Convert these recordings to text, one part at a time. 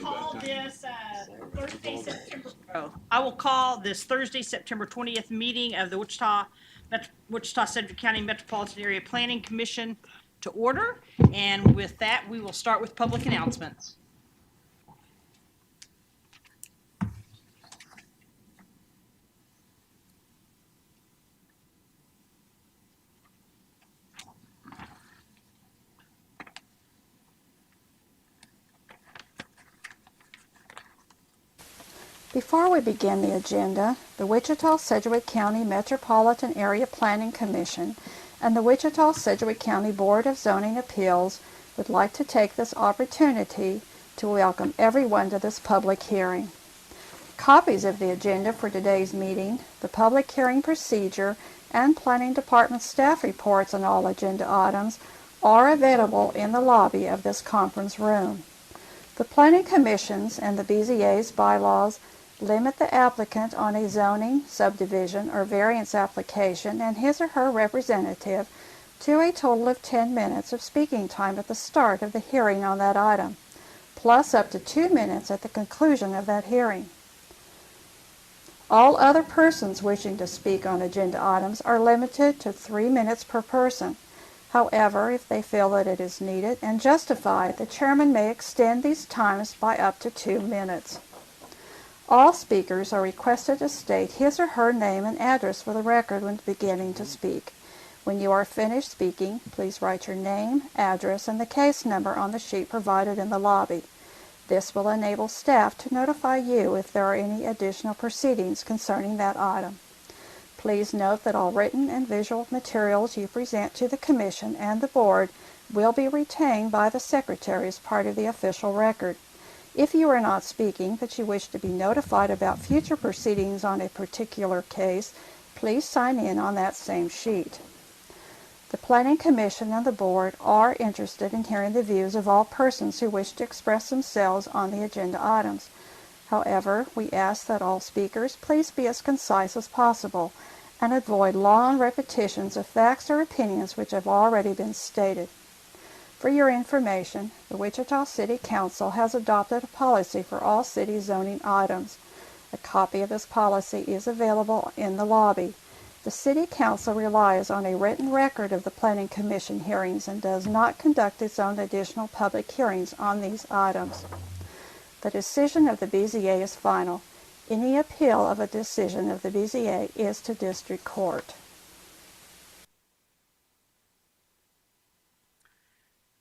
Call this Thursday, September. I will call this Thursday, September 20th meeting of the Wichita-Sedgwick County Metropolitan Area Planning Commission to order. And with that, we will start with public announcements. Before we begin the agenda, the Wichita-Sedgwick County Metropolitan Area Planning Commission and the Wichita-Sedgwick County Board of Zoning Appeals would like to take this opportunity to welcome everyone to this public hearing. Copies of the agenda for today's meeting, the public hearing procedure, and Planning Department staff reports on all agenda items are available in the lobby of this conference room. The Planning Commission's and the BZA's bylaws limit the applicant on a zoning, subdivision, or variance application and his or her representative to a total of 10 minutes of speaking time at the start of the hearing on that item, plus up to 2 minutes at the conclusion of that hearing. All other persons wishing to speak on agenda items are limited to 3 minutes per person. However, if they feel that it is needed and justified, the chairman may extend these times by up to 2 minutes. All speakers are requested to state his or her name and address for the record when beginning to speak. When you are finished speaking, please write your name, address, and the case number on the sheet provided in the lobby. This will enable staff to notify you if there are any additional proceedings concerning that item. Please note that all written and visual materials you present to the Commission and the Board will be retained by the Secretary as part of the official record. If you are not speaking but you wish to be notified about future proceedings on a particular case, please sign in on that same sheet. The Planning Commission and the Board are interested in hearing the views of all persons who wish to express themselves on the agenda items. However, we ask that all speakers please be as concise as possible and avoid long repetitions of facts or opinions which have already been stated. For your information, the Wichita City Council has adopted a policy for all city zoning items. A copy of this policy is available in the lobby. The City Council relies on a written record of the Planning Commission hearings and does not conduct its own additional public hearings on these items. The decision of the BZA is final. Any appeal of a decision of the BZA is to district court.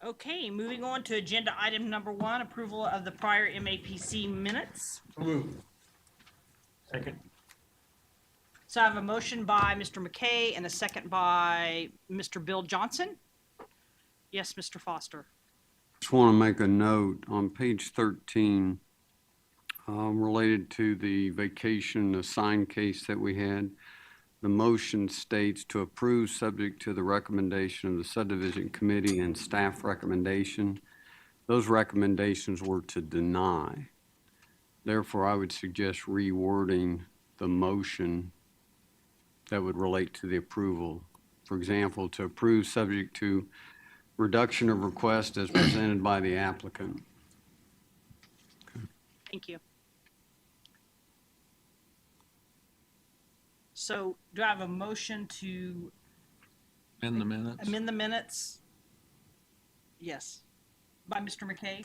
Okay, moving on to agenda item number 1, approval of the prior MAPC minutes. Second. So I have a motion by Mr. McKay and a second by Mr. Bill Johnson. Yes, Mr. Foster. Just want to make a note on page 13 related to the vacation assigned case that we had. The motion states to approve subject to the recommendation of the subdivision committee and staff recommendation. Those recommendations were to deny. Therefore, I would suggest rewording the motion that would relate to the approval. For example, to approve subject to reduction of request as presented by the applicant. Thank you. So do I have a motion to Amend the minutes. amend the minutes? Yes. By Mr. McKay.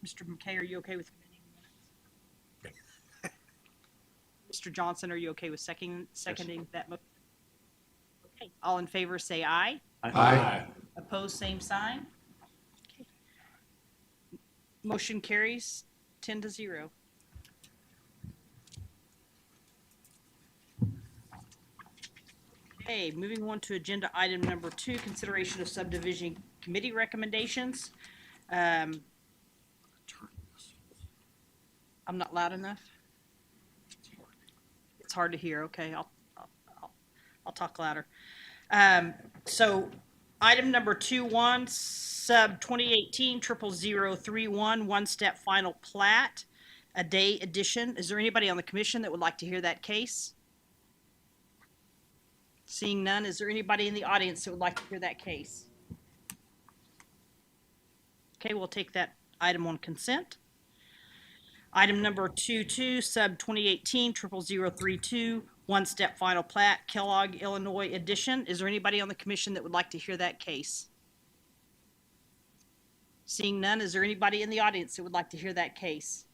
Mr. McKay, are you okay with amending the minutes? Mr. Johnson, are you okay with seconding that motion? Okay. All in favor say aye. Aye. Opposed, same sign. Okay. Motion carries 10-0. Okay, moving on to agenda item number 2, consideration of subdivision committee recommendations. I'm not loud enough. It's hard to hear. Okay, I'll talk louder. So item number 2-1, sub 2018 00031, one-step final plat, a day addition. Is there anybody on the commission that would like to hear that case? Seeing none, is there anybody in the audience that would like to hear that case? Okay, we'll take that item on consent. Item number 22, sub 2018 00032, one-step final plat, Kellogg, Illinois edition. Is there anybody on the commission that would like to hear that case? Seeing none, is there anybody in the audience that would like to hear that case?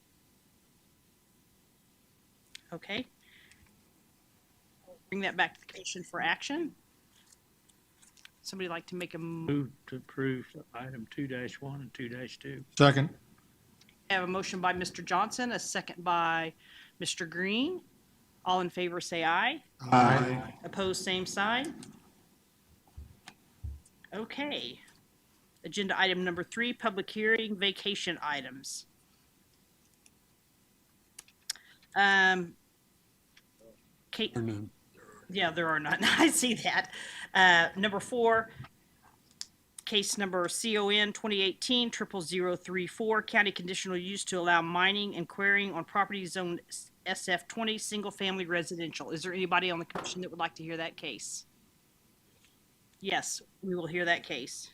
Okay. Bring that back to the commission for action. Somebody like to make a, Move to approve item 2-1 and 2-2. Second. have a motion by Mr. Johnson, a second by Mr. Green. All in favor say aye. Aye. Opposed, same sign. Okay. Agenda item number 3, public hearing, vacation items. Kate, Or none. yeah, there are none. I see that. Number 4, case number CON 2018 00034, county conditional use to allow mining and quarrying on property zone SF20, single-family residential. Is there anybody on the commission that would like to hear that case? Yes, we will hear that case.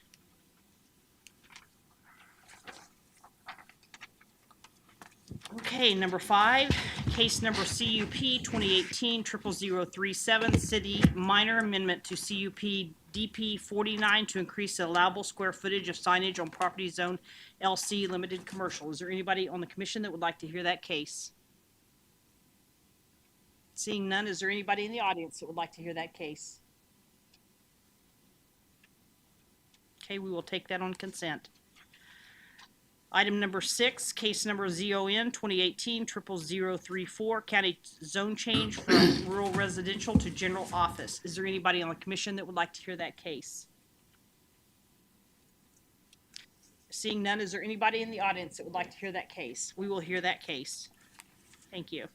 Okay, number 5, case number CUP 2018 00037, city minor amendment to CUP DP 49 to increase the allowable square footage of signage on property zone LC limited commercial. Is there anybody on the commission that would like to hear that case? Seeing none, is there anybody in the audience that would like to hear that case? Okay, we will take that on consent. Item number 6, case number ZON 2018 00034, county zone change from rural residential to general office. Is there anybody on the commission that would like to hear that case? Seeing none, is there anybody in the audience that would like to hear that case? We will hear that case. Thank you.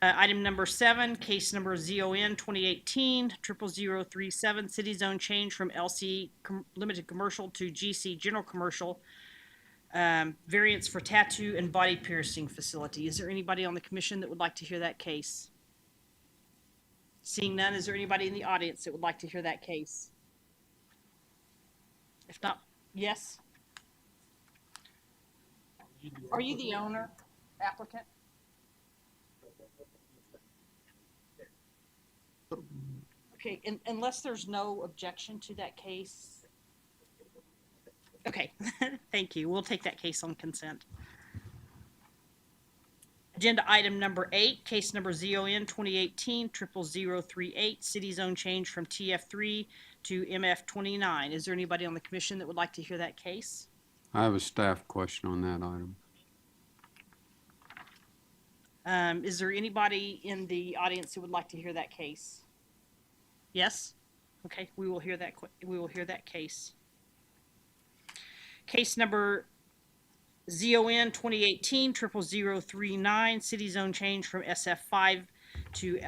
Item number 7, case number ZON 2018 00037, city zone change from LC limited commercial to GC general commercial. Variance for tattoo and body piercing facility. Is there anybody on the commission that would like to hear that case? Seeing none, is there anybody in the audience that would like to hear that case? If not, yes? Are you the owner, applicant? Okay, unless there's no objection to that case. Okay, thank you. We'll take that case on consent. Agenda item number 8, case number ZON 2018 00038, city zone change from TF3 to MF29. Is there anybody on the commission that would like to hear that case? I have a staff question on that item. Is there anybody in the audience who would like to hear that case? Yes? Okay, we will hear that, we will hear that case. Case number ZON 2018 00039, city zone change from SF5 to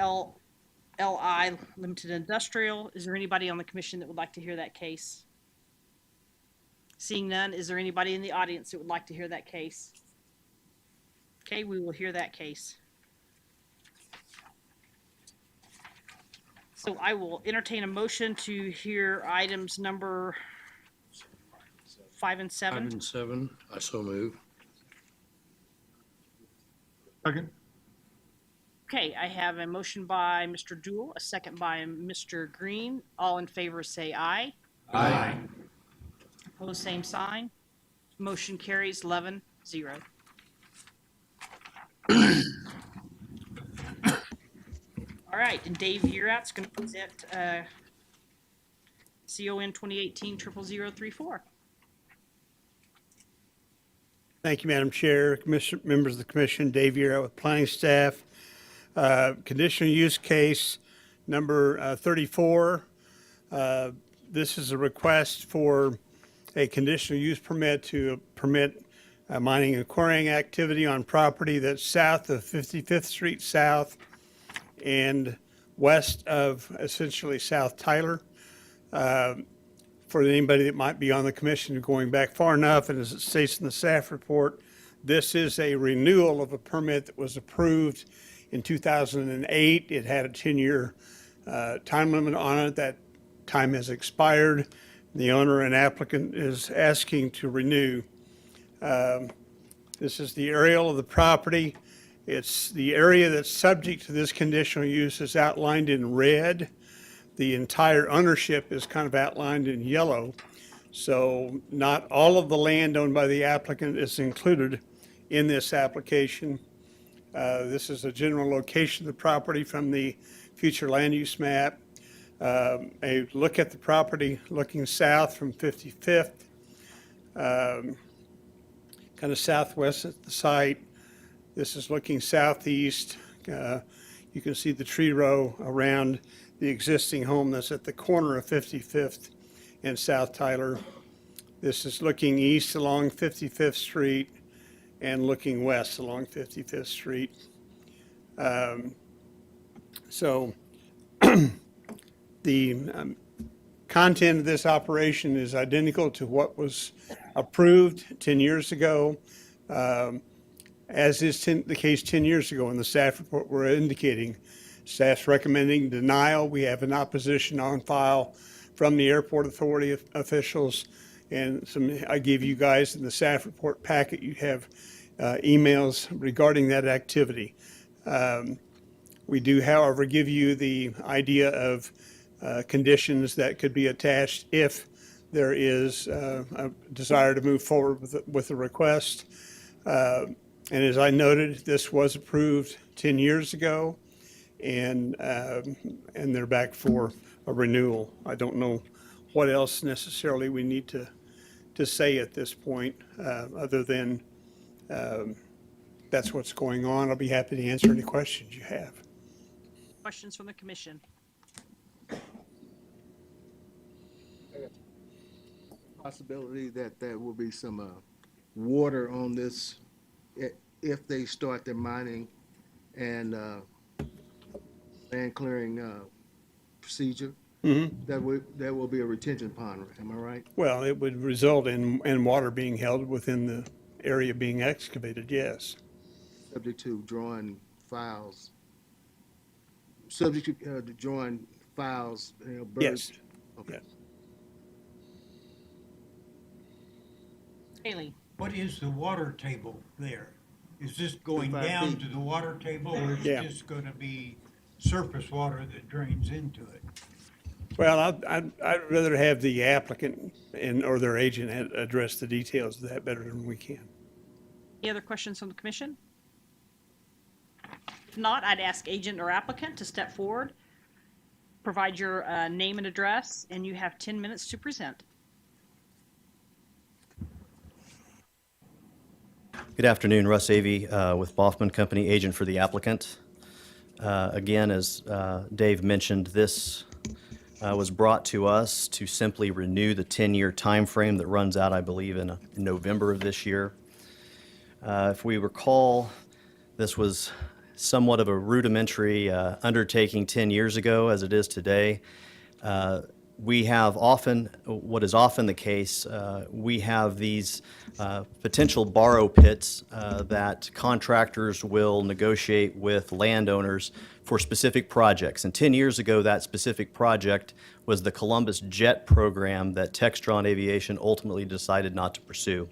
LI limited industrial. Is there anybody on the commission that would like to hear that case? Seeing none, is there anybody in the audience that would like to hear that case? Okay, we will hear that case. So I will entertain a motion to hear items number 5 and 7. 5 and 7, I so move. Second. Okay, I have a motion by Mr. Jewell, a second by Mr. Green. All in favor say aye. Aye. Opposed, same sign. Motion carries 11-0. All right, and Dave Uratt's going to present CON 2018 00034. Thank you, Madam Chair, Commission, members of the Commission, Dave Ura with planning staff. Conditional use case number 34. This is a request for a conditional use permit to permit mining and quarrying activity on property that's south of 55th Street South and west of essentially South Tyler. For anybody that might be on the commission going back far enough, and as it states in the staff report, this is a renewal of a permit that was approved in 2008. It had a 10-year time limit on it. That time has expired. The owner and applicant is asking to renew. This is the aerial of the property. It's the area that's subject to this conditional use is outlined in red. The entire ownership is kind of outlined in yellow. So not all of the land owned by the applicant is included in this application. This is a general location of the property from the future land use map. A look at the property looking south from 55th, kind of southwest at the site. This is looking southeast. You can see the tree row around the existing home that's at the corner of 55th and South Tyler. This is looking east along 55th Street and looking west along 55th Street. So the content of this operation is identical to what was approved 10 years ago, as is the case 10 years ago in the staff report we're indicating. Staff's recommending denial. We have an opposition on file from the airport authority officials, and I gave you guys in the staff report packet, you have emails regarding that activity. We do, however, give you the idea of conditions that could be attached if there is a desire to move forward with the request. And as I noted, this was approved 10 years ago, and they're back for a renewal. I don't know what else necessarily we need to say at this point, other than that's what's going on. I'll be happy to answer any questions you have. Questions from the commission? Possibility that there will be some water on this if they start their mining and land clearing procedure. There will be a retention pond, am I right? Well, it would result in water being held within the area being excavated, yes. Subject to drawing files. Subject to drawing files, birds. Yes. Okay. Yes. Haley? What is the water table there? Is this going 5 down feet. to the water table, or is Yeah. it just gonna be surface water that drains into it? Well, I'd rather have the applicant or their agent address the details of that better than we can. Any other questions from the commission? If not, I'd ask agent or applicant to step forward, provide your name and address, and you have 10 minutes to present. Good afternoon, Russ Avey with Boffman Company, agent for the applicant. Again, as Dave mentioned, this was brought to us to simply renew the 10-year timeframe that runs out, I believe, in November of this year. If we recall, this was somewhat of a rudimentary undertaking 10 years ago, as it is today. We have often, what is often the case, we have these potential borrow pits that contractors will negotiate with landowners for specific projects. And 10 years ago, that specific project was the Columbus Jet program that Textron Aviation ultimately decided not to pursue.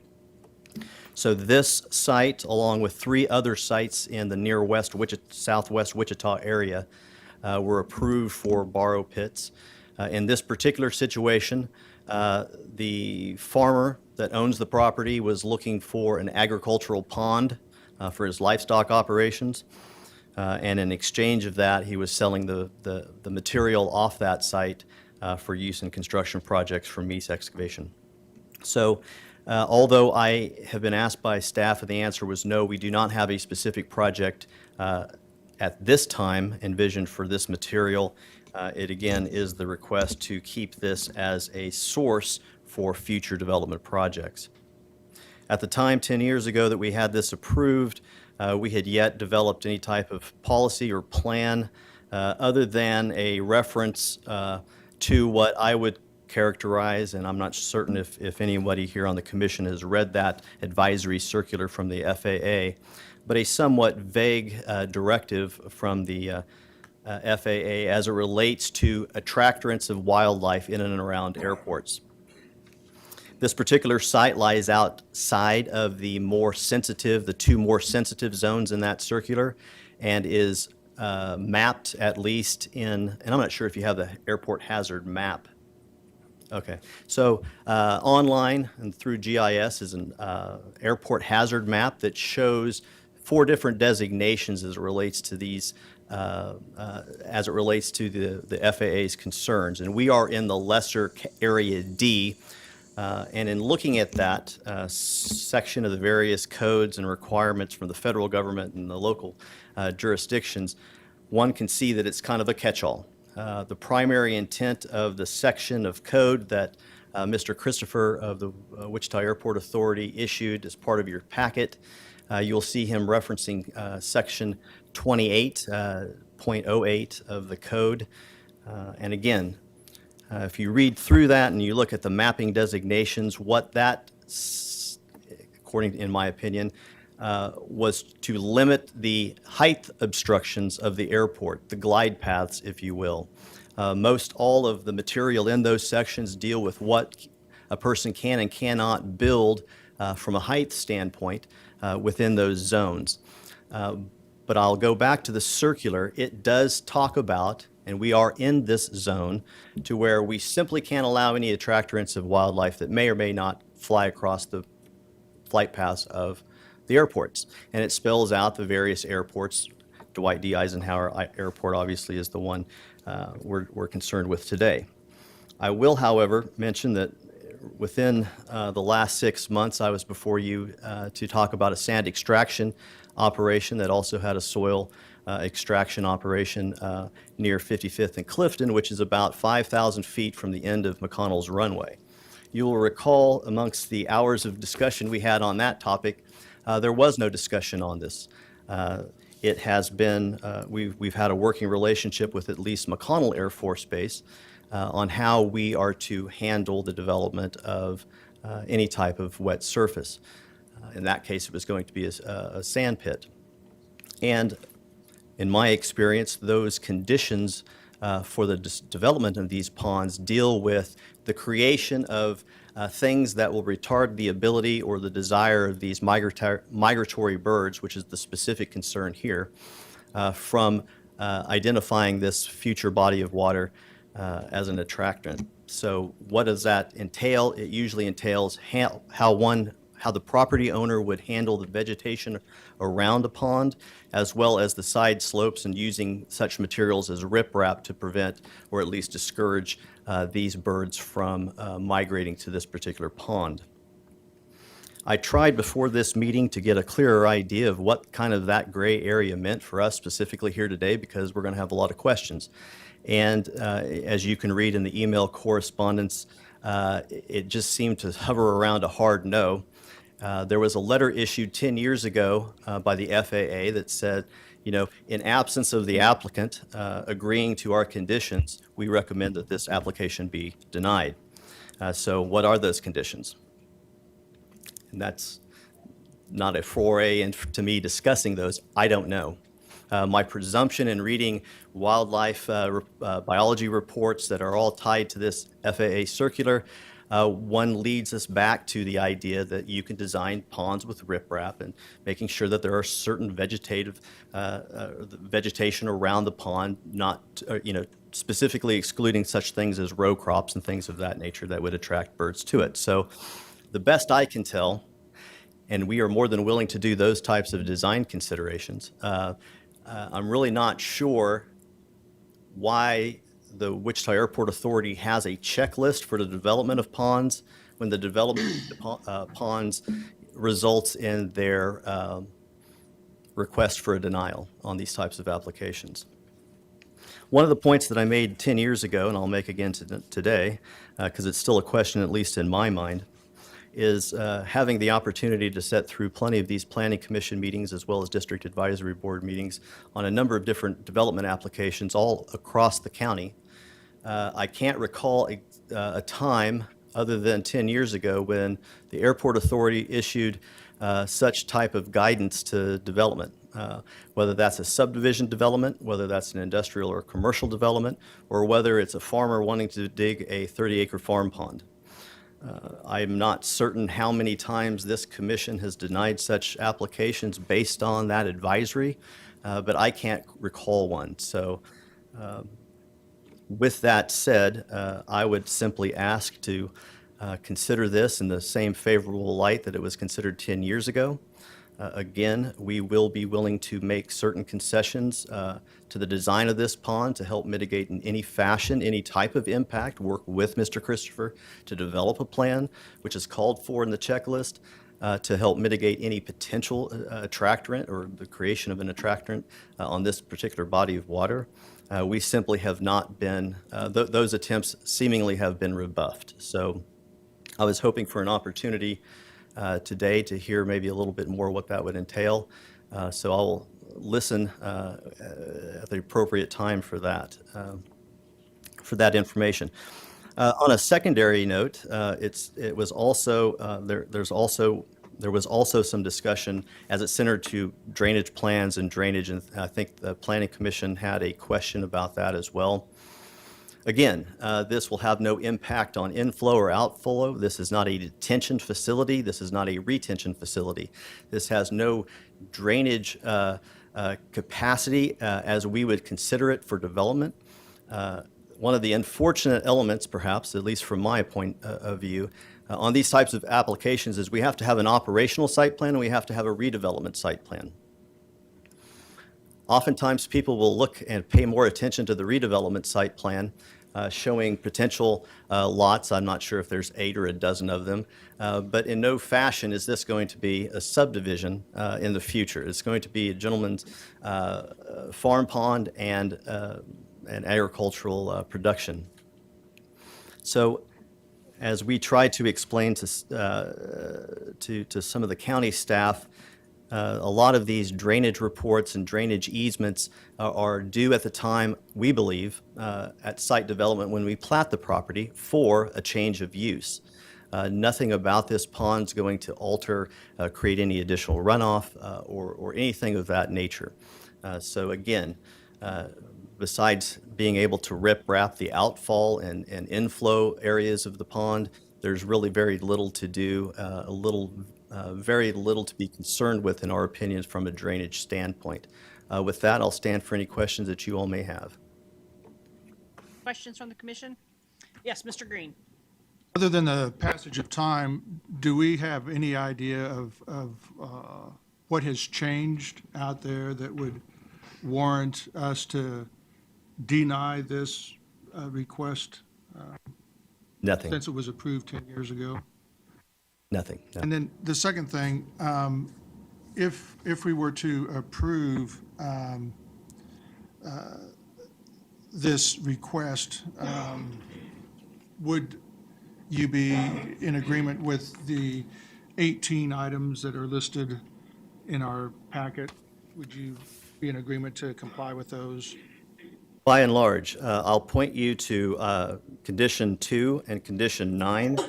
So this site, along with 3 other sites in the near southwest Wichita area, were approved for borrow pits. In this particular situation, the farmer that owns the property was looking for an agricultural pond for his livestock operations. And in exchange of that, he was selling the material off that site for use in construction projects for Meese Excavation. So although I have been asked by staff and the answer was no, we do not have a specific project at this time envisioned for this material. It again is the request to keep this as a source for future development projects. At the time, 10 years ago, that we had this approved, we had yet developed any type of policy or plan other than a reference to what I would characterize, and I'm not certain if anybody here on the commission has read that advisory circular from the FAA, but a somewhat vague directive from the FAA as it relates to attractorants of wildlife in and around airports. This particular site lies outside of the two more sensitive zones in that circular, and is mapped at least in, and I'm not sure if you have the airport hazard map. Okay, so online and through GIS is an airport hazard map that shows 4 different designations as it relates to these, as it relates to the FAA's concerns. And we are in the lesser area D. And in looking at that section of the various codes and requirements from the federal government and the local jurisdictions, one can see that it's kind of a catch-all. The primary intent of the section of code that Mr. Christopher of the Wichita Airport Authority issued as part of your packet, you'll see him referencing section 28.08 of the code. And again, if you read through that and you look at the mapping designations, what that, according, in my opinion, was to limit the height obstructions of the airport, the glide paths, if you will. Most all of the material in those sections deal with what a person can and cannot build from a height standpoint within those zones. But I'll go back to the circular. It does talk about, and we are in this zone, to where we simply can't allow any attractorants of wildlife that may or may not fly across the flight paths of the airports. And it spells out the various airports. Dwight D. Eisenhower Airport obviously is the one we're concerned with today. I will, however, mention that within the last 6 months, I was before you to talk about a sand extraction operation that also had a soil extraction operation near 55th and Clifton, which is about 5,000 feet from the end of McConnell's runway. You will recall amongst the hours of discussion we had on that topic, there was no discussion on this. It has been, we've had a working relationship with at least McConnell Air Force Base on how we are to handle the development of any type of wet surface. In that case, it was going to be a sand pit. And in my experience, those conditions for the development of these ponds deal with the creation of things that will retard the ability or the desire of these migratory birds, which is the specific concern here, from identifying this future body of water as an attractant. So what does that entail? It usually entails how the property owner would handle the vegetation around a pond, as well as the side slopes, and using such materials as riprap to prevent or at least discourage these birds from migrating to this particular pond. I tried before this meeting to get a clearer idea of what kind of that gray area meant for us specifically here today, because we're going to have a lot of questions. And as you can read in the email correspondence, it just seemed to hover around a hard no. There was a letter issued 10 years ago by the FAA that said, you know, in absence of the applicant agreeing to our conditions, we recommend that this application be denied. So what are those conditions? And that's not a foray into me discussing those. I don't know. My presumption in reading wildlife biology reports that are all tied to this FAA circular, one leads us back to the idea that you can design ponds with riprap and making sure that there are certain vegetation around the pond, not, specifically excluding such things as row crops and things of that nature that would attract birds to it. So the best I can tell, and we are more than willing to do those types of design considerations, I'm really not sure why the Wichita Airport Authority has a checklist for the development of ponds when the development of ponds results in their request for a denial on these types of applications. One of the points that I made 10 years ago, and I'll make again today, because it's still a question, at least in my mind, is having the opportunity to sit through plenty of these planning commission meetings as well as district advisory board meetings on a number of different development applications all across the county. I can't recall a time other than 10 years ago when the airport authority issued such type of guidance to development, whether that's a subdivision development, whether that's an industrial or commercial development, or whether it's a farmer wanting to dig a 30-acre farm pond. I'm not certain how many times this commission has denied such applications based on that advisory, but I can't recall one. So with that said, I would simply ask to consider this in the same favorable light that it was considered 10 years ago. Again, we will be willing to make certain concessions to the design of this pond to help mitigate in any fashion, any type of impact, work with Mr. Christopher to develop a plan, which is called for in the checklist, to help mitigate any potential attractant or the creation of an attractant on this particular body of water. We simply have not been, those attempts seemingly have been rebuffed. So I was hoping for an opportunity today to hear maybe a little bit more what that would entail. So I'll listen at the appropriate time for that information. On a secondary note, there was also some discussion as it centered to drainage plans and drainage, and I think the Planning Commission had a question about that as well. Again, this will have no impact on inflow or outflow. This is not a detention facility. This is not a retention facility. This has no drainage capacity as we would consider it for development. One of the unfortunate elements, perhaps, at least from my point of view, on these types of applications is we have to have an operational site plan and we have to have a redevelopment site plan. Oftentimes, people will look and pay more attention to the redevelopment site plan, showing potential lots. I'm not sure if there's 8 or a dozen of them, but in no fashion is this going to be a subdivision in the future. It's going to be a gentleman's farm pond and an agricultural production. So, as we try to explain to some of the county staff, a lot of these drainage reports and drainage easements are due at the time, we believe, at site development when we plat the property for a change of use. Nothing about this pond's going to alter, create any additional runoff, or anything of that nature. So again, besides being able to rip-wrap the outfall and inflow areas of the pond, there's really very little to do, very little to be concerned with, in our opinions, from a drainage standpoint. With that, I'll stand for any questions that you all may have. Questions from the commission? Yes, Mr. Green. Other than the passage of time, do we have any idea of what has changed out there that would warrant us to deny this request Nothing. since it was approved 10 years ago? Nothing. No. And then the second thing, if we were to approve this request, would you be in agreement with the 18 items that are listed in our packet? Would you be in agreement to comply with those? By and large, I'll point you to condition 2 and condition 9.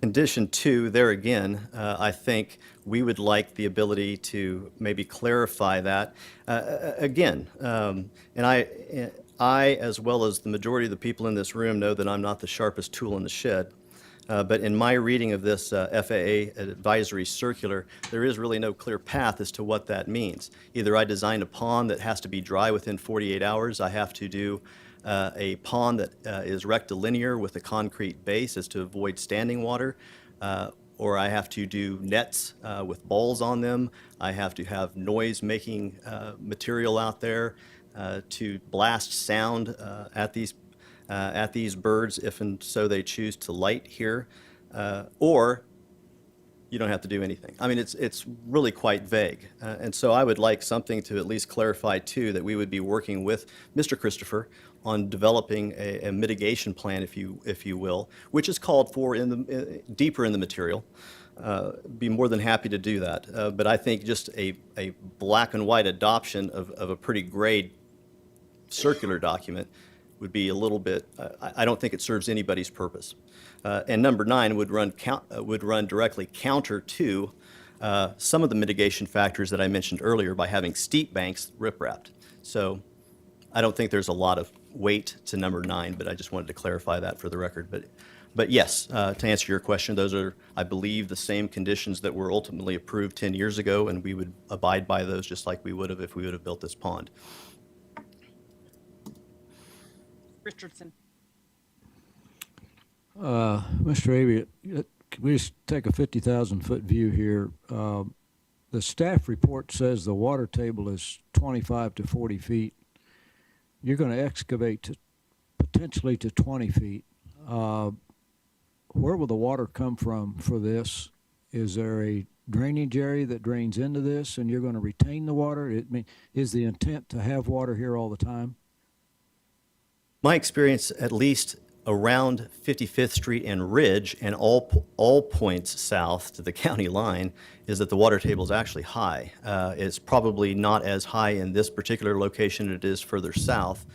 Condition 2, there again, I think we would like the ability to maybe clarify that. Again, and I, as well as the majority of the people in this room, know that I'm not the sharpest tool in the shed. But in my reading of this FAA advisory circular, there is really no clear path as to what that means. Either I design a pond that has to be dry within 48 hours, I have to do a pond that is rectilinear with a concrete base as to avoid standing water, or I have to do nets with balls on them. I have to have noise-making material out there to blast sound at these birds if and so they choose to light here, or you don't have to do anything. I mean, it's really quite vague. And so I would like something to at least clarify, too, that we would be working with Mr. Christopher on developing a mitigation plan, if you will, which is called for deeper in the material. Be more than happy to do that. But I think just a black and white adoption of a pretty grade circular document would be a little bit, I don't think it serves anybody's purpose. And number 9 would run directly counter to some of the mitigation factors that I mentioned earlier by having steep banks rip-wrapped. So I don't think there's a lot of weight to number 9, but I just wanted to clarify that for the record. But But yes, to answer your question, those are, I believe, the same conditions that were ultimately approved 10 years ago, and we would abide by those just like we would have if we would have built this pond. Richardson. Mr. Avey, can we just take a 50,000-foot view here? The staff report says the water table is 25 to 40 feet. You're going to excavate to potentially to 20 feet. Where will the water come from for this? Is there a drainage area that drains into this and you're going to retain the water? Is the intent to have water here all the time? My experience, at least around 55th Street and Ridge and all points south to the county line, is that the water table is actually high. It's probably not as high in this particular location as it is further south,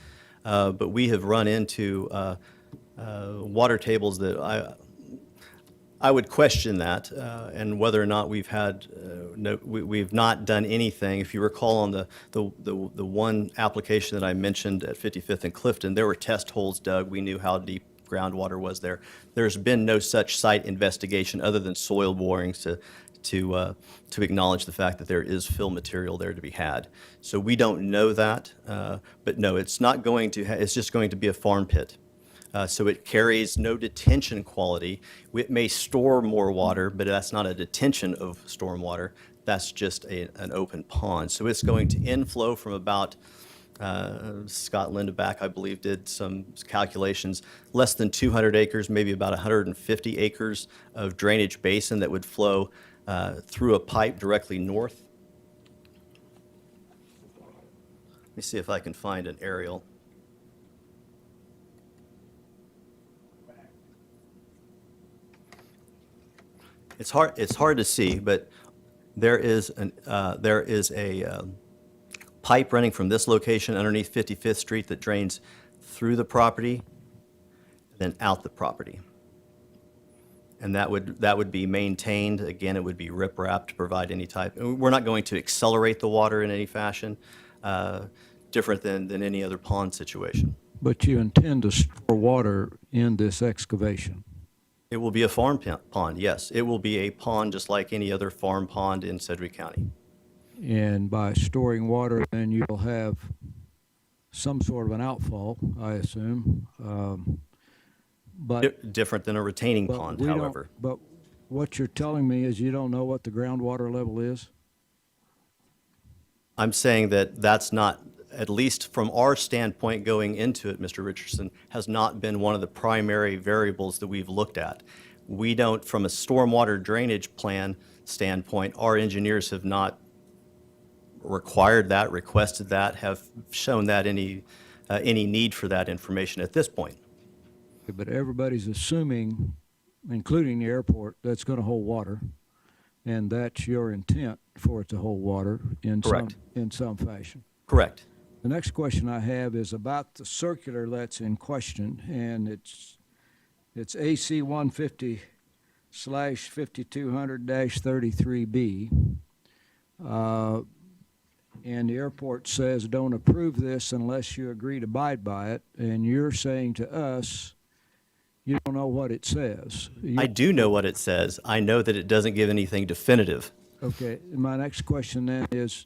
but we have run into water tables that I would question that, and whether or not we've had, we've not done anything. If you recall on the one application that I mentioned at 55th and Clifton, there were test holes dug. We knew how deep groundwater was there. There's been no such site investigation other than soil borings to acknowledge the fact that there is fill material there to be had. So we don't know that, but no, it's not going to, it's just going to be a farm pit. So it carries no detention quality. It may store more water, but that's not a detention of stormwater. That's just an open pond. So it's going to inflow from about, Scott Lindeback, I believe, did some calculations, less than 200 acres, maybe about 150 acres of drainage basin that would flow through a pipe directly north. Let me see if I can find an aerial. It's hard to see, but there is a pipe running from this location underneath 55th Street that drains through the property, then out the property. And that would be maintained. Again, it would be riprap to provide any type. We're not going to accelerate the water in any fashion, different than any other pond situation. But you intend to store water in this excavation? It will be a farm pond, yes. It will be a pond just like any other farm pond in Sedgwick County. And by storing water, then you'll have some sort of an outfall, I assume. But Different than a retaining but pond, we don't- however. But what you're telling me is you don't know what the groundwater level is? I'm saying that that's not, at least from our standpoint going into it, Mr. Richardson, has not been one of the primary variables that we've looked at. We don't, from a stormwater drainage plan standpoint, our engineers have not required that, requested that, have shown that any need for that information at this point. But everybody's assuming, including the airport, that's going to hold water, and that's your intent for it to hold water in Correct. some fashion. Correct. The next question I have is about the circular that's in question, and it's AC 150/5200-33B. And the airport says don't approve this unless you agree to abide by it, and you're saying to us you don't know what it says. I do know what it says. I know that it doesn't give anything definitive. Okay, my next question then is,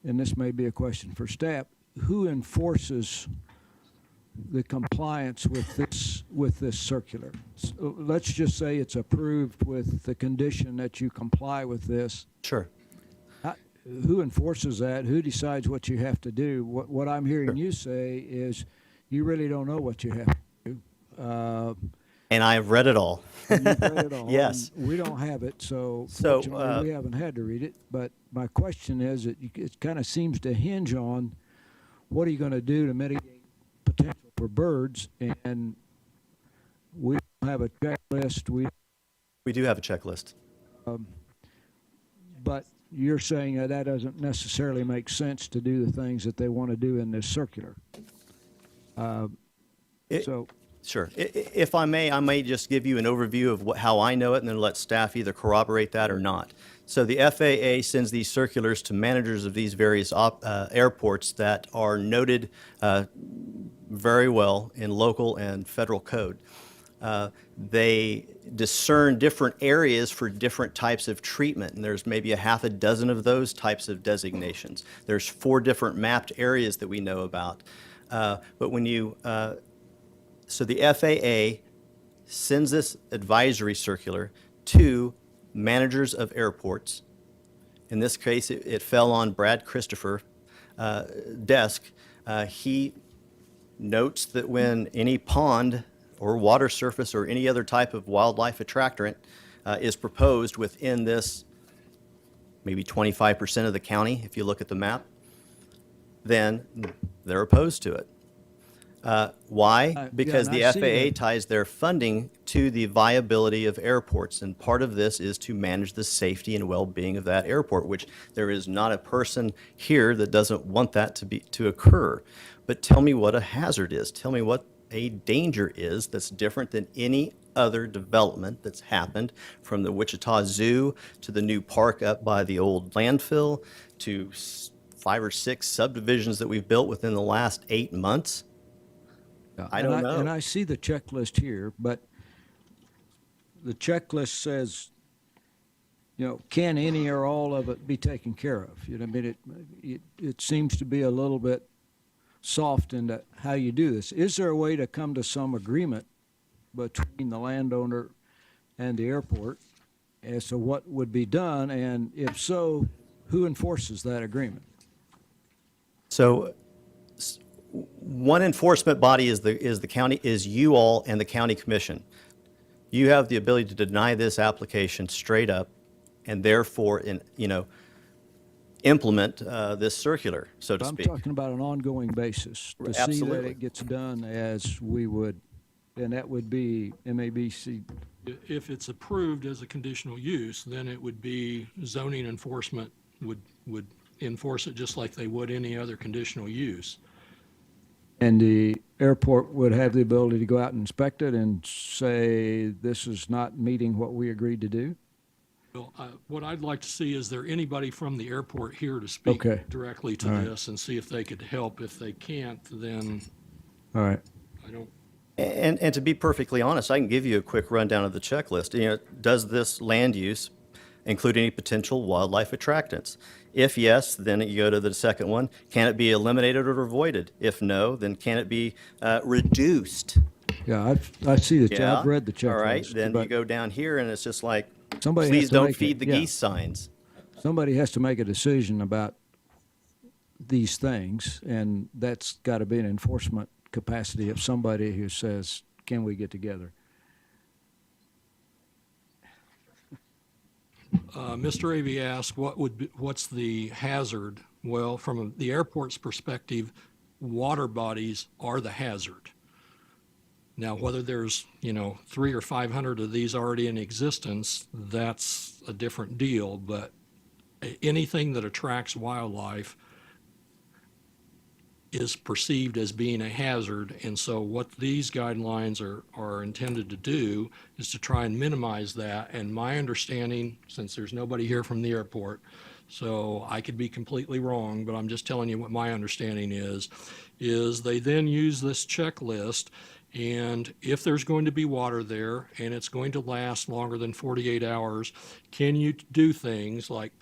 and this may be a question for staff, who enforces the compliance with this circular? So let's just say it's approved with the condition that you comply with this. Sure. Who enforces that? Who decides what you have to do? What I'm hearing you say is you really don't know what you have to do. And I've read it all. And you've read it all. Yes. And we don't have it, so So, fortunately we haven't had to read it. But my question is, it kind of seems to hinge on what are you going to do to mitigate potential for birds? And we don't have a checklist. We do have a checklist. But you're saying that doesn't necessarily make sense to do the things that they want to do in this circular. Sure. If I may just give you an overview of how I know it and then let staff either corroborate that or not. So the FAA sends these circulars to managers of these various airports that are noted very well in local and federal code. They discern different areas for different types of treatment, and there's maybe a half a dozen of those types of designations. There's 4 different mapped areas that we know about. But when you, so the FAA sends this advisory circular to managers of airports. In this case, it fell on Brad Christopher' desk. He notes that when any pond or water surface or any other type of wildlife attractant is proposed within this maybe 25% of the county, if you look at the map, then they're opposed to it. Why? Because and the I see FAA that. ties their funding to the viability of airports, and part of this is to manage the safety and well-being of that airport, which there is not a person here that doesn't want that to occur. But tell me what a hazard is. Tell me what a danger is that's different than any other development that's happened, from the Wichita Zoo to the new park up by the old landfill to 5 or 6 subdivisions that we've built within the last 8 months. I don't know. And I see the checklist here, but the checklist says, can any or all of it be taken care of? I mean, it seems to be a little bit soft in how you do this. Is there a way to come to some agreement between the landowner and the airport as to what would be done? And if so, who enforces that agreement? So one enforcement body is the county, is you all and the county commission. You have the ability to deny this application straight up, and therefore, implement this circular, so to I'm speak. talking about an ongoing basis to see that Absolutely. it gets done as we would, and that would be MAPC. If it's approved as a conditional use, then it would be zoning enforcement would enforce it just like they would any other conditional use. And the airport would have the ability to go out and inspect it and say, this is not meeting what we agreed to do? Well, what I'd like to see, is there anybody from the airport here to speak Okay. directly to All right. this and see if they could help? If they can't, then All right. I don't. And to be perfectly honest, I can give you a quick rundown of the checklist. Does this land use include any potential wildlife attractants? If yes, then you go to the second one. Can it be eliminated or avoided? If no, then can it be reduced? Yeah, I see the, Yeah. I've read the checklist. All right, then you but go down here and it's just like, somebody has please to don't make feed it- the yeah. geese signs. Somebody has to make a decision about these things, and that's got to be an enforcement capacity of somebody who says, can we get together? Mr. Avey asked, what's the hazard? Well, from the airport's perspective, water bodies are the hazard. Now, whether there's, 300 or 500 of these already in existence, that's a different deal, but anything that attracts wildlife is perceived as being a hazard. And so what these guidelines are intended to do is to try and minimize that. And my understanding, since there's nobody here from the airport, so I could be completely wrong, but I'm just telling you what my understanding is they then use this checklist, and if there's going to be water there and it's going to last longer than 48 hours, can you do things like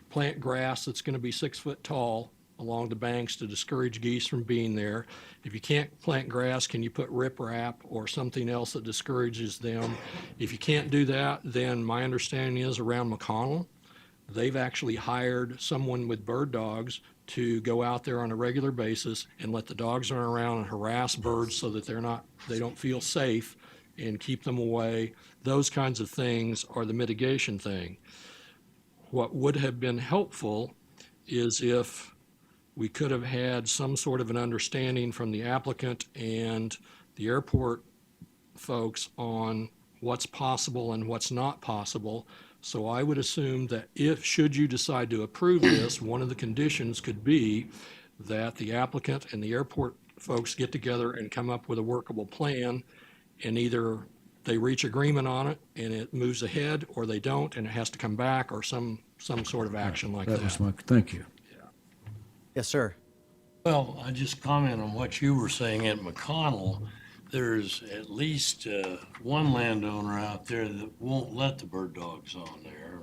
plant grass that's going to be 6 foot tall along the banks to discourage geese from being there? If you can't plant grass, can you put riprap or something else that discourages them? If you can't do that, then my understanding is around McConnell, they've actually hired someone with bird dogs to go out there on a regular basis and let the dogs run around and harass birds so that they don't feel safe, and keep them away. Those kinds of things are the mitigation thing. What would have been helpful is if we could have had some sort of an understanding from the applicant and the airport folks on what's possible and what's not possible. So I would assume that should you decide to approve this, one of the conditions could be that the applicant and the airport folks get together and come up with a workable plan, and either they reach agreement on it and it moves ahead, or they don't and it has to come back, or some sort of action like That was that. my, thank you. Yes, sir. Well, I just comment on what you were saying at McConnell. there's at least one landowner out there that won't let the bird dogs on there,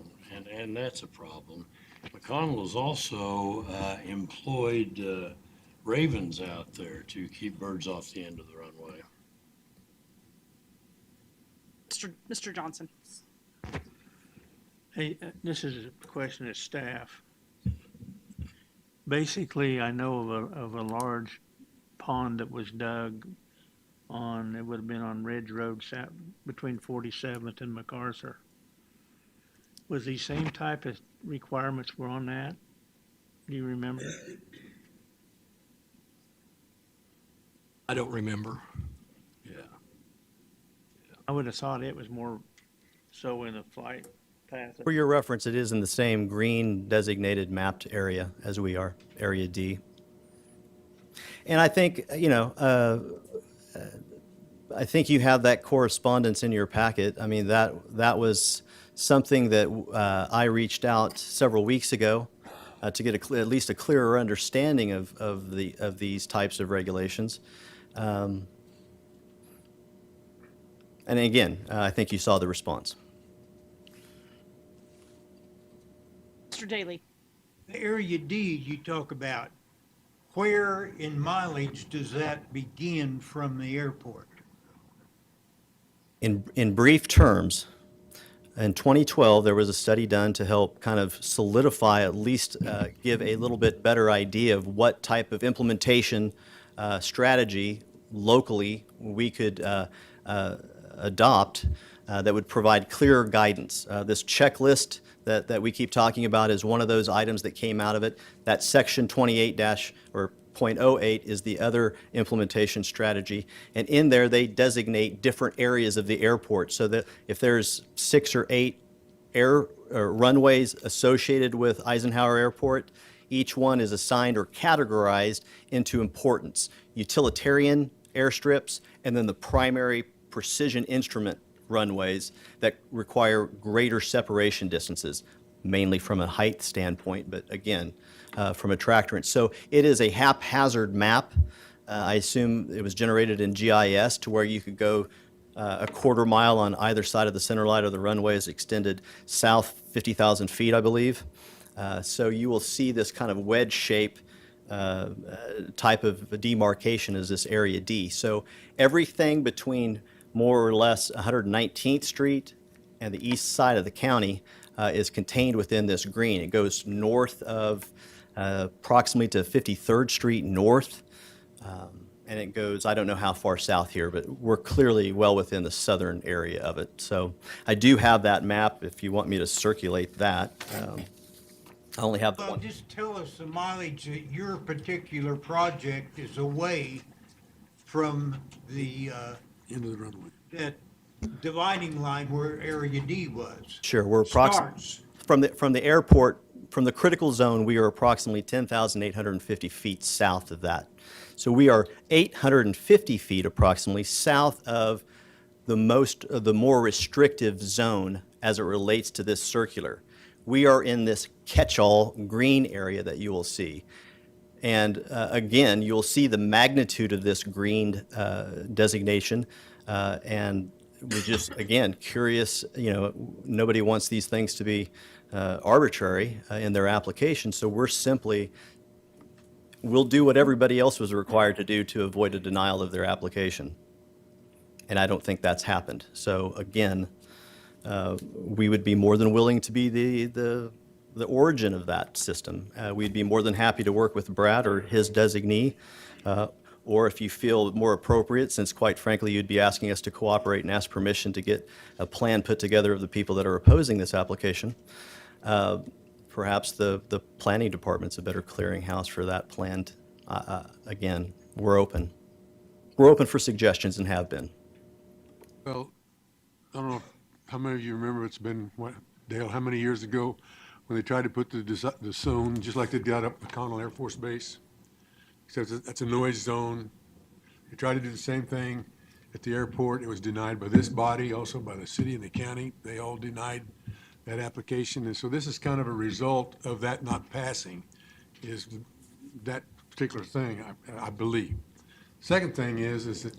and that's a problem. McConnell's also employed ravens out there to keep birds off the end of the runway. Mr. Johnson. Hey, this is a question of staff. Basically, I know of a large pond that was dug on, it would have been on Ridge Road between 47th and MacArthur. Was the same type of requirements were on that? Do you remember? I don't remember. Yeah. I would have thought it was more so in the flight path. For your reference, it is in the same green designated mapped area as we are, Area D. And I think, I think you have that correspondence in your packet. I mean, that was something that I reached out several weeks ago to get at least a clearer understanding of these types of regulations. And again, I think you saw the response. Mr. Daly. The Area D you talk about, where in mileage does that begin from the airport? In brief terms, in 2012, there was a study done to help kind of solidify, at least give a little bit better idea of what type of implementation strategy locally we could adopt that would provide clearer guidance. This checklist that we keep talking about is one of those items that came out of it. That section 28- or .08 is the other implementation strategy. And in there, they designate different areas of the airport so that if there's 6 or 8 runways associated with Eisenhower Airport, each one is assigned or categorized into importance. Utilitarian airstrips, and then the primary precision instrument runways that require greater separation distances, mainly from a height standpoint, but again, from attractorants. So it is a haphazard map. I assume it was generated in GIS to where you could go a quarter mile on either side of the center line of the runway is extended south 50,000 feet, I believe. So you will see this kind of wedge shape type of demarcation as this Area D. So everything between more or less 119th Street and the east side of the county is contained within this green. It goes north of approximately to 53rd Street north, and it goes, I don't know how far south here, but we're clearly well within the southern area of it. So I do have that map if you want me to circulate that. I only have the Well, one. just tell us the mileage that your particular project is away from the, End of the runway. that dividing line where Area D was. Sure, we're approximately, Starts. from the airport, from the critical zone, we are approximately 10,850 feet south of that. So we are 850 feet approximately south of the more restrictive zone as it relates to this circular. We are in this catch-all green area that you will see. And again, you'll see the magnitude of this green designation. And we're just, again, curious, nobody wants these things to be arbitrary in their application. So we'll do what everybody else was required to do to avoid a denial of their application. And I don't think that's happened. So again, we would be more than willing to be the origin of that system. We'd be more than happy to work with Brad or his designee, or if you feel more appropriate, since quite frankly you'd be asking us to cooperate and ask permission to get a plan put together of the people that are opposing this application, perhaps the planning department's a better clearinghouse for that plan. Again, we're open. We're open for suggestions and have been. Well, I don't know how many of you remember, it's been, Dale, how many years ago when they tried to put the zone, just like they did up at McConnell Air Force Base, except that's a noise zone. They tried to do the same thing at the airport. It was denied by this body, also by the city and the county. They all denied that application. And so this is kind of a result of that not passing, is that particular thing, I believe. Second thing is that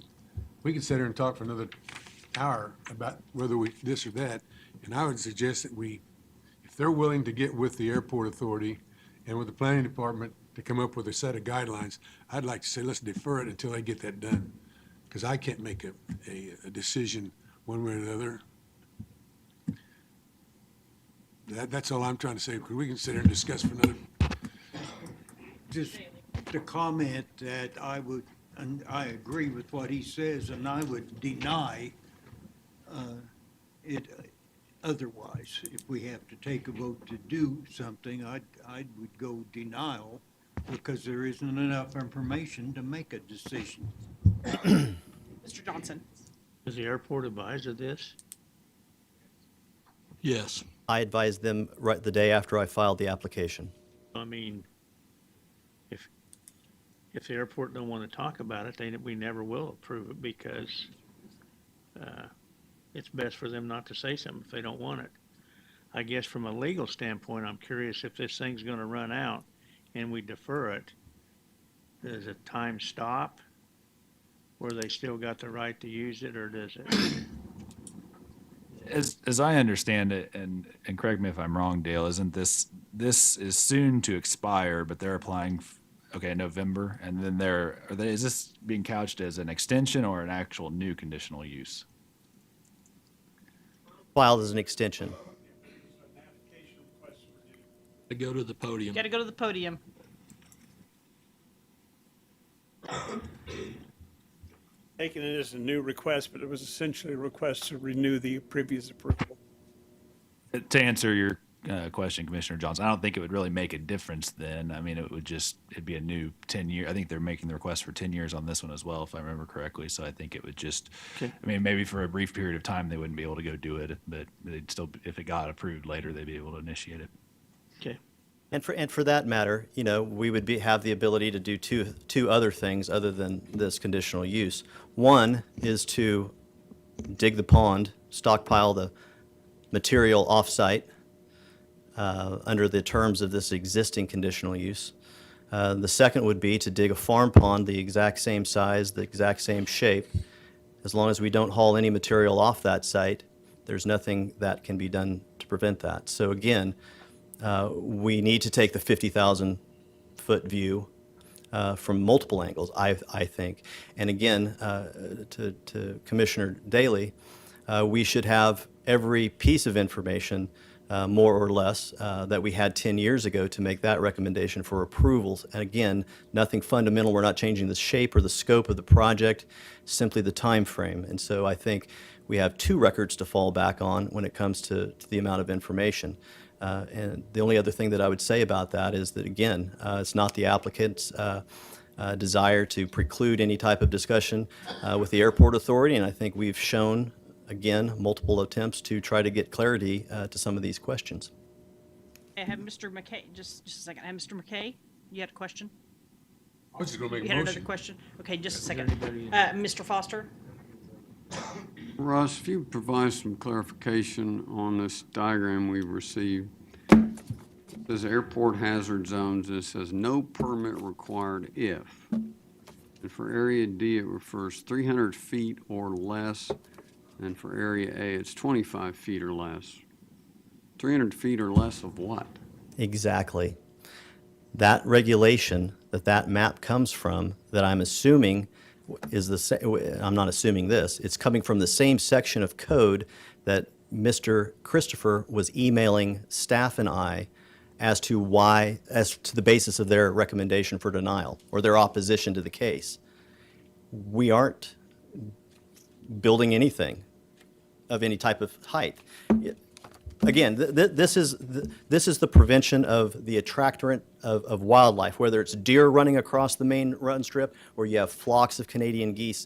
we could sit here and talk for another hour about whether we, this or that. And I would suggest that we, if they're willing to get with the airport authority and with the planning department to come up with a set of guidelines, I'd like to say, let's defer it until they get that done. Because I can't make a decision one way or the other. That's all I'm trying to say, because we can sit here and discuss for another. Just to comment that and I agree with what he says, and I would deny it otherwise. If we have to take a vote to do something, I would go denial, because there isn't enough information to make a decision. Mr. Johnson? Is the airport advised of this? Yes. I advised them right the day after I filed the application. I mean, if the airport don't want to talk about it, we never will approve it, because it's best for them not to say something if they don't want it. I guess from a legal standpoint, I'm curious if this thing's going to run out and we defer it, does a time stop where they still got the right to use it, or does it? As I understand it, and correct me if I'm wrong, Dale, isn't this is soon to expire, but they're applying, November, and then is this being couched as an extension or an actual new conditional use? Filed as an extension. I go to the podium. Got to go to the podium. Taking it as a new request, but it was essentially a request to renew the previous approval. To answer your question, Commissioner Johnson, I don't think it would really make a difference then. I mean, it'd be a new 10-year. I think they're making the request for 10 years on this one as well, if I remember correctly. So I think it would just, Okay. I mean, maybe for a brief period of time, they wouldn't be able to go do it, but they'd still, if it got approved later, they'd be able to initiate it. Okay. And for that matter, we would have the ability to do two other things other than this conditional use. One is to dig the pond, stockpile the material off-site under the terms of this existing conditional use. The second would be to dig a farm pond the exact same size, the exact same shape. As long as we don't haul any material off that site, there's nothing that can be done to prevent that. So again, we need to take the 50,000-foot view from multiple angles, I think. And again, to Commissioner Daley, we should have every piece of information, more or less, that we had 10 years ago to make that recommendation for approvals. And again, nothing fundamental. We're not changing the shape or the scope of the project, simply the time frame. And so I think we have two records to fall back on when it comes to the amount of information. And the only other thing that I would say about that is that, again, it's not the applicant's desire to preclude any type of discussion with the airport authority, and I think we've shown, again, multiple attempts to try to get clarity to some of these questions. I have Mr. McKay, just a second. I have Mr. McKay, you had a question? I was just gonna make You a had another motion. question? Okay, just a Is there second. anybody- Mr. Foster? Russ, if you provide some clarification on this diagram we've received. Says airport hazard zones, it says no permit required if. And for area D, it refers 300 feet or less, and for area A, it's 25 feet or less. 300 feet or less of what? Exactly. That regulation that map comes from, that I'm assuming is the same, I'm not assuming this, it's coming from the same section of code that Mr. Christopher was emailing staff and I as to the basis of their recommendation for denial or their opposition to the case. We aren't building anything of any type of height. Again, this is the prevention of the attractant of wildlife, whether it's deer running across the main run strip or you have flocks of Canadian geese,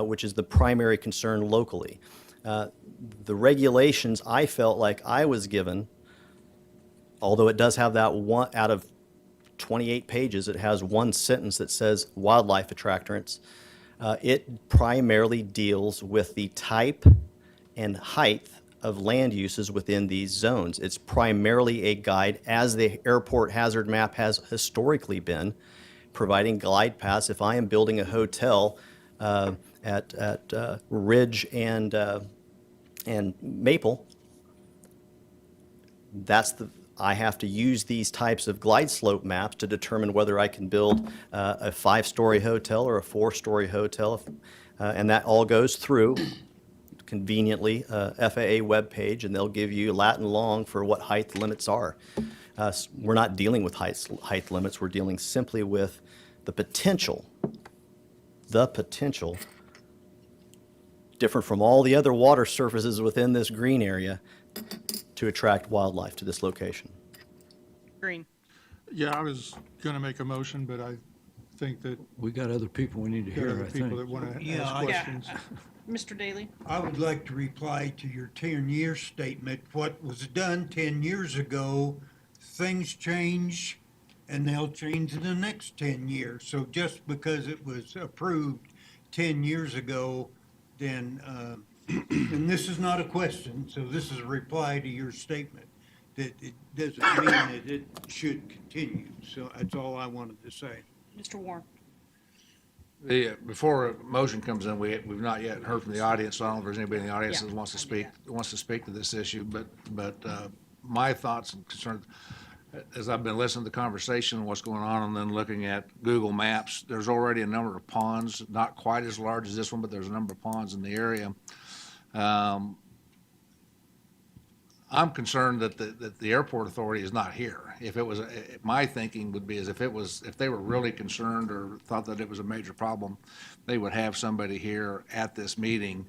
which is the primary concern locally. The regulations I felt like I was given, although it does have that one out of 28 pages, it has one sentence that says wildlife attractants. It primarily deals with the type and height of land uses within these zones. It's primarily a guide, as the airport hazard map has historically been, providing glide paths. If I am building a hotel at Ridge and Maple, I have to use these types of glide slope maps to determine whether I can build a 5-story hotel or a 4-story hotel. And that all goes through, conveniently, FAA webpage, and they'll give you lat and long for what height limits are. We're not dealing with height limits. We're dealing simply with the potential, different from all the other water surfaces within this green area, to attract wildlife to this location. Green. Yeah, I was going to make a motion, but I think that We got other people we need to there are hear, other I people that think. want to Yeah, ask I- questions. Mr. Daly? I would like to reply to your 10-year statement. What was done 10 years ago, things change, and they'll change in the next 10 years. So just because it was approved 10 years ago, then, and this is not a question, so this is a reply to your statement, that it doesn't mean that it should continue. So that's all I wanted to say. Mr. Warren? Before a motion comes in, we've not yet heard from the audience, so I don't know if there's anybody in the audience Yeah, that wants to I do speak, to this issue, but my thoughts and concerns, as I've been listening to the conversation, what's going on, and then looking at Google Maps, there's already a number of ponds, not quite as large as this one, but there's a number of ponds in the area. I'm concerned that the airport authority is not here. If it was, my thinking would be is if they were really concerned or thought that it was a major problem, they would have somebody here at this meeting.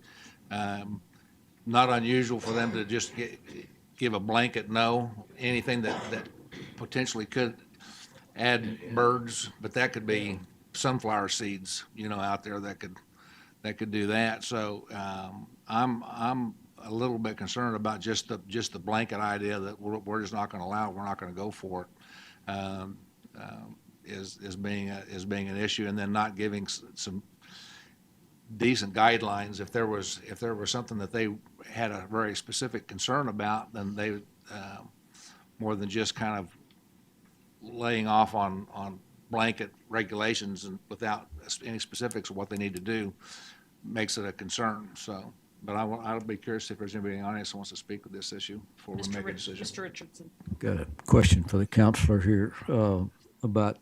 Not unusual for them to just give a blanket no, anything that potentially could add birds, but that could be sunflower seeds, out there that could do that. So, I'm a little bit concerned about just the blanket idea that we're just not going to allow it, we're not going to go for it, is being an issue, and then not giving some decent guidelines. If there was something that they had a very specific concern about, then they more than just kind of laying off on blanket regulations and without any specifics of what they need to do, makes it a concern. So. But I'll be curious if there's anybody in the audience that wants to speak with this issue before we make a decision. Mr. Richardson? Got a question for the counselor here about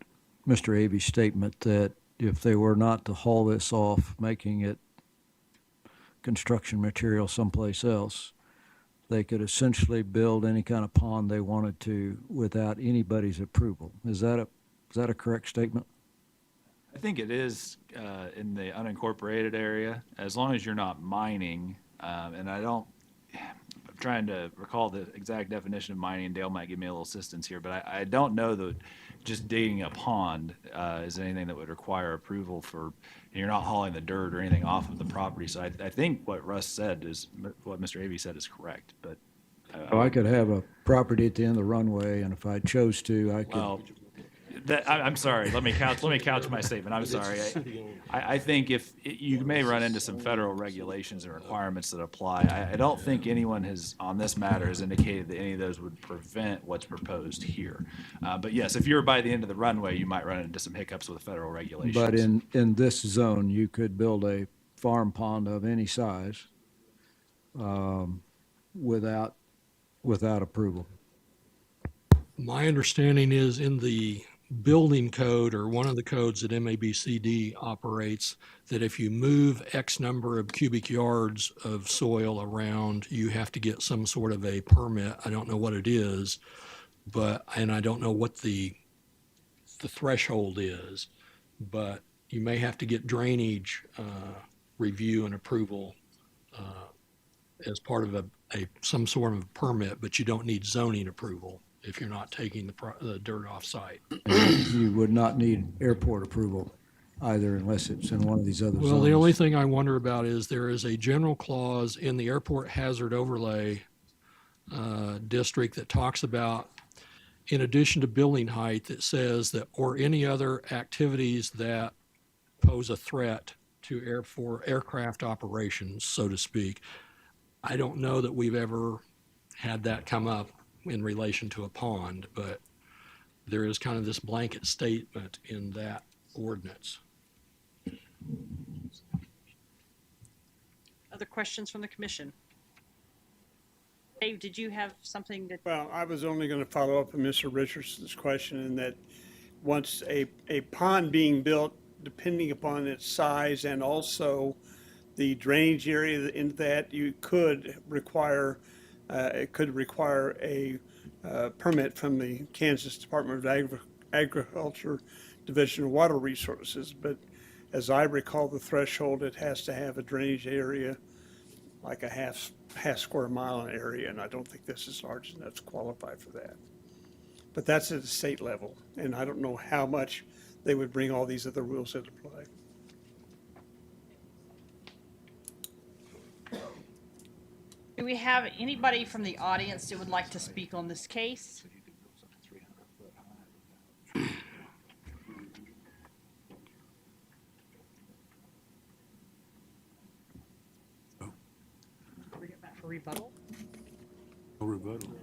Mr. Avy's statement that if they were not to haul this off, making it construction material someplace else, they could essentially build any kind of pond they wanted to without anybody's approval. Is that a correct statement? I think it is in the unincorporated area, as long as you're not mining. And I'm trying to recall the exact definition of mining, and Dale might give me a little assistance here, but I don't know that just digging a pond is anything that would require approval for, and you're not hauling the dirt or anything off of the property. So I think what Russ said is, what Mr. Avey said is correct, but. I could have a property at the end of the runway, and if I chose to, I could. Well, I'm sorry. Let me couch my statement. I'm sorry. I think you may run into some federal regulations and requirements that apply. I don't think anyone on this matter has indicated that any of those would prevent what's proposed here. But yes, if you're by the end of the runway, you might run into some hiccups with federal regulations. But in this zone, you could build a farm pond of any size without approval. My understanding is in the building code, or one of the codes that MAPCD operates, that if you move X number of cubic yards of soil around, you have to get some sort of a permit. I don't know what it is, and I don't know what the threshold is, but you may have to get drainage review and approval as part of some sort of permit, but you don't need zoning approval if you're not taking the dirt off site. You would not need airport approval either unless it's in one of these other zones. Well, the only thing I wonder about is there is a general clause in the airport hazard overlay district that talks about, in addition to building height, that says that, or any other activities that pose a threat to aircraft operations, so to speak. I don't know that we've ever had that come up in relation to a pond, but there is kind of this blanket statement in that ordinance. further questions from the commission? Dave, did you have something that, Well, I was only going to follow up on Mr. Richardson's question in that once a pond being built, depending upon its size and also the drainage area in that, you could require, it could require a permit from the Kansas Department of Agriculture Division of Water Resources. But as I recall the threshold, it has to have a drainage area like a half square mile in area, and I don't think this is large enough to qualify for that. But that's at the state level, and I don't know how much they would bring all these other rules into play. do we have anybody from the audience that would like to speak on this case? Bring it back for rebuttal. No rebuttal.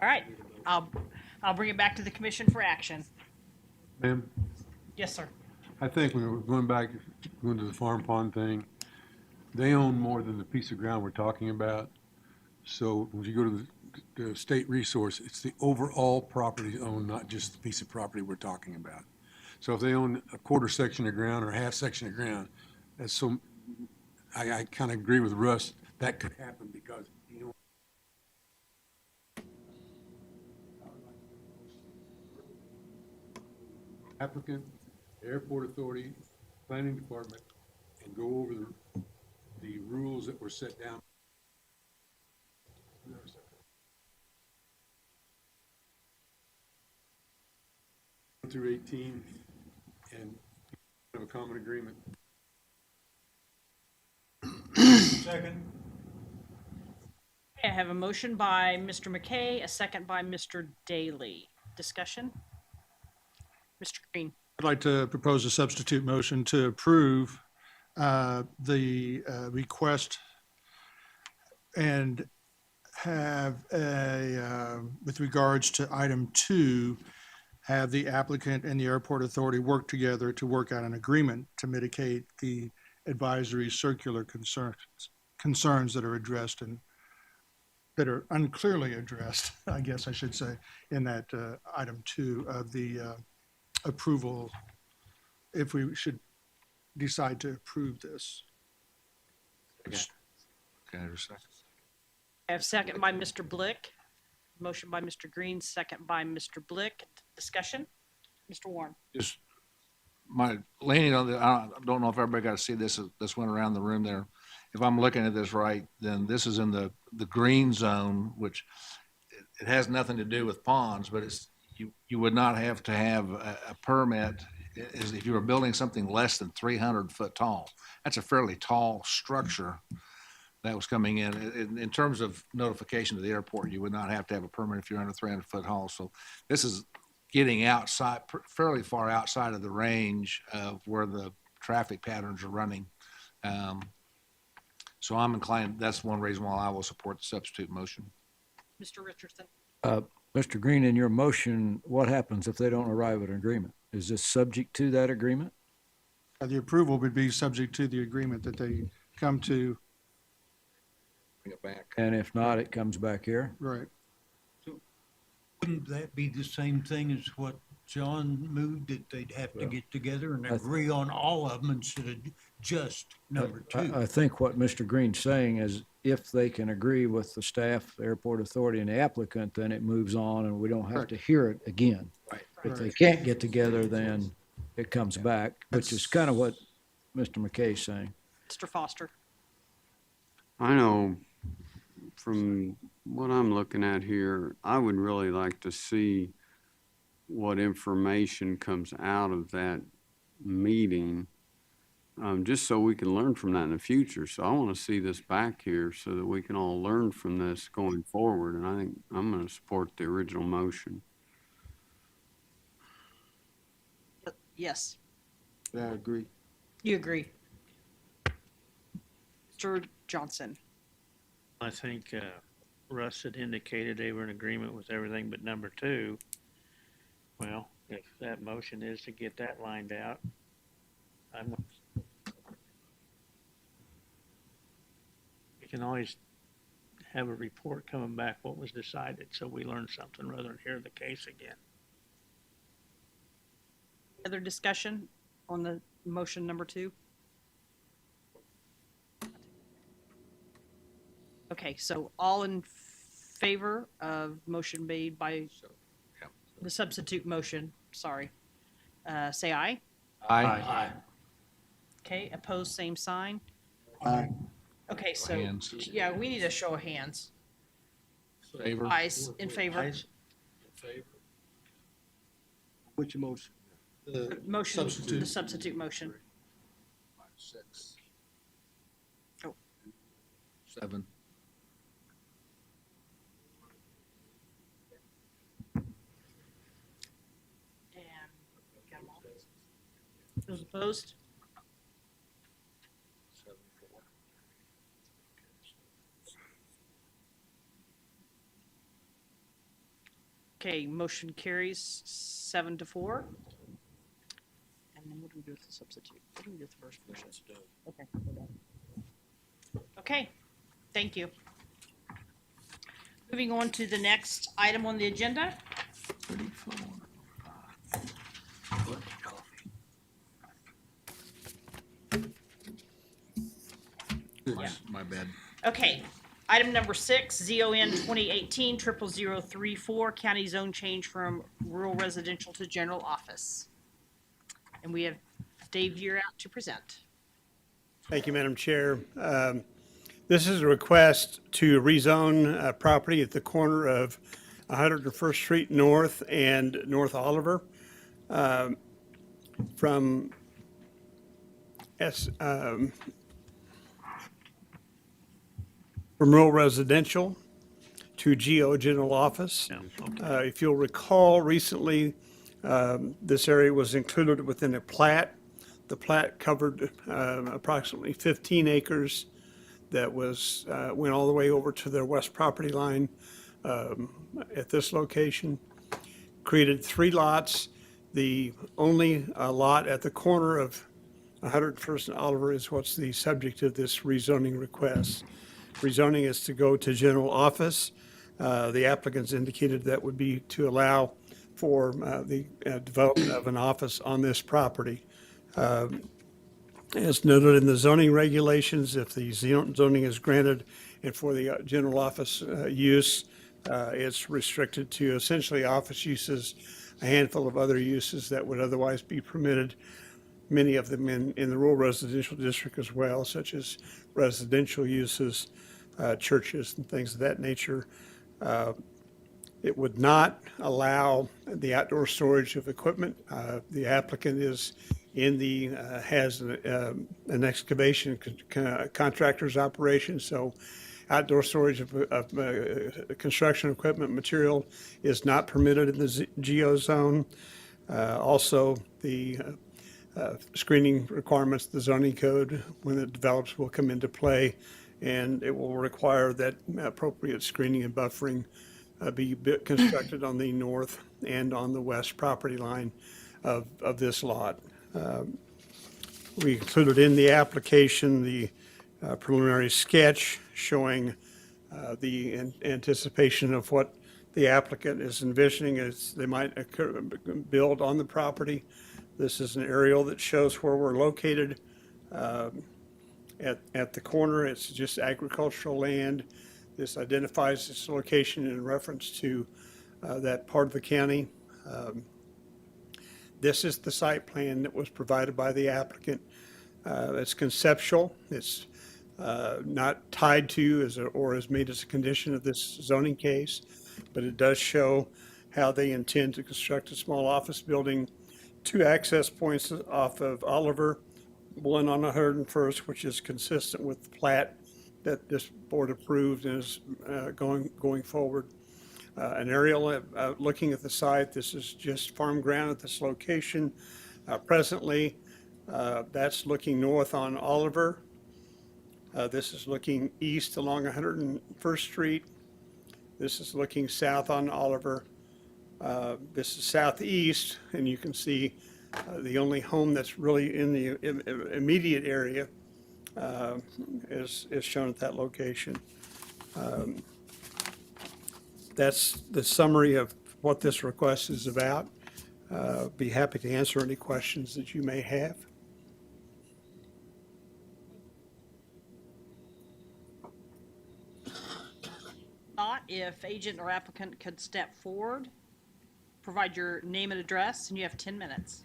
All right, I'll bring it back to the commission for action. Ma'am, Yes, sir. I think when we're going to the farm pond thing, they own more than the piece of ground we're talking about. So when you go to the state resource, it's the overall property owned, not just the piece of property we're talking about. So if they own a quarter section of ground or a half section of ground, that's so, I kind of agree with Russ, that could happen because, you know, applicant, airport authority, planning department, and go over the rules that were set down. Through 18 and have a common agreement. Second. I have a motion by Mr. McKay, a second by Mr. Daly. Discussion? Mr. Green. I'd like to propose a substitute motion to approve the request and have with regards to item 2, have the applicant and the airport authority work together to work out an agreement to mitigate the advisory circular concerns that are addressed and that are unclearly addressed, I guess I should say, in that item 2 of the approval, if we should decide to approve this. Can I have a second? I have second by Mr. Blick. Motion by Mr. Green, second by Mr. Blick. Discussion? Mr. Warren. Just my leaning on the, I don't know if everybody got to see this, this went around the room there. If I'm looking at this right, then this is in the green zone, which it has nothing to do with ponds, but it's, you would not have to have a permit is if you were building something less than 300 foot tall. That's a fairly tall structure that was coming in. In terms of notification to the airport, you would not have to have a permit if you're under 300 foot tall. So this is getting outside, fairly far outside of the range of where the traffic patterns are running. So I'm inclined, that's one reason why I will support the substitute motion. Mr. Richardson. Mr. Green, in your motion, what happens if they don't arrive at an agreement? Is this subject to that agreement? The approval would be subject to the agreement that they come to. Bring it back. And if not, it comes back here? Right. Wouldn't that be the same thing as what John moved, that they'd have to get together and agree on all of them instead of just number 2? I think what Mr. Green's saying is if they can agree with the staff, the airport authority, and the applicant, then it moves on and we don't have to hear it again. Right. If they can't get together, then it comes back, which is kind of what Mr. McKay's saying. Mr. Foster. I know from what I'm looking at here, I would really like to see what information comes out of that meeting, just so we can learn from that in the future. So I want to see this back here so that we can all learn from this going forward. And I think I'm going to support the original motion. Yes. Yeah, I agree. You agree. Mr. Johnson. I think Russ had indicated they were in agreement with everything but number 2. Well, if that motion is to get that lined out, You can always have a report coming back what was decided, so we learn something rather than hear the case again. Other discussion on the motion number 2? Okay, so all in favor of motion made by the substitute motion, sorry, say aye. Aye. Okay, opposed, same sign. Aye. Okay, so, hands. yeah, we need a show of hands. Favor? Ayes in favor. Ayes in favor. Which motion? Motion, the Substitute. substitute motion. 6. 7. And got 'em all. Those opposed? 7-4. Okay, motion carries 7-4. And then what do we do with the substitute? What do we do with the first motion? Okay, we're done. Okay, thank you. Moving on to the next item on the agenda. My bad. Okay, item number 6, ZON 2018-00034, county zone change from rural residential to general office. And we have Dave Year out to present. Thank you, Madam Chair. This is a request to rezone property at the corner of 101st Street North and North Oliver from rural residential to GO General Office. If you'll recall, recently, this area was included within a plat. The plat covered approximately 15 acres that was, went all the way over to their west property line at this location. Created 3 lots. The only lot at the corner of 101st and Oliver is what's the subject of this rezoning request. Rezoning is to go to general office. The applicants indicated that would be to allow for the development of an office on this property. As noted in the zoning regulations, if the zoning is granted and for the general office use, it's restricted to essentially office uses, a handful of other uses that would otherwise be permitted, many of them in the rural residential district as well, such as residential uses, churches and things of that nature. It would not allow the outdoor storage of equipment. The applicant is in the, has an excavation contractor's operation, so outdoor storage of construction equipment material is not permitted in the GO zone. Also, the screening requirements, the zoning code, when it develops, will come into play, and it will require that appropriate screening and buffering be constructed on the north and on the west property line of this lot. We included in the application the preliminary sketch showing the anticipation of what the applicant is envisioning as they might build on the property. This is an aerial that shows where we're located at the corner. It's just agricultural land. This identifies its location in reference to that part of the county. This is the site plan that was provided by the applicant. It's conceptual. It's not tied to or is made as a condition of this zoning case, but it does show how they intend to construct a small office building, 2 access points off of Oliver, one on 101st, which is consistent with the plat that this board approved and is going forward. An aerial looking at the site. This is just farm ground at this location. Presently, that's looking north on Oliver. This is looking east along 101st Street. This is looking south on Oliver. This is southeast, and you can see the only home that's really in the immediate area is shown at that location. That's the summary of what this request is about. Be happy to answer any questions that you may have. Not if agent or applicant could step forward, provide your name and address, and you have 10 minutes.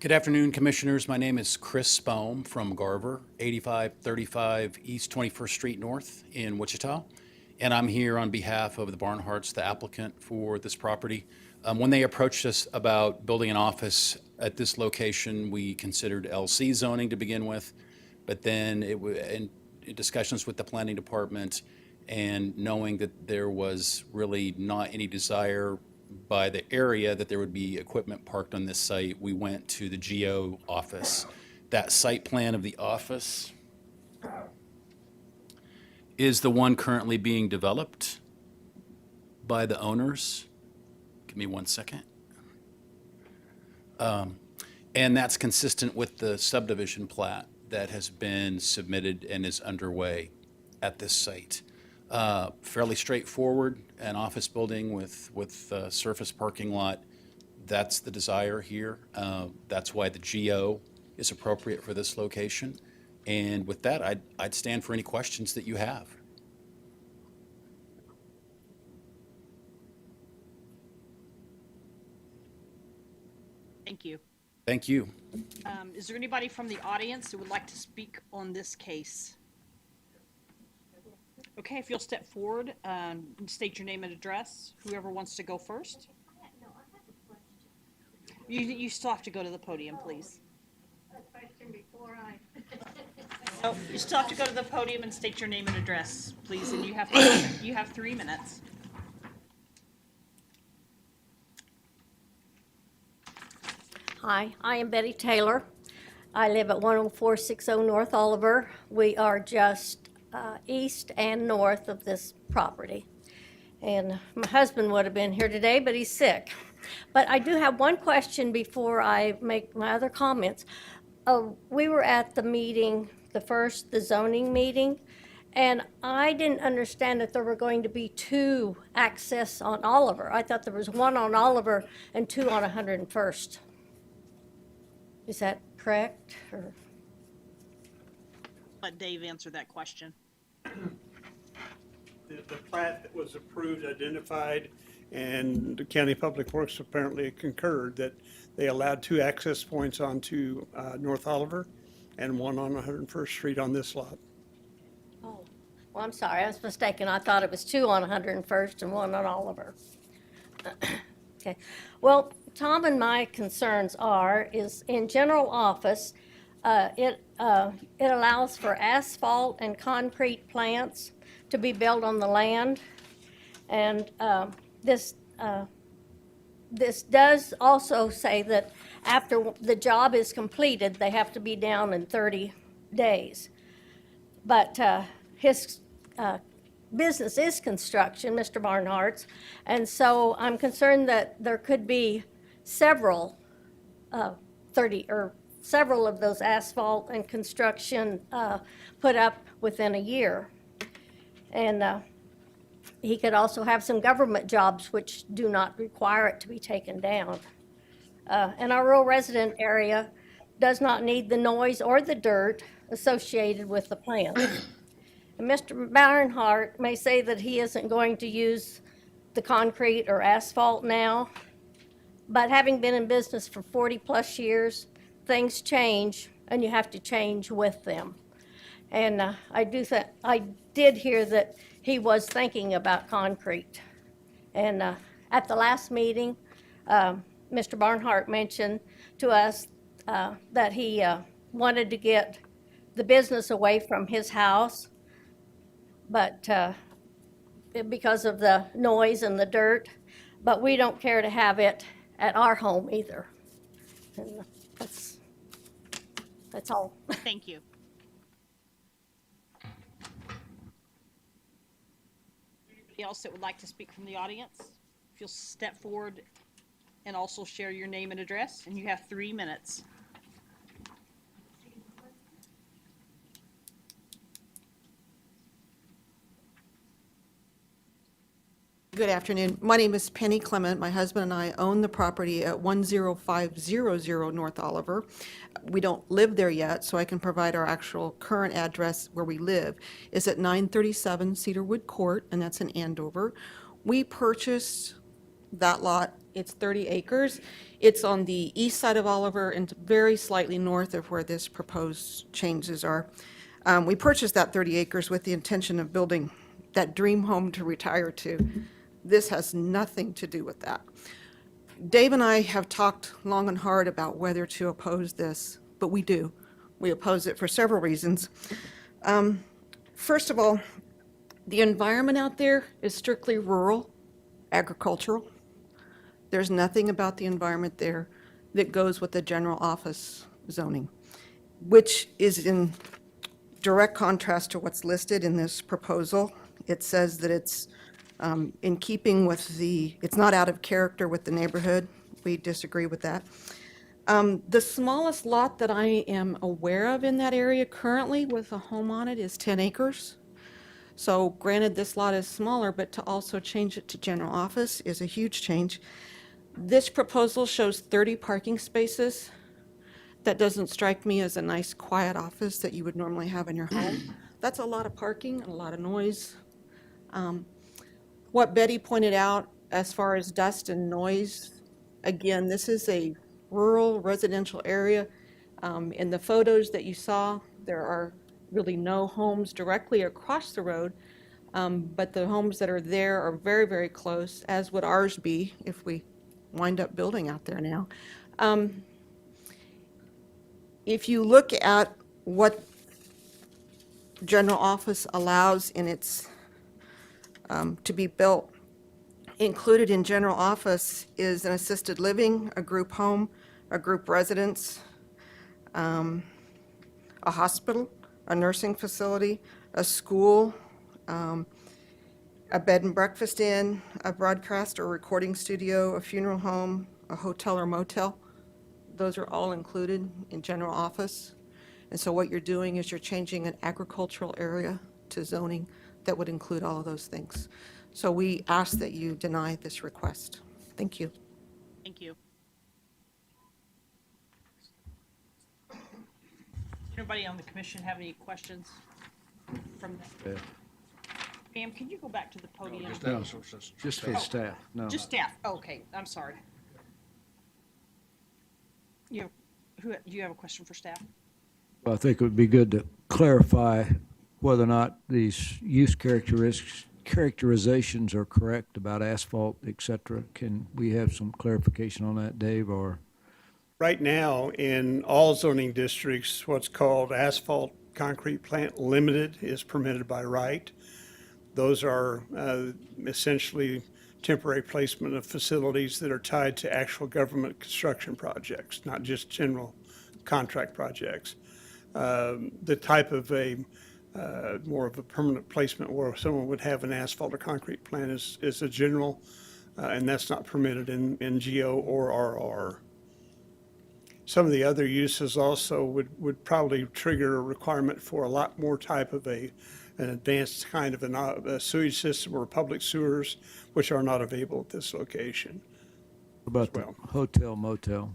Good afternoon, Commissioners. My name is Chris Spohm from Garver, 8535 East 21st Street North in Wichita. And I'm here on behalf of the Barnharts, the applicant for this property. When they approached us about building an office at this location, we considered LC zoning to begin with, but then in discussions with the planning department and knowing that there was really not any desire by the area that there would be equipment parked on this site, we went to the GO office. That site plan of the office is the one currently being developed by the owners. Give me 1 second. And that's consistent with the subdivision plat that has been submitted and is underway at this site. Fairly straightforward, an office building with a surface parking lot. That's the desire here. That's why the GO is appropriate for this location. And with that, I'd stand for any questions that you have. Thank you. Thank you. Is there anybody from the audience who would like to speak on this case? Okay, if you'll step forward and state your name and address, whoever wants to go first. You still have to go to the podium, please. Oh, you still have to go to the podium and state your name and address, please, and you have 3 minutes. Hi, I am Betty Taylor. I live at 10460 North Oliver. We are just east and north of this property. And my husband would have been here today, but he's sick. But I do have one question before I make my other comments. We were at the meeting, the zoning meeting, and I didn't understand that there were going to be 2 access on Oliver. I thought there was 1 on Oliver and 2 on 101st. Is that correct? Or? Let Dave answer that question. The plat that was approved identified, and the County Public Works apparently concurred that they allowed 2 access points onto North Oliver and 1 on 101st Street on this lot. Oh, well, I'm sorry, I was mistaken. I thought it was 2 on 101st and 1 on Oliver. Okay, well, Tom and my concerns is in general office, it allows for asphalt and concrete plants to be built on the land. And this does also say that after the job is completed, they have to be down in 30 days. But his business is construction, Mr. Barnhart's, and so I'm concerned that there could be several several of those asphalt and construction put up within a year. And he could also have some government jobs which do not require it to be taken down. And our rural resident area does not need the noise or the dirt associated with the plant. And Mr. Barnhart may say that he isn't going to use the concrete or asphalt now, but having been in business for 40-plus years, things change, and you have to change with them. And I did hear that he was thinking about concrete. And at the last meeting, Mr. Barnhart mentioned to us that he wanted to get the business away from his house, but because of the noise and the dirt, but we don't care to have it at our home either. And that's all. Thank you. Anybody else that would like to speak from the audience? If you'll step forward and also share your name and address, and you have 3 minutes. Good afternoon. My name is Penny Clement. My husband and I own the property at 10500 North Oliver. We don't live there yet, so I can provide our actual current address where we live. It's at 937 Cedarwood Court, and that's in Andover. We purchased that lot. It's 30 acres. It's on the east side of Oliver and very slightly north of where this proposed changes are. We purchased that 30 acres with the intention of building that dream home to retire to. This has nothing to do with that. Dave and I have talked long and hard about whether to oppose this, but we do. We oppose it for several reasons. First of all, the environment out there is strictly rural, agricultural. There's nothing about the environment there that goes with the general office zoning, which is in direct contrast to what's listed in this proposal. It says that it's in keeping with it's not out of character with the neighborhood. We disagree with that. The smallest lot that I am aware of in that area currently with a home on it is 10 acres. So granted, this lot is smaller, but to also change it to general office is a huge change. This proposal shows 30 parking spaces. That doesn't strike me as a nice, quiet office that you would normally have in your home. That's a lot of parking, a lot of noise. What Betty pointed out as far as dust and noise, again, this is a rural residential area. In the photos that you saw, there are really no homes directly across the road, but the homes that are there are very, very close, as would ours be if we wind up building out there now. If you look at what general office allows in its to be built, included in general office is an assisted living, a group home, a group residence, a hospital, a nursing facility, a school, a bed and breakfast inn, a broadcast or recording studio, a funeral home, a hotel or motel. Those are all included in general office. And so what you're doing is you're changing an agricultural area to zoning that would include all of those things. So we ask that you deny this request. Thank you. Thank you. Anybody on the commission have any questions from them? Pam, can you go back to the podium? Just for staff, no. Just staff, okay, I'm sorry. Do you have a question for staff? Well, I think it would be good to clarify whether or not these use characterizations are correct about asphalt, et cetera. Can we have some clarification on that, Dave, or? Right now, in all zoning districts, what's called asphalt concrete plant limited is permitted by right. Those are essentially temporary placement of facilities that are tied to actual government construction projects, not just general contract projects. The type of more of a permanent placement where someone would have an asphalt or concrete plant is a general, and that's not permitted in GO or RR. Some of the other uses also would probably trigger a requirement for a lot more type of an advanced kind of a sewage system or public sewers, which are not available at this location. What about the hotel motel?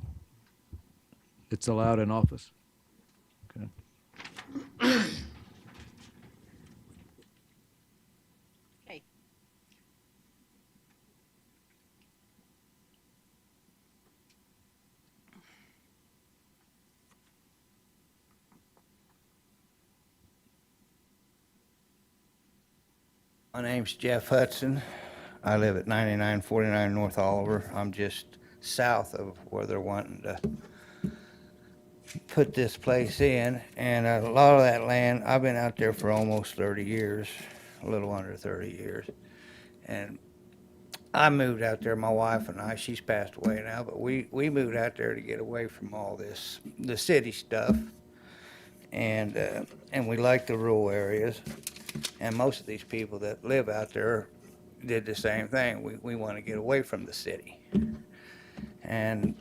It's allowed in office? Okay. Okay. My name's Jeff Hudson. I live at 9949 North Oliver. I'm just south of where they're wanting to put this place in. And a lot of that land, I've been out there for almost 30 years, a little under 30 years. And I moved out there, my wife and I, she's passed away now, but we moved out there to get away from all this, the city stuff. And we like the rural areas. And most of these people that live out there did the same thing. We want to get away from the city. And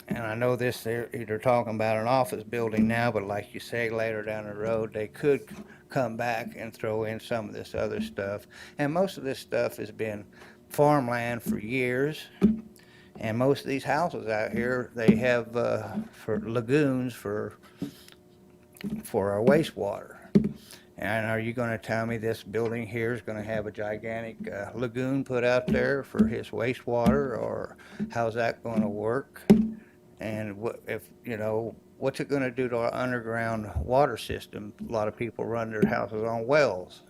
I know this, they're talking about an office building now, but like you say, later down the road, they could come back and throw in some of this other stuff. And most of this stuff has been farmland for years. And most of these houses out here, they have for lagoons for our wastewater. And are you going to tell me this building here is going to have a gigantic lagoon put out there for his wastewater, or how's that going to work? And what's it going to do to our underground water system? A lot of people run their houses on wells.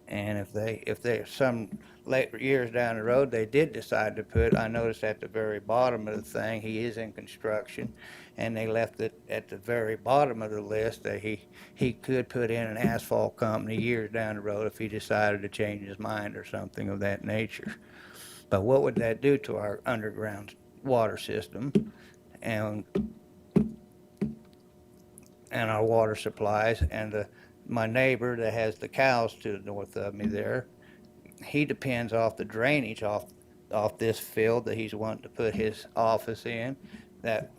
And if they some later years down the road, they did decide to put, I noticed at the very bottom of the thing, he is in construction, and they left it at the very bottom of the list that he could put in an asphalt company years down the road if he decided to change his mind or something of that nature. But what would that do to our underground water system and our water supplies? And my neighbor that has the cows to the north of me there, he depends off the drainage off this field that he's wanting to put his office in, that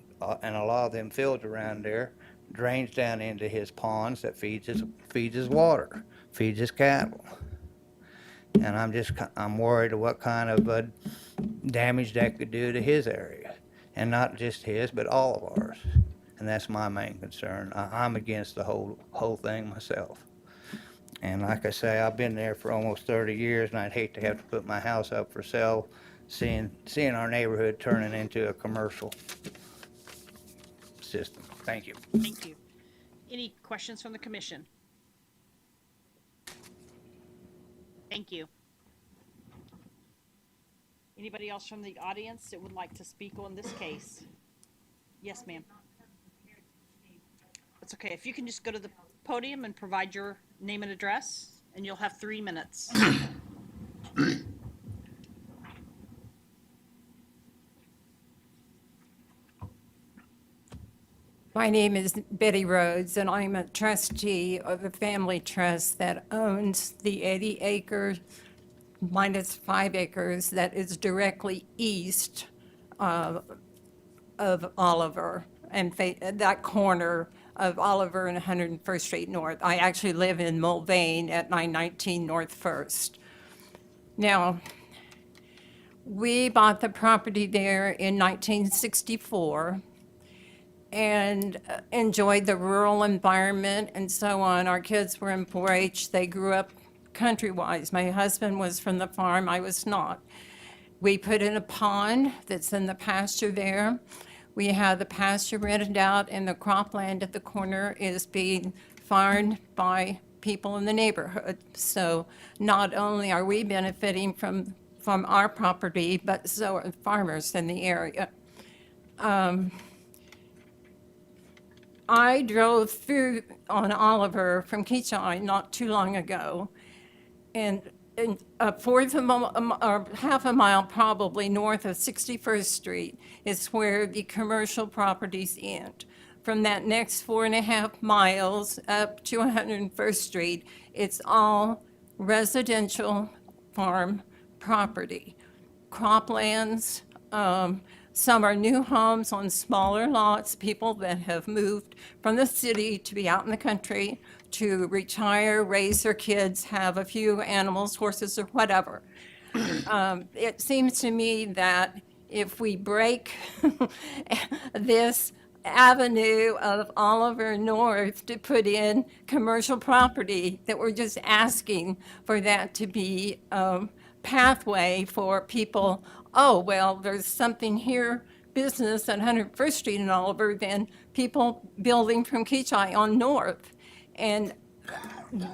and a lot of them fields around there drains down into his ponds that feeds his water, feeds his cattle. And I'm worried of what kind of damage that could do to his area, and not just his, but all of ours. And that's my main concern. I'm against the whole thing myself. And like I say, I've been there for almost 30 years, and I'd hate to have to put my house up for sale, seeing our neighborhood turning into a commercial system. Thank you. Thank you. Any questions from the commission? Thank you. Anybody else from the audience that would like to speak on this case? Yes, ma'am. It's okay. If you can just go to the podium and provide your name and address, and you'll have 3 minutes. My name is Betty Rhodes, and I'm a trustee of a family trust that owns the 80 acres minus 5 acres that is directly east of Oliver, and that corner of Oliver and 101st Street North. I actually live in Mulvane at 919 North First. Now, we bought the property there in 1964 and enjoyed the rural environment and so on. Our kids were in 4-H. They grew up country-wise. My husband was from the farm. I was not. We put in a pond that's in the pasture there. We have the pasture rented out, and the cropland at the corner is being farmed by people in the neighborhood. So not only are we benefiting from our property, but so are farmers in the area. I drove through on Oliver from Keachai not too long ago, and a fourth of a mile, or half a mile probably north of 61st Street is where the commercial properties end. From that next 4.5 miles up to 101st Street, it's all residential farm property, croplands. Some are new homes on smaller lots, people that have moved from the city to be out in the country, to retire, raise their kids, have a few animals, horses, or whatever. It seems to me that if we break this avenue of Oliver North to put in commercial property, that we're just asking for that to be a pathway for people. Oh, well, there's something here, business at 101st Street in Oliver, then people building from Keachai on north. And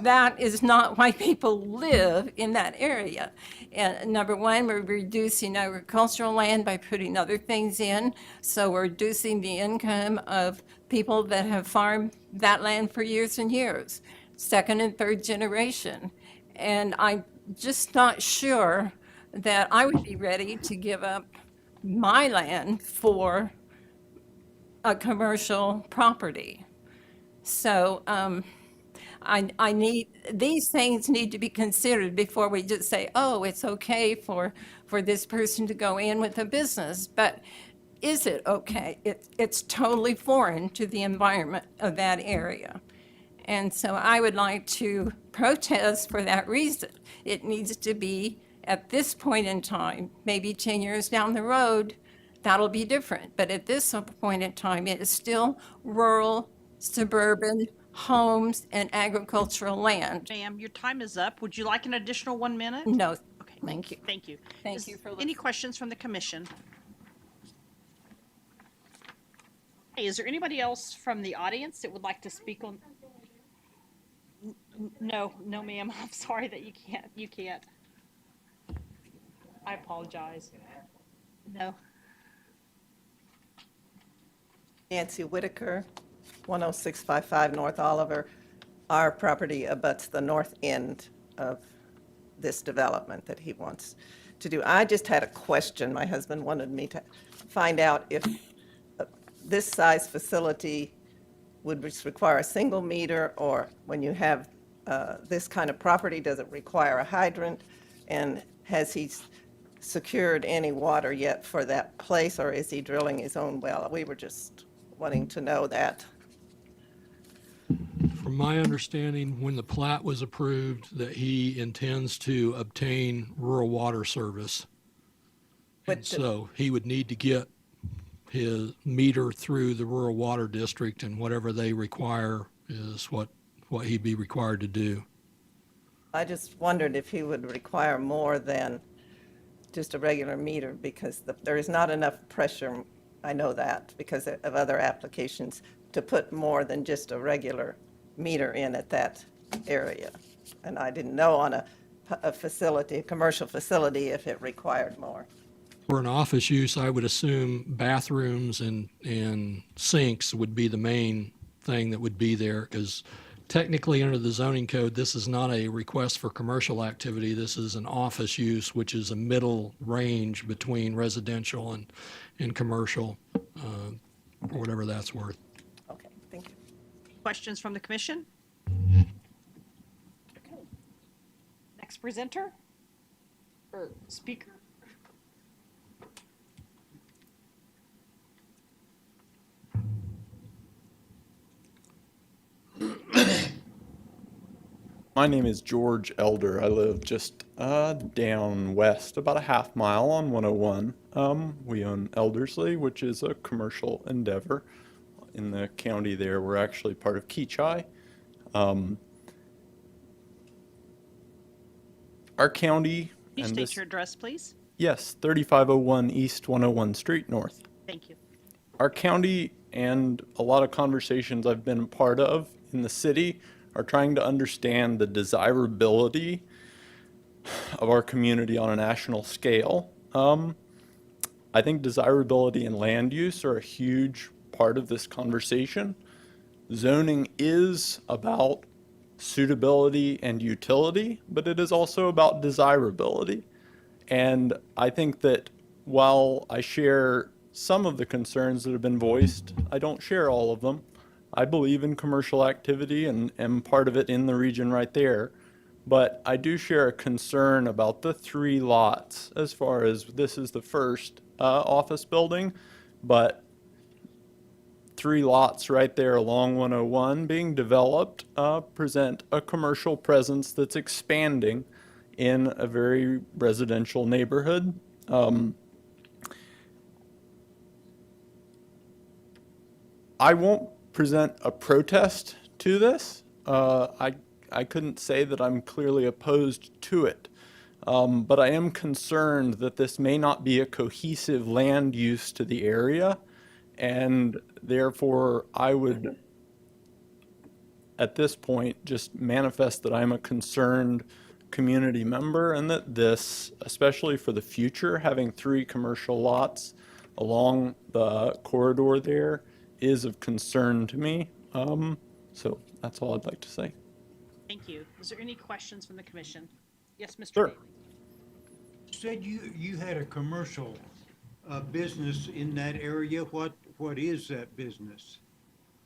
that is not why people live in that area. And number one, we're reducing agricultural land by putting other things in. So we're reducing the income of people that have farmed that land for years and years, second and third generation. And I'm just not sure that I would be ready to give up my land for a commercial property. So these things need to be considered before we just say, oh, it's okay for this person to go in with a business. But is it okay? It's totally foreign to the environment of that area. And so I would like to protest for that reason. It needs to be at this point in time, maybe 10 years down the road, that'll be different. But at this point in time, it is still rural, suburban homes and agricultural land. Ma'am, your time is up. Would you like an additional 1 minute? No, Okay, thank you. thank you. Thank you for Any listening. questions from the commission? Hey, is there anybody else from the audience that would like to speak on? No, ma'am. I'm sorry that you can't. I apologize. No. Nancy Whitaker, 10655 North Oliver. Our property abuts the north end of this development that he wants to do. I just had a question. My husband wanted me to find out if this size facility would just require a single meter, or when you have this kind of property, does it require a hydrant? And has he secured any water yet for that place, or is he drilling his own well? We were just wanting to know that. From my understanding, when the plat was approved, that he intends to obtain rural water service. And so he would need to get his meter through the rural water district, and whatever they require is what he'd be required to do. I just wondered if he would require more than just a regular meter, because there is not enough pressure, I know that, because of other applications, to put more than just a regular meter in at that area. And I didn't know on a facility, a commercial facility, if it required more. For an office use, I would assume bathrooms and sinks would be the main thing that would be there, because technically under the zoning code, this is not a request for commercial activity. This is an office use, which is a middle range between residential and commercial, or whatever that's worth. Okay, thank you. Questions from the commission? Okay. Next presenter or speaker? My name is George Elder. I live just down west, about a half mile on 101. We own Eldersley, which is a commercial endeavor in the county there. We're actually part of Keachai. Our county... Can you state your address, please? Yes, 3501 East 101 Street North. Thank you. Our county and a lot of conversations I've been a part of in the city are trying to understand the desirability of our community on a national scale. I think desirability and land use are a huge part of this conversation. Zoning is about suitability and utility, but it is also about desirability. And I think that while I share some of the concerns that have been voiced, I don't share all of them. I believe in commercial activity and am part of it in the region right there. But I do share a concern about the 3 lots, as far as this is the first office building, but 3 lots right there along 101 being developed present a commercial presence that's expanding in a very residential neighborhood. I won't present a protest to this. I couldn't say that I'm clearly opposed to it, but I am concerned that this may not be a cohesive land use to the area, and therefore I would, at this point, just manifest that I'm a concerned community member, and that this, especially for the future, having 3 commercial lots along the corridor there is of concern to me. So that's all I'd like to say. Thank you. Is there any questions from the commission? Yes, Mr. Sure. Bailey. You said you had a commercial business in that area. What is that business?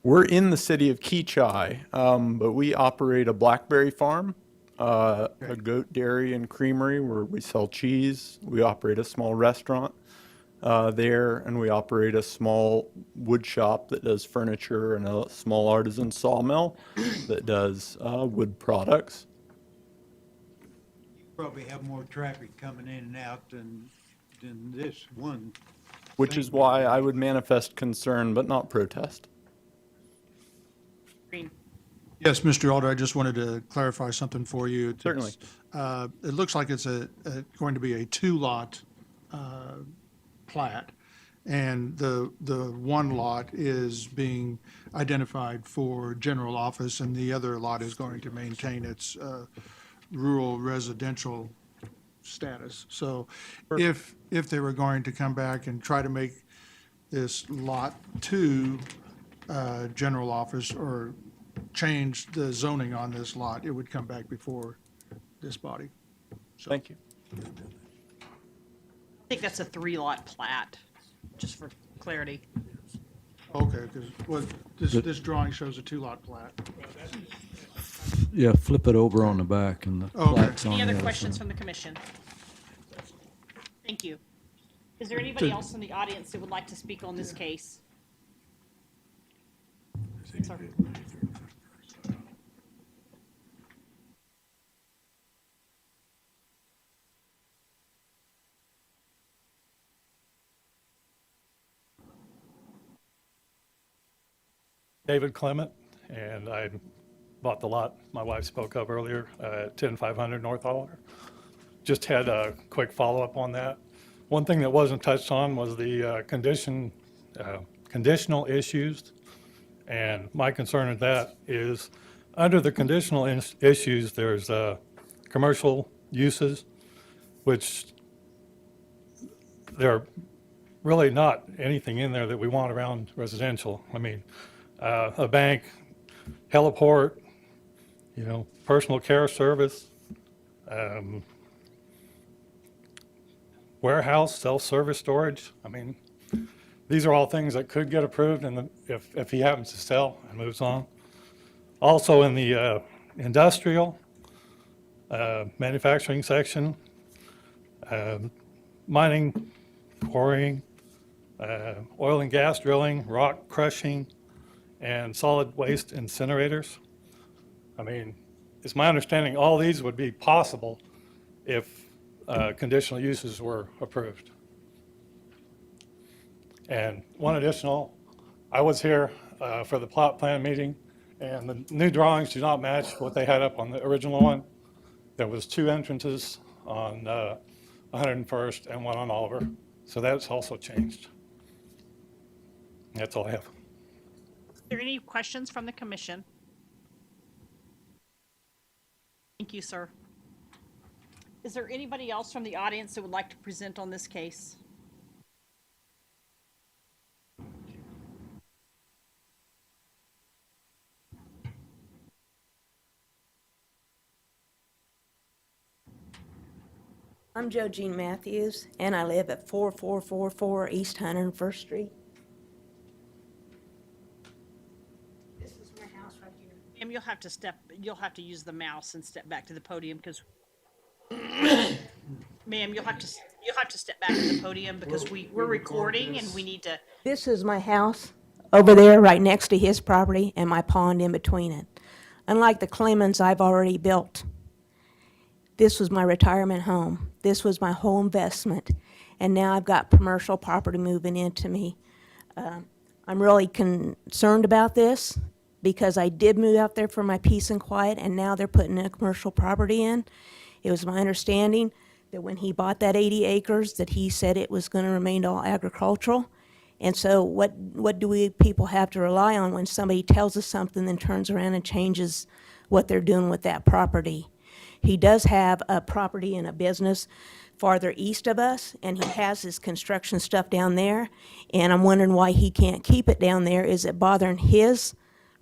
We're in the city of Keachai, but we operate a blackberry farm, a goat dairy and creamery where we sell cheese. We operate a small restaurant there, and we operate a small wood shop that does furniture and a small artisan sawmill that does wood products. Probably have more traffic coming in and out than this one. Which is why I would manifest concern but not protest. Green. Yes, Mr. Alder, I just wanted to clarify something for you. Certainly. It looks like it's going to be a two-lot plat, and the one lot is being identified for general office, and the other lot is going to maintain its rural residential status. So if they were going to come back and try to make this lot 2 general office or change the zoning on this lot, it would come back before this body. Thank you. I think that's a 3-lot plat, just for clarity. Okay, because this drawing shows a 2-lot plat. Yeah, flip it over on the back and the Okay. plaques on Any the other other questions side. from the commission? Thank you. Is there anybody To- else in the audience that would like to speak on this case? Sir. David Clement, and I bought the lot my wife spoke of earlier at 10500 North Oliver. Just had a quick follow-up on that. One thing that wasn't touched on was the conditional issues. And my concern with that is, under the conditional issues, there's commercial uses, which there are really not anything in there that we want around residential. I mean, a bank, heliport, personal care service, warehouse, self-service storage. I mean, these are all things that could get approved and if he happens to sell and moves on. Also in the industrial, manufacturing section, mining, quarrying, oil and gas drilling, rock crushing, and solid waste incinerators. I mean, it's my understanding all these would be possible if conditional uses were approved. And one additional, I was here for the plot plan meeting, and the new drawings do not match what they had up on the original one. There was 2 entrances on 101st and one on Oliver, so that's also changed. That's all I have. Are there any questions from the commission? Thank you, sir. Is there anybody else from the audience that would like to present on this case? I'm Joe Jean Matthews, and I live at 4444 East 101st Street. This is my house right here. Ma'am, you'll have to use the mouse and step back to the podium because, ma'am, you'll have to step back to the podium because we're recording and we need to. This is my house over there, right next to his property, and my pond in between it. Unlike the Clemens I've already built, this was my retirement home. This was my whole investment, and now I've got commercial property moving into me. I'm really concerned about this because I did move out there for my peace and quiet, and now they're putting a commercial property in. It was my understanding that when he bought that 80 acres, that he said it was going to remain all agricultural. And so what do we people have to rely on when somebody tells us something then turns around and changes what they're doing with that property? He does have a property and a business farther east of us, and he has his construction stuff down there. And I'm wondering why he can't keep it down there. Is it bothering his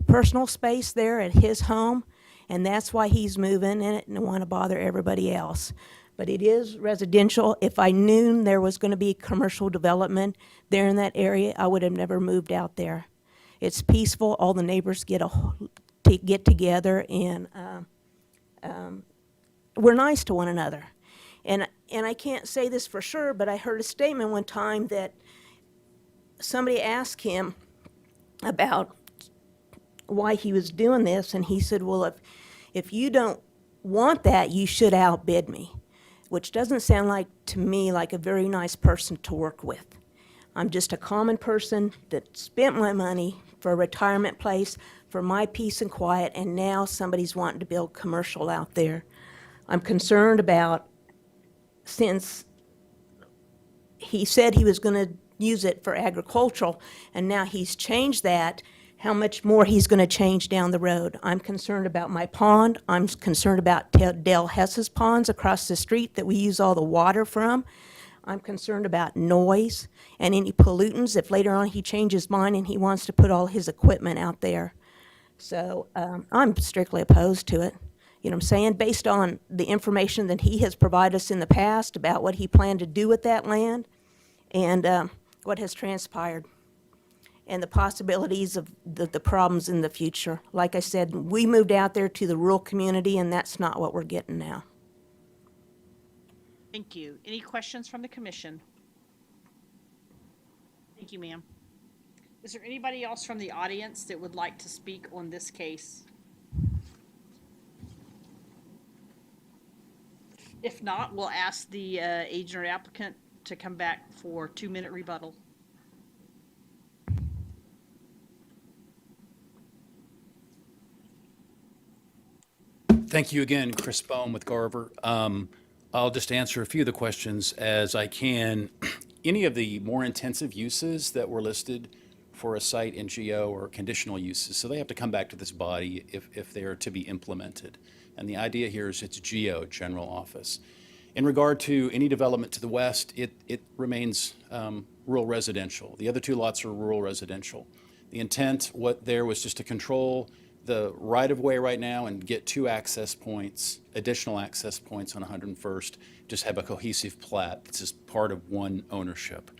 personal space there at his home? And that's why he's moving in it and want to bother everybody else. But it is residential. If I knew there was going to be commercial development there in that area, I would have never moved out there. It's peaceful. All the neighbors get together, and we're nice to one another. And I can't say this for sure, but I heard a statement one time that somebody asked him about why he was doing this, and he said, well, if you don't want that, you should outbid me, which doesn't sound like, to me, like a very nice person to work with. I'm just a common person that spent my money for a retirement place, for my peace and quiet, and now somebody's wanting to build commercial out there. I'm concerned about, since he said he was going to use it for agricultural, and now he's changed that, how much more he's going to change down the road. I'm concerned about my pond. I'm concerned about Dale Hess's ponds across the street that we use all the water from. I'm concerned about noise and any pollutants if later on he changes his mind and he wants to put all his equipment out there. So I'm strictly opposed to it. You know what I'm saying? Based on the information that he has provided us in the past about what he planned to do with that land and what has transpired and the possibilities of the problems in the future. Like I said, we moved out there to the rural community, and that's not what we're getting now. Thank you. Any questions from the commission? Thank you, ma'am. Is there anybody else from the audience that would like to speak on this case? If not, we'll ask the agent or applicant to come back for 2-minute rebuttal. Thank you again, Chris Bohm with Garver. I'll just answer a few of the questions as I can. Any of the more intensive uses that were listed for a site in GO or conditional uses, so they have to come back to this body if they are to be implemented. And the idea here is it's GO, General Office. In regard to any development to the west, it remains rural residential. The other two lots are rural residential. The intent there was just to control the right-of-way right now and get 2 access points, additional access points on 101st, just have a cohesive plat that's just part of one ownership.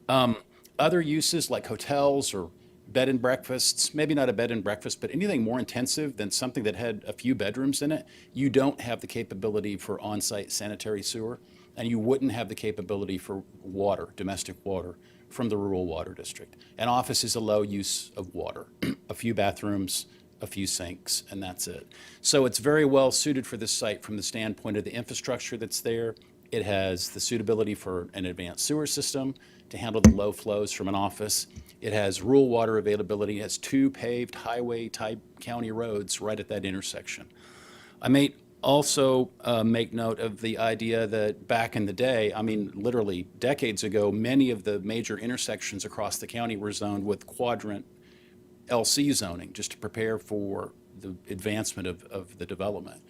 Other uses like hotels or bed and breakfasts, maybe not a bed and breakfast, but anything more intensive than something that had a few bedrooms in it, you don't have the capability for on-site sanitary sewer, and you wouldn't have the capability for water, domestic water, from the rural water district. An office is a low use of water, a few bathrooms, a few sinks, and that's it. So it's very well suited for this site from the standpoint of the infrastructure that's there. It has the suitability for an advanced sewer system to handle the low flows from an office. It has rural water availability. It has 2 paved highway-type county roads right at that intersection. I may also make note of the idea that back in the day, I mean, literally decades ago, many of the major intersections across the county were zoned with quadrant LC zoning, just to prepare for the advancement of the development.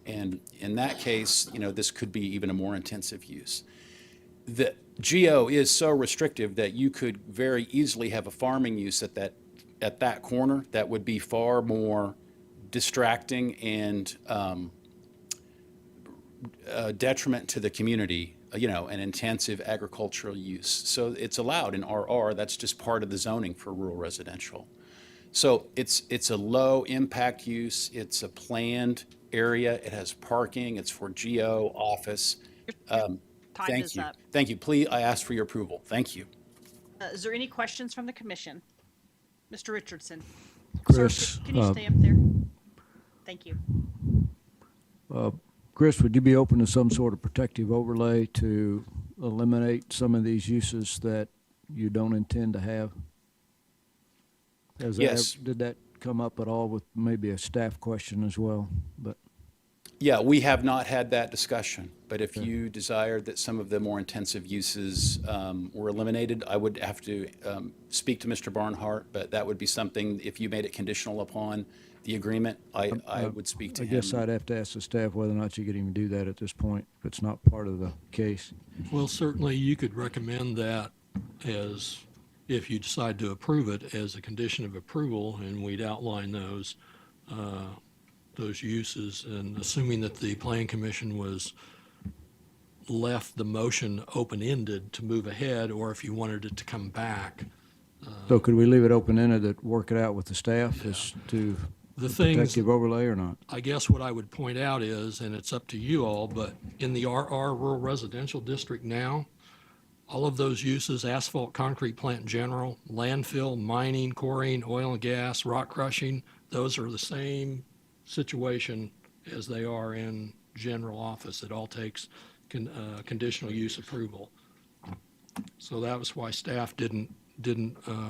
And in that case, you know, this could be even a more intensive use. The GO is so restrictive that you could very easily have a farming use at that corner that would be far more distracting and detriment to the community, you know, an intensive agricultural use. So it's allowed in RR. That's just part of the zoning for rural residential. So it's a low impact use. It's a planned area. It has parking. It's for GO office. Time Thank is you. up. Thank you. Please, I ask for your approval. Thank you. Is there any questions from the commission? Mr. Richardson? Chris, Sir, can you stay up there? Thank you. Chris, would you be open to some sort of protective overlay to eliminate some of these uses that you don't intend to have? Yes. Did that come up at all with maybe a staff question as well? But Yeah, we have not had that discussion, but if you desired that some of the more intensive uses were eliminated, I would have to speak to Mr. Barnhart, but that would be something, if you made it conditional upon the agreement, I would speak to him. I guess I'd have to ask the staff whether or not you could even do that at this point, if it's not part of the case. Well, certainly you could recommend that as, if you decide to approve it, as a condition of approval, and we'd outline those uses, and assuming that the Plan Commission was left the motion open-ended to move ahead, or if you wanted it to come back So could we leave it open-ended that work it out with the staff as to The the things, protective overlay or not? I guess what I would point out is, and it's up to you all, but in the RR Rural Residential District now, all of those uses, asphalt, concrete plant in general, landfill, mining, quarrying, oil and gas, rock crushing, those are the same situation as they are in general office. It all takes conditional use approval. So that was why staff didn't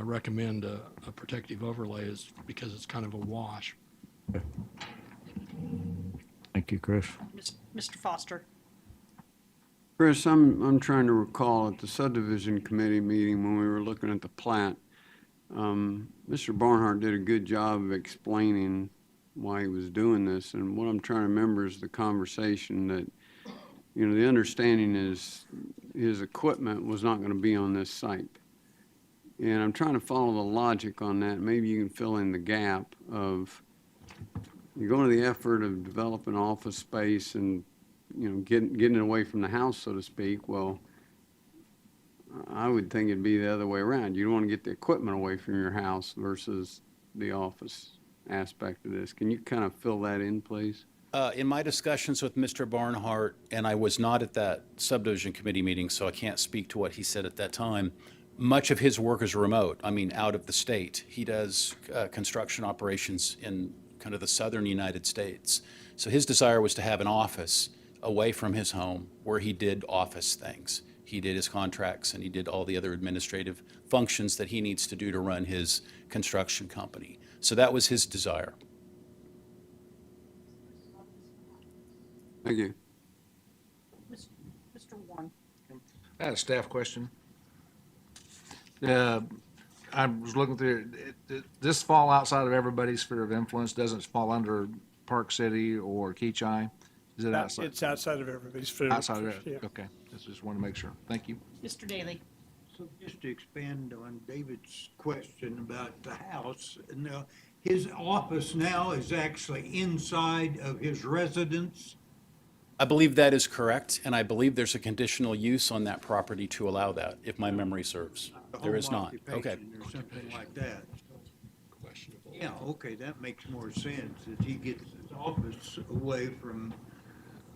recommend a protective overlay, is because it's kind of a wash. Thank you, Chris. Mr. Foster? Chris, I'm trying to recall at the subdivision committee meeting when we were looking at the plat, Mr. Barnhart did a good job of explaining why he was doing this. And what I'm trying to remember is the conversation that, you know, the understanding is his equipment was not going to be on this site. And I'm trying to follow the logic on that. Maybe you can fill in the gap of, you go to the effort of developing office space and, you know, getting it away from the house, so to speak. Well, I would think it'd be the other way around. You don't want to get the equipment away from your house versus the office aspect of this. Can you kind of fill that in, please? In my discussions with Mr. Barnhart, and I was not at that subdivision committee meeting, so I can't speak to what he said at that time, much of his work is remote, I mean, out of the state. He does construction operations in kind of the southern United States. So his desire was to have an office away from his home where he did office things. He did his contracts and he did all the other administrative functions that he needs to do to run his construction company. So that was his desire. Thank you. Mr. Warren? I had a staff question. I was looking through, this fall outside of everybody's sphere of influence, doesn't fall under Park City or Keachai? Is it outside? It's outside of everybody's food. Outside of it? Yeah. Okay, just want to make sure. Thank you. Mr. Daly? So just to expand on David's question about the house, now, his office now is actually inside of his residence? I believe that is correct, and I believe there's a conditional use on that property to allow that, if my memory serves. There is not. Okay. Or something like that. Yeah, okay, that makes more sense, that he gets his office away from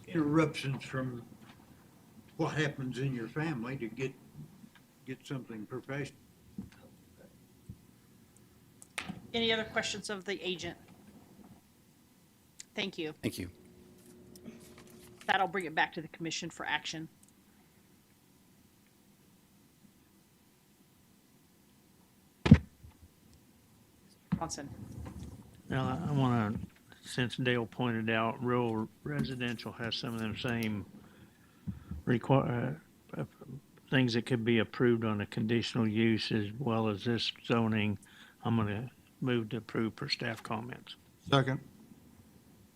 interruptions from what happens in your family to get something professional. Any other questions of the agent? Thank you. Thank you. That'll bring it back to the commission for action. Johnson? Now, I want to, since Dale pointed out, rural residential has some of them same things that could be approved on a conditional use as well as this zoning. I'm going to move to approve per staff comments. Second.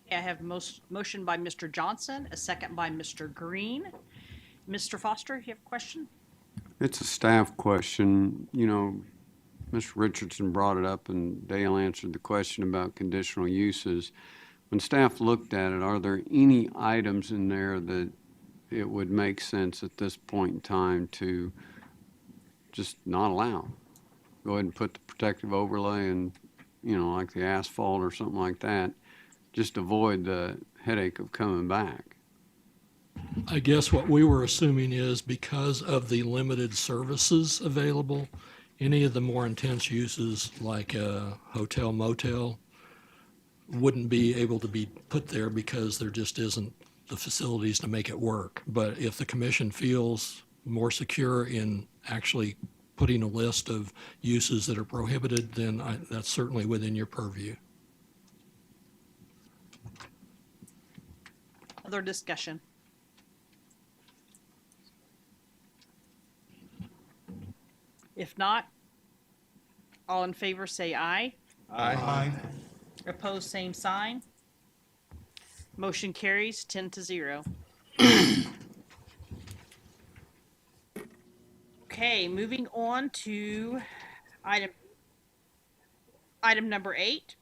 I have motion by Mr. Johnson, a second by Mr. Green. Mr. Foster, you have a question? It's a staff question. You know, Mr. Richardson brought it up and Dale answered the question about conditional uses. When staff looked at it, are there any items in there that it would make sense at this point in time to just not allow? Go ahead and put the protective overlay and, you know, like the asphalt or something like that. Just avoid the headache of coming back. I guess what we were assuming is because of the limited services available, any of the more intense uses like a hotel, motel wouldn't be able to be put there because there just isn't the facilities to make it work. But if the commission feels more secure in actually putting a list of uses that are prohibited, then that's certainly within your purview. Other discussion? If not, all in favor say aye. Aye. Opposed, same sign. Motion carries 10-0. Okay, moving on to item number 8.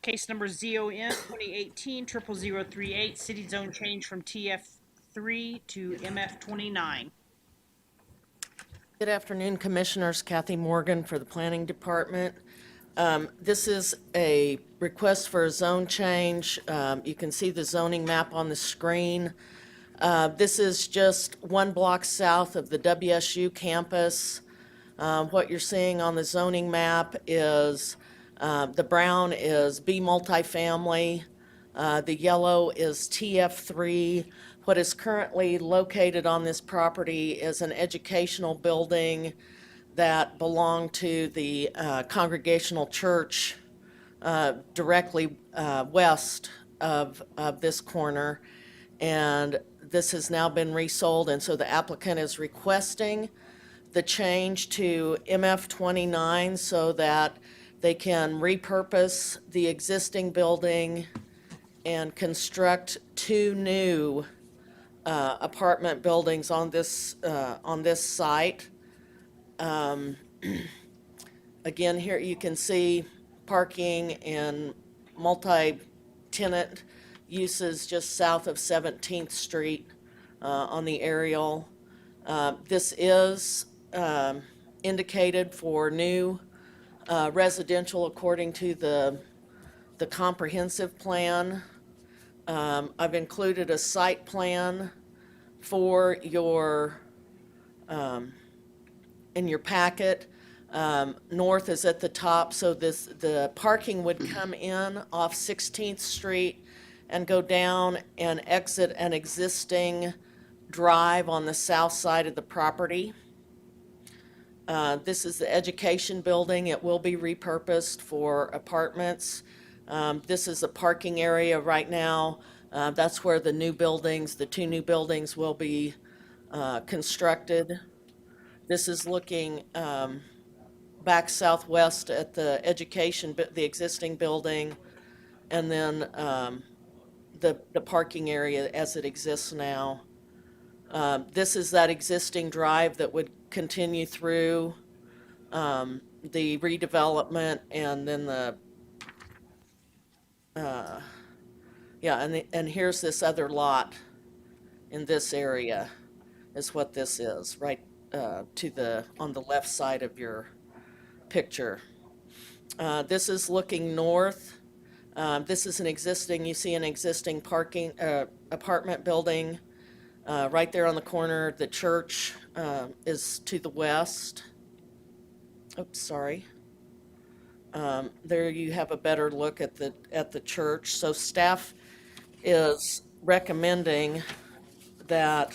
Case number ZON 2018-00038, city zone change from TF3 to MF29. Good afternoon, Commissioners. Kathy Morgan for the Planning Department. This is a request for a zone change. You can see the zoning map on the screen. This is just 1 block south of the WSU campus. What you're seeing on the zoning map is the brown is B multifamily. The yellow is TF3. What is currently located on this property is an educational building that belonged to the Congregational Church directly west of this corner. And this has now been resold, and so the applicant is requesting the change to MF 29 so that they can repurpose the existing building and construct 2 new apartment buildings on this site. Again, here you can see parking and multi-tenant uses just south of 17th Street on the aerial. This is indicated for new residential according to the comprehensive plan. I've included a site plan for your in your packet. North is at the top, so the parking would come in off 16th Street and go down and exit an existing drive on the south side of the property. This is the education building. It will be repurposed for apartments. This is a parking area right now. That's where the new buildings, the 2 new buildings will be constructed. This is looking back southwest at the education, the existing building, and then the parking area as it exists now. This is that existing drive that would continue through the redevelopment, and then and here's this other lot in this area is what this is, right on the left side of your picture. This is looking north. This is you see an existing parking apartment building right there on the corner. The church is to the west. Oops, sorry. There you have a better look at the church. So staff is recommending that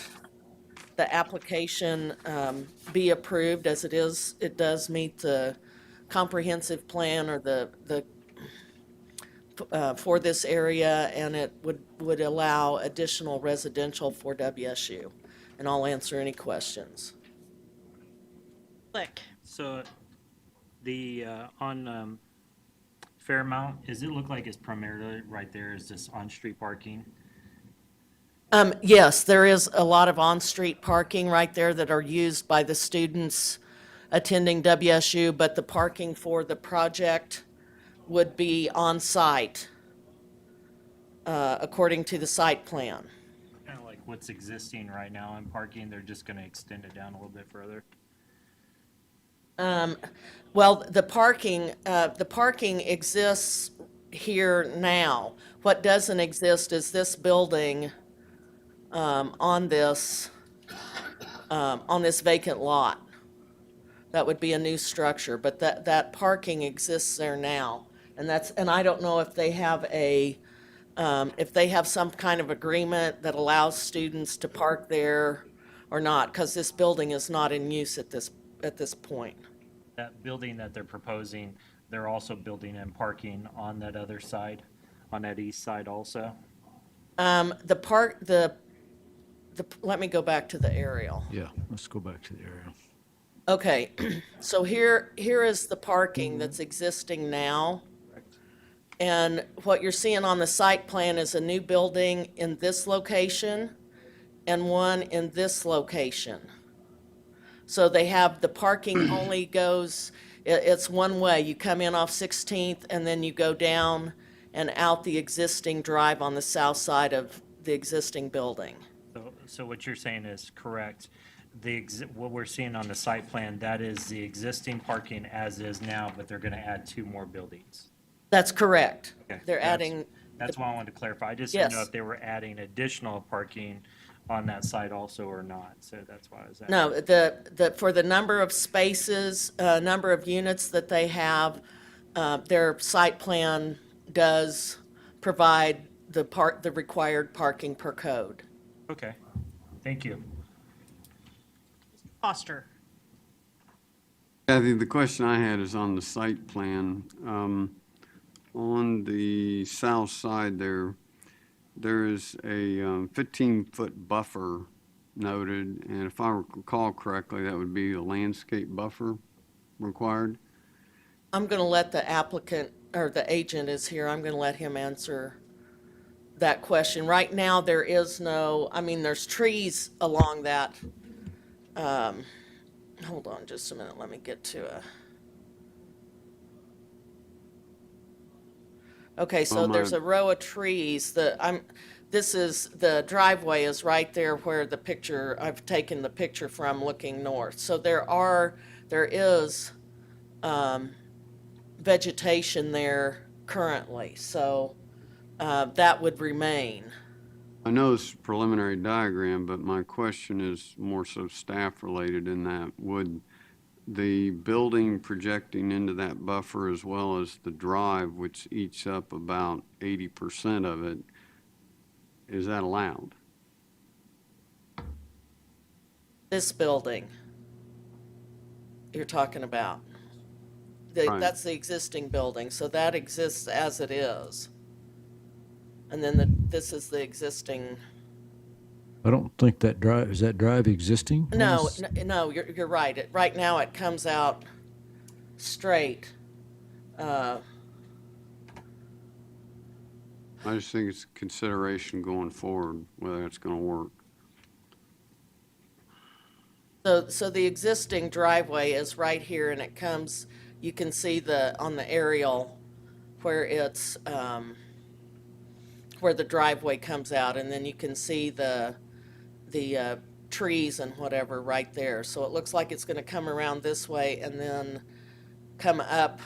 the application be approved as it is. It does meet the comprehensive plan or the for this area, and it would allow additional residential for WSU. And I'll answer any questions. Click. So the on Fairmount, does it look like it's primarily right there is just on-street parking? Yes, there is a lot of on-street parking right there that are used by the students attending WSU, but the parking for the project would be on-site, according to the site plan. Kind of like what's existing right now in parking, they're just going to extend it down a little bit further? Well, the parking exists here now. What doesn't exist is this building on this vacant lot. That would be a new structure, but that parking exists there now. And I don't know if they have some kind of agreement that allows students to park there or not, because this building is not in use at this point. That building that they're proposing, they're also building in parking on that other side, on that east side also? Let me go back to the aerial. Yeah, let's go back to the area. Okay, so here is the parking that's existing now. And what you're seeing on the site plan is a new building in this location and one in this location. So they have the parking only goes, it's one way. You come in off 16th and then you go down and out the existing drive on the south side of the existing building. So what you're saying is correct. what we're seeing on the site plan, that is the existing parking as is now, but they're gonna add 2 more buildings. That's correct. Okay, They're that's- adding, That's why I wanted to clarify. I just didn't know Yes. if they were adding additional parking on that site also or not, so that's why I was asking. no, for the number of spaces, number of units that they have, their site plan does provide the required parking per code. Okay, thank you. Foster. Kathy, the question I had is on the site plan. On the south side there is a 15-foot buffer noted, and if I recall correctly, that would be a landscape buffer required. I'm going to let the applicant, or the agent is here, I'm going to let him answer that question. Right now, there is no, I mean, there's trees along that. Hold on just a minute, let me get to a. Okay, so there's a row of trees this is, the driveway is right there where the picture, I've taken the picture from looking north. So there is vegetation there currently, so that would remain. I know it's a preliminary diagram, but my question is more so staff related in that would the building projecting into that buffer as well as the drive, which eats up about 80% of it, is that allowed? This building you're talking about. Right. That's the existing building, so that exists as it is. And then this is the existing, I don't think that drive, is that drive existing? no, you're right. Right now it comes out straight. I just think it's a consideration going forward, whether it's going to work. So the existing driveway is right here, and it comes, you can see on the aerial where it's, where the driveway comes out, and then you can see the trees and whatever right there. So it looks like it's gonna come around this way and then come up.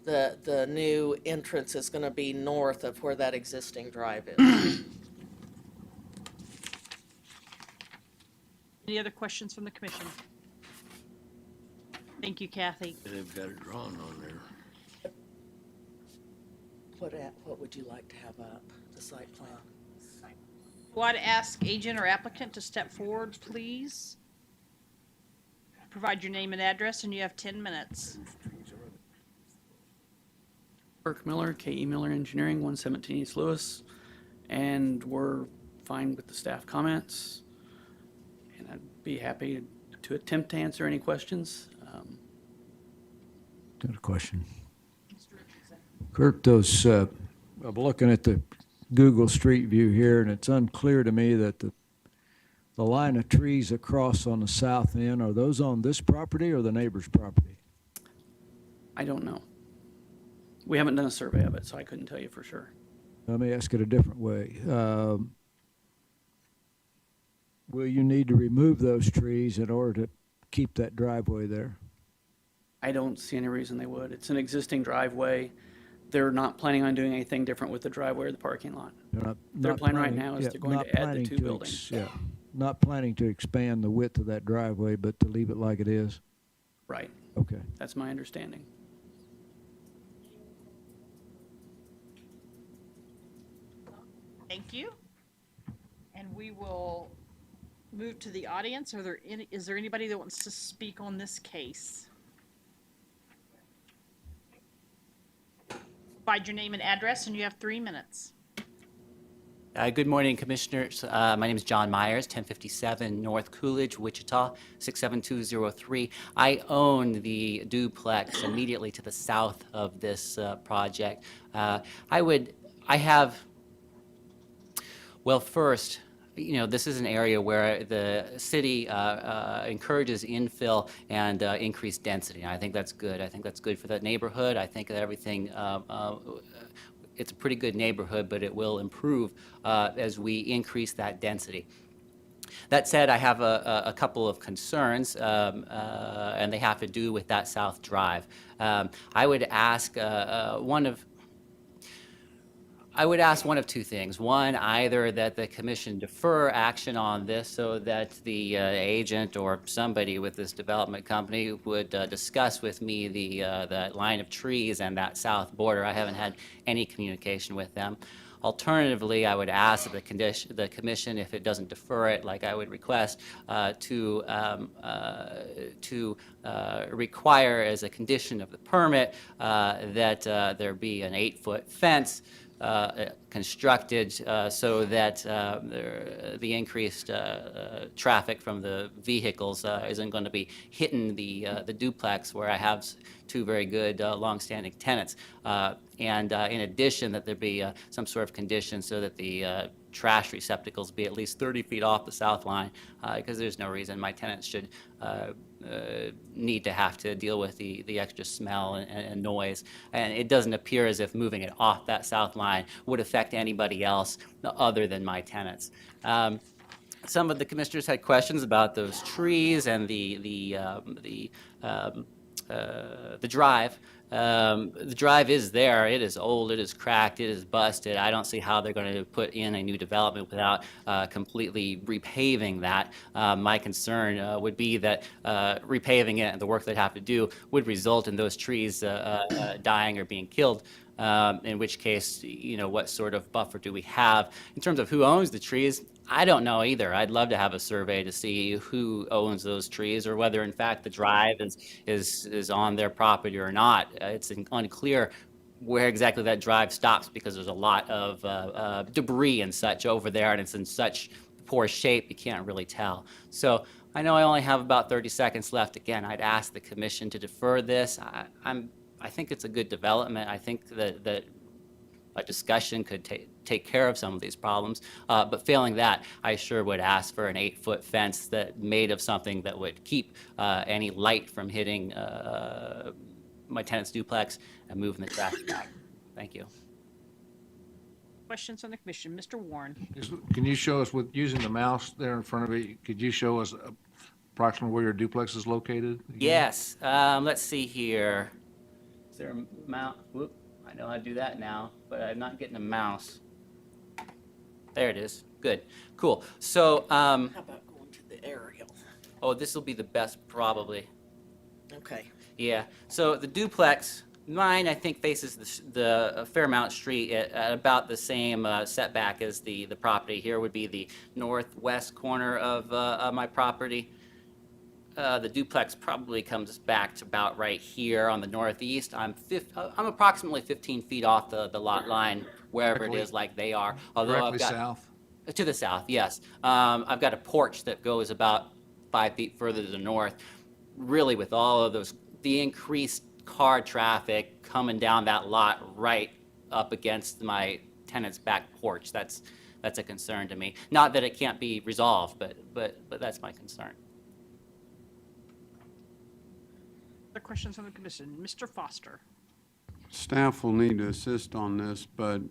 The new entrance is gonna be north of where that existing drive is. Any other questions from the commission? Thank you, Kathy. They've got it drawn on there. What would you like to have up, the site plan? Well, I'd ask agent or applicant to step forward, please. Provide your name and address, and you have 10 minutes. Kirk Miller, K.E. Miller Engineering, 117 East Louis, and we're fine with the staff comments, and I'd be happy to attempt to answer any questions. Got a question. Kirk, I'm looking at the Google Street View here, and it's unclear to me that the line of trees across on the south end, are those on this property or the neighbor's property? I don't know. We haven't done a survey of it, so I couldn't tell you for sure. Let me ask it a different way. Will you need to remove those trees in order to keep that driveway there? I don't see any reason they would. It's an existing driveway. They're not planning on doing anything different with the driveway or the parking lot. Their plan right now is they're going to add the 2 buildings. Yeah, not planning to expand the width of that driveway, but to leave it like it is? Right. Okay. That's my understanding. Thank you. And we will move to the audience. Is there anybody that wants to speak on this case? Provide your name and address, and you have 3 minutes. Good morning, Commissioners. My name is John Myers, 1057 North Coolidge, Wichita, 67203. I own the duplex immediately to the south of this project. Well, first, this is an area where the city encourages infill and increased density. And I think that's good. I think that's good for the neighborhood. I think that everything, it's a pretty good neighborhood, but it will improve as we increase that density. That said, I have a couple of concerns, and they have to do with that South Drive. I would ask one of two things. One, either that the commission defer action on this so that the agent or somebody with this development company would discuss with me the line of trees and that south border. I haven't had any communication with them. Alternatively, I would ask that the commission, if it doesn't defer it, like I would request, to require as a condition of the permit that there be an 8-foot fence constructed so that the increased traffic from the vehicles isn't going to be hitting the duplex where I have two very good longstanding tenants. And in addition, that there be some sort of condition so that the trash receptacles be at least 30 feet off the south line, because there's no reason my tenants should need to have to deal with the extra smell and noise. And it doesn't appear as if moving it off that south line would affect anybody else other than my tenants. Some of the commissioners had questions about those trees and the drive. The drive is there. It is old. It is cracked. It is busted. I don't see how they're going to put in a new development without completely repaving that. My concern would be that repaving it and the work they'd have to do would result in those trees dying or being killed. In which case, what sort of buffer do we have? In terms of who owns the trees, I don't know either. I'd love to have a survey to see who owns those trees or whether in fact the drive is on their property or not. It's unclear where exactly that drive stops because there's a lot of debris and such over there, and it's in such poor shape you can't really tell. So I know I only have about 30 seconds left. Again, I'd ask the commission to defer this. I think it's a good development. I think that a discussion could take care of some of these problems. But failing that, I sure would ask for an 8-foot fence that made of something that would keep any light from hitting my tenant's duplex and moving the traffic back. Thank you. Questions on the commission? Mr. Warren? Can you show us, with using the mouse there in front of it, could you show us approximately where your duplex is located? Yes. Let's see here. Is there a mouse? Whoop. I know how to do that now, but I'm not getting a mouse. There it is. Good. Cool. So, How about going to the aerial? oh, this will be the best probably. Okay. Yeah. So the duplex, mine, I think faces the Fairmount Street at about the same setback as the property. Here would be the northwest corner of my property. The duplex probably comes back to about right here on the northeast. I'm approximately 15 feet off the lot line, wherever it is, like they are. Although Directly I've got south? to the south, yes. I've got a porch that goes about 5 feet further to the north. Really, with all of the increased car traffic coming down that lot right up against my tenant's back porch, that's a concern to me. Not that it can't be resolved, but that's my concern. Other questions on the commission? Mr. Foster? Staff will need to assist on this, but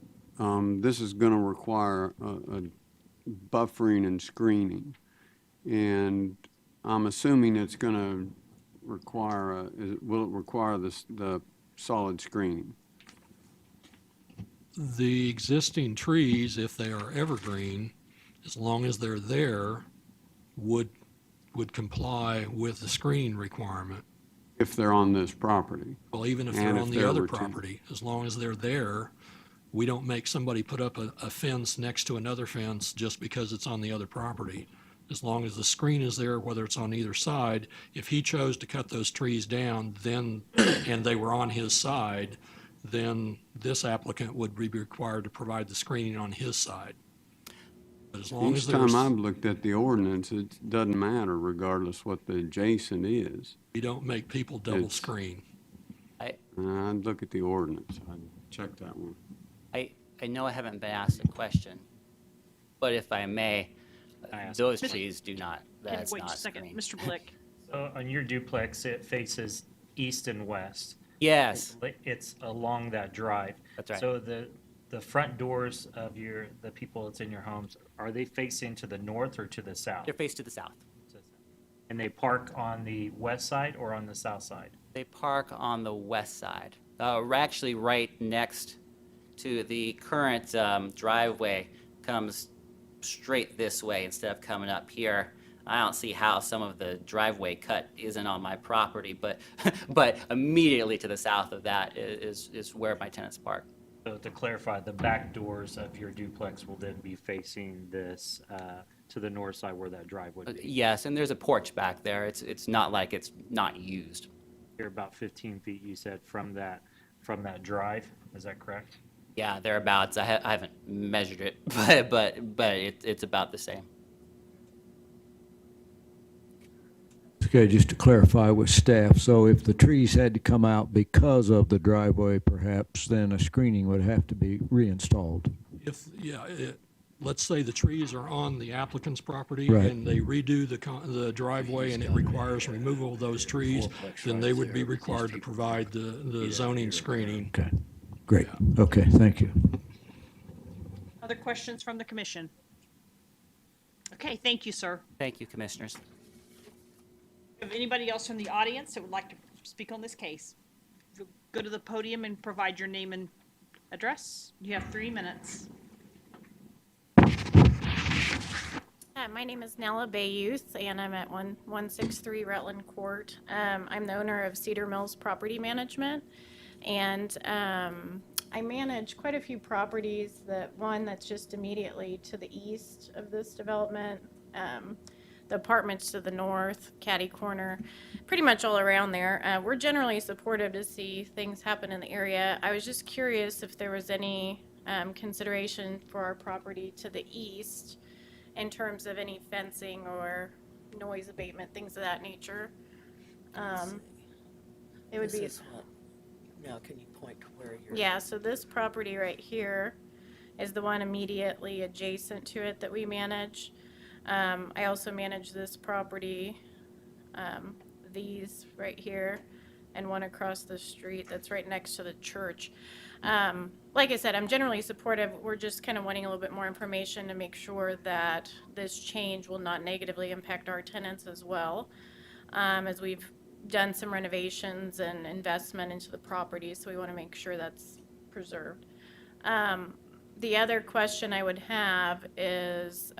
this is going to require a buffering and screening. And I'm assuming it's going to require, will it require the solid screening? The existing trees, if they are evergreen, as long as they're there, would comply with the screening requirement. If they're on this property? Well, even if they're on the other property, as long as they're there, we don't make somebody put up a fence next to another fence just because it's on the other property. As long as the screen is there, whether it's on either side, if he chose to cut those trees down, then, and they were on his side, then this applicant would be required to provide the screening on his side. But as long as Each there's, time I've looked at the ordinance, it doesn't matter regardless what the adjacent is. we don't make people double screen. I'd look at the ordinance. I'd check that one. I know I haven't been asked a question, but if I may, those trees do not, that's Wait not just a second. screened. Mr. Blick? So on your duplex, it faces east and west. Yes. It's along that drive. That's right. So the front doors of the people that's in your homes, are they facing to the north or to the south? They're faced to the south. And they park on the west side or on the south side? They park on the west side. We're actually right next to the current driveway, comes straight this way instead of coming up here. I don't see how some of the driveway cut isn't on my property, but but immediately to the south of that is where my tenants park. So to clarify, the back doors of your duplex will then be facing this to the north side where that drive would be? Yes, and there's a porch back there. It's not like it's not used. You're about 15 feet, you said, from that drive, is that correct? Yeah, thereabouts. I haven't measured it, but it's about the same. Okay, just to clarify with staff, so if the trees had to come out because of the driveway perhaps, then a screening would have to be reinstalled. Let's say the trees are on the applicant's property Right. and they redo the driveway and it requires removal of those trees, then they would be required to provide the zoning screening. Okay, great. Okay, thank you. Other questions from the commission? Okay, thank you, sir. Thank you, commissioners. If anybody else from the audience that would like to speak on this case, go to the podium and provide your name and address. You have 3 minutes. My name is Nella Bayouth, and I'm at 163 Rutland Court. I'm the owner of Cedar Mills Property Management, and I manage quite a few properties. One that's just immediately to the east of this development, the apartments to the north, Caddy Corner, pretty much all around there. We're generally supportive to see things happen in the area. I was just curious if there was any consideration for our property to the east in terms of any fencing or noise abatement, things of that nature. It would be. Now, can you point to where you're? Yeah, so this property right here is the one immediately adjacent to it that we manage. I also manage this property, these right here, and one across the street that's right next to the church. Like I said, I'm generally supportive. We're just kind of wanting a little bit more information to make sure that this change will not negatively impact our tenants as well, as we've done some renovations and investment into the property, so we want to make sure that's preserved. The other question I would have is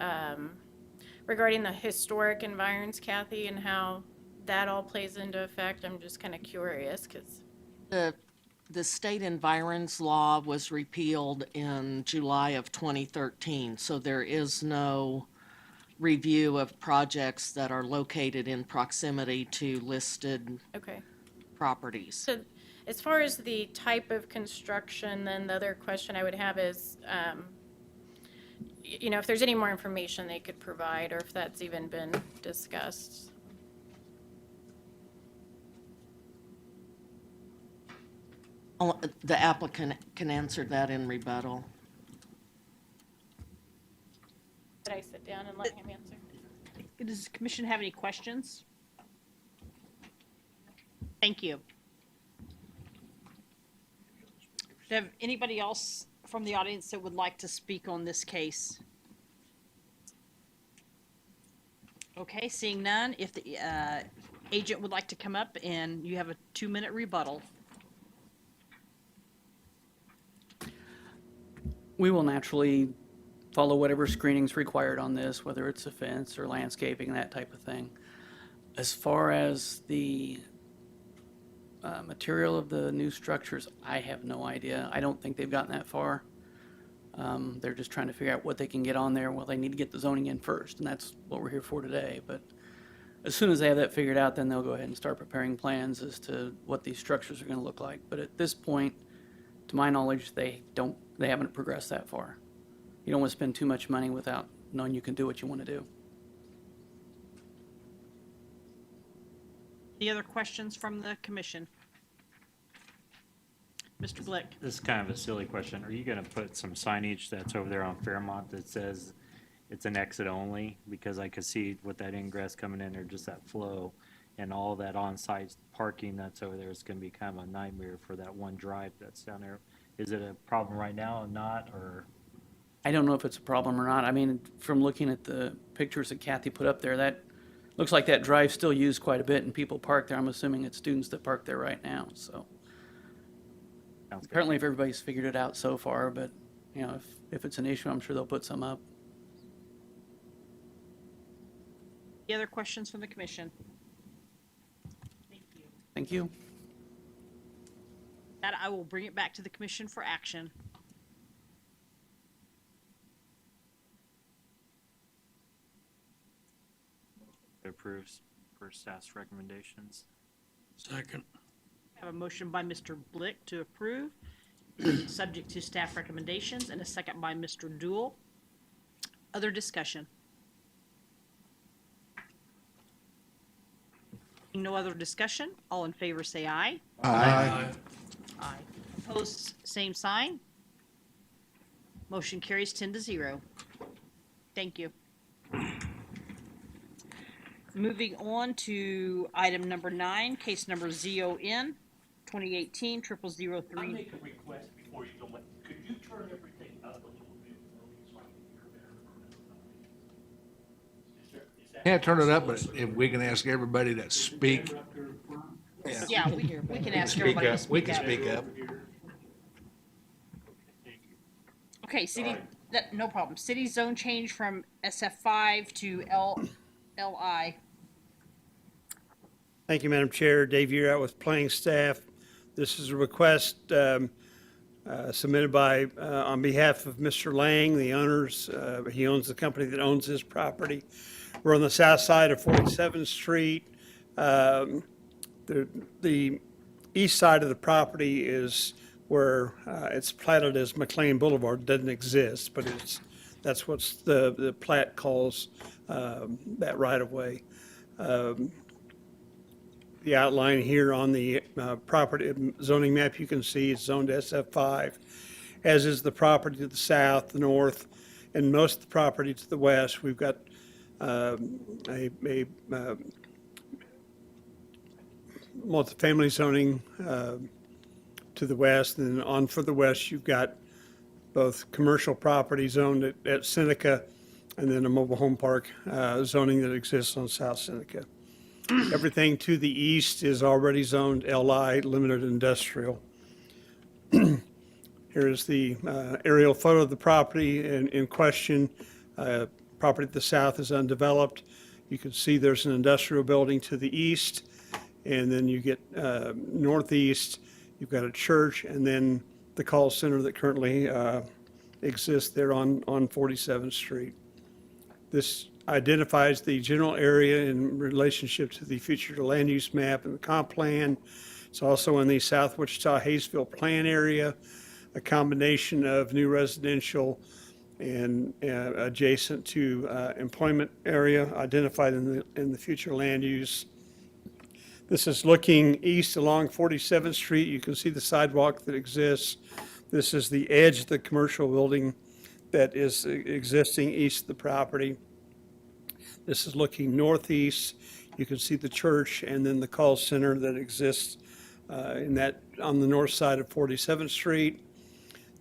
regarding the historic environs, Kathy, and how that all plays into effect. I'm just kind of curious because The state environs law was repealed in July of 2013, so there is no review of projects that are located in proximity to listed properties. So as far as the type of construction, then the other question I would have is, if there's any more information they could provide or if that's even been discussed. The applicant can answer that in rebuttal. Could I sit down and let him answer? Does the commission have any questions? Thank you. Do you have anybody else from the audience that would like to speak on this case? Okay, seeing none, if the agent would like to come up and you have a 2-minute rebuttal. We will naturally follow whatever screening's required on this, whether it's a fence or landscaping, that type of thing. As far as the material of the new structures, I have no idea. I don't think they've gotten that far. They're just trying to figure out what they can get on there. Well, they need to get the zoning in first, and that's what we're here for today. But as soon as they have that figured out, then they'll go ahead and start preparing plans as to what these structures are going to look like. But at this point, to my knowledge, they haven't progressed that far. You don't want to spend too much money without knowing you can do what you want to do. Any other questions from the commission? Mr. Glick? This is kind of a silly question. Are you going to put some signage that's over there on Fairmont that says it's an exit only? Because I could see with that ingress coming in there, just that flow and all that on-site parking that's over there is going to be kind of a nightmare for that one drive that's down there. Is it a problem right now or not, or? I don't know if it's a problem or not. I mean, from looking at the pictures that Kathy put up there, that looks like that drive's still used quite a bit and people park there. I'm assuming it's students that park there right now, so. Sounds good. Apparently if everybody's figured it out so far, but, you know, if it's an issue, I'm sure they'll put some up. Any other questions from the commission? Thank you. That I will bring it back to the commission for action. It approves per staff's recommendations. Second. I have a motion by Mr. Blick to approve, subject to staff recommendations, and a second by Mr. Dool. Other discussion? No other discussion? All in favor say aye. Aye. Aye. Opposed, same sign. Motion carries 10-0. Thank you. Moving on to item number 9, case number ZON 2018 0003. I make a request before you go, could you turn everything up a little bit for me so I can hear better? Is that Can't turn it up, but if we can ask everybody to speak. Yeah, we can ask everybody to speak up. We can speak up. Okay, no problem. City zone change from SF5 to LI. Thank you, Madam Chair. Dave Yearout with planning staff. This is a request submitted on behalf of Mr. Lang, the owners. He owns the company that owns this property. We're on the south side of 47th Street. The east side of the property is where it's platted as McLean Boulevard. Doesn't exist, but that's what the plat calls that right of way. The outline here on the property zoning map, you can see it's zoned SF5, as is the property to the south, the north, and most of the property to the west. We've got multifamily zoning to the west, and then on for the west, you've got both commercial property zoned at Seneca, and then a mobile home park zoning that exists on South Seneca. Everything to the east is already zoned LI, limited industrial. Here's the aerial photo of the property in question. Property to the south is undeveloped. You can see there's an industrial building to the east, and then you get northeast, you've got a church, and then the call center that currently exists there on 47th Street. This identifies the general area in relationship to the future land use map and the comp plan. It's also in the South Wichita Hayesville plan area, a combination of new residential and adjacent to employment area identified in the future land use. This is looking east along 47th Street. You can see the sidewalk that exists. This is the edge of the commercial building that is existing east of the property. This is looking northeast. You can see the church and then the call center that exists on the north side of 47th Street.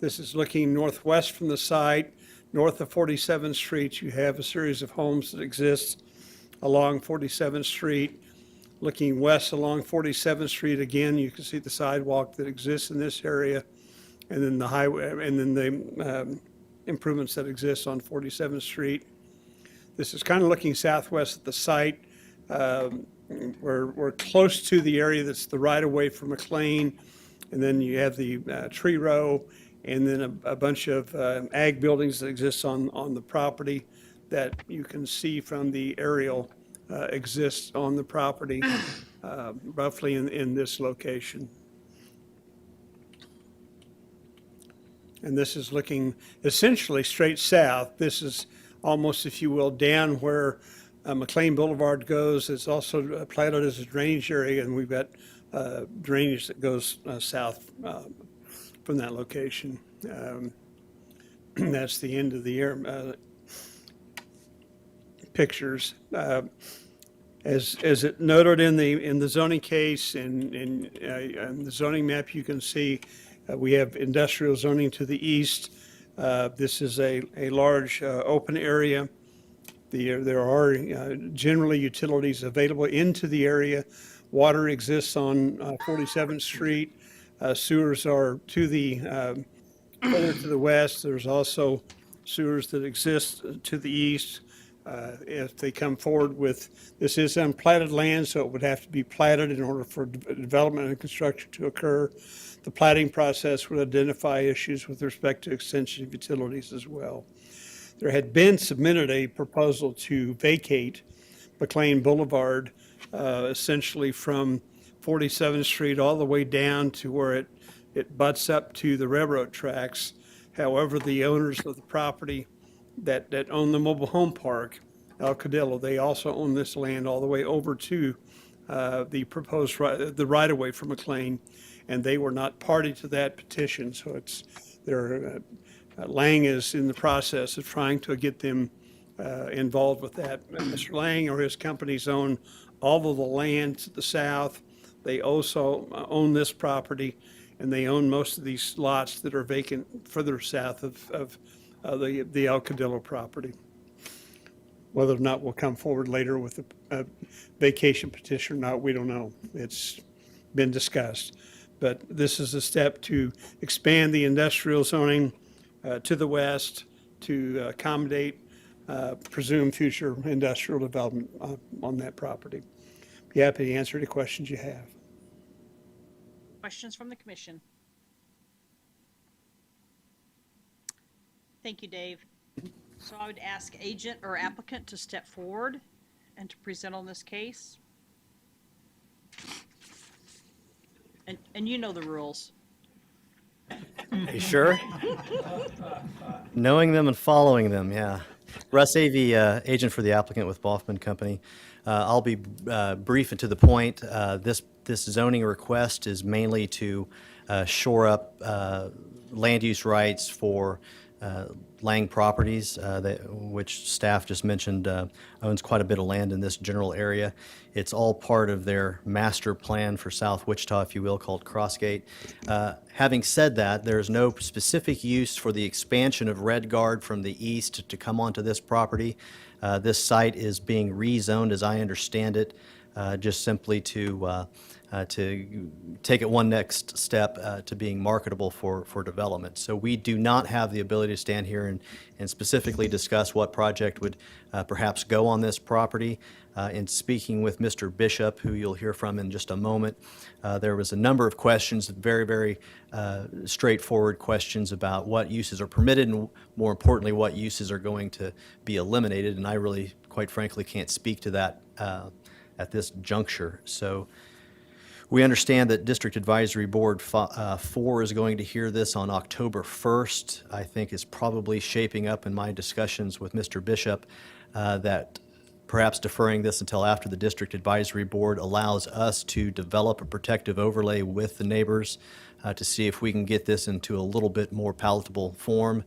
This is looking northwest from the site. North of 47th Street, you have a series of homes that exist along 47th Street. Looking west along 47th Street, again, you can see the sidewalk that exists in this area, and then the highway, and then the improvements that exist on 47th Street. This is kind of looking southwest at the site. We're close to the area that's the right-of-way for McLean, and then you have the tree row, and then a bunch of ag buildings that exist on the property that you can see from the aerial exists on the property, roughly in this location. And this is looking essentially straight south. This is almost, if you will, down where McLean Boulevard goes. It's also platted as a drainage area, and we've got drainage that goes south from that location. That's the end of the pictures. As it noted in the zoning case and the zoning map, you can see We have industrial zoning to the east. This is a large open area. There are generally utilities available into the area. Water exists on 47th Street. Sewers are to the further to the west. There's also sewers that exist to the east. If they come forward with, this is unplatted land, so it would have to be platted in order for development and construction to occur. The platting process would identify issues with respect to extension of utilities as well. There had been submitted a proposal to vacate McLean Boulevard, essentially from 47th Street all the way down to where it butts up to the railroad tracks. However, the owners of the property that own the mobile home park, El Cadillo, they also own this land all the way over to the proposed the right-of-way for McLean, and they were not party to that petition. So it's Lang is in the process of trying to get them involved with that. Mr. Lang or his companies own all of the land to the south. They also own this property, and they own most of these lots that are vacant further south of the El Cadillo property. Whether or not we'll come forward later with a vacation petition or not, we don't know. It's been discussed. But this is a step to expand the industrial zoning to the west to accommodate presumed future industrial development on that property. Be happy to answer any questions you have. Questions from the commission? Thank you, Dave. So I would ask agent or applicant to step forward and to present on this case. And you know the rules. You sure? Knowing them and following them, yeah. Russ Avey, agent for the applicant with Boffman Company. I'll be brief and to the point. This zoning request is mainly to shore up land use rights for Lang Properties, which staff just mentioned owns quite a bit of land in this general area. It's all part of their master plan for South Wichita, if you will, called Crossgate. Having said that, there's no specific use for the expansion of Red Guard from the east to come onto this property. This site is being rezoned, as I understand it, just simply to take it one next step to being marketable for development. So we do not have the ability to stand here and specifically discuss what project would perhaps go on this property. In speaking with Mr. Bishop, who you'll hear from in just a moment, there was a number of questions, very, very straightforward questions about what uses are permitted and, more importantly, what uses are going to be eliminated. And I really, quite frankly, can't speak to that at this juncture. So we understand that District Advisory Board 4 is going to hear this on October 1st. I think is probably shaping up in my discussions with Mr. Bishop that perhaps deferring this until after the District Advisory Board allows us to develop a protective overlay with the neighbors to see if we can get this into a little bit more palatable form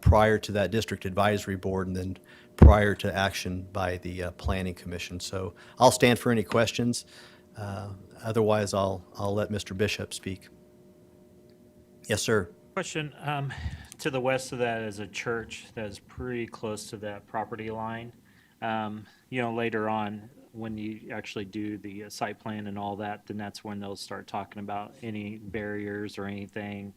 prior to that District Advisory Board and then prior to action by the Planning Commission. So I'll stand for any questions. Otherwise, I'll let Mr. Bishop speak. Yes, sir. Question, to the west of that is a church that is pretty close to that property line. Later on, when you actually do the site plan and all that, then that's when they'll start talking about any barriers or anything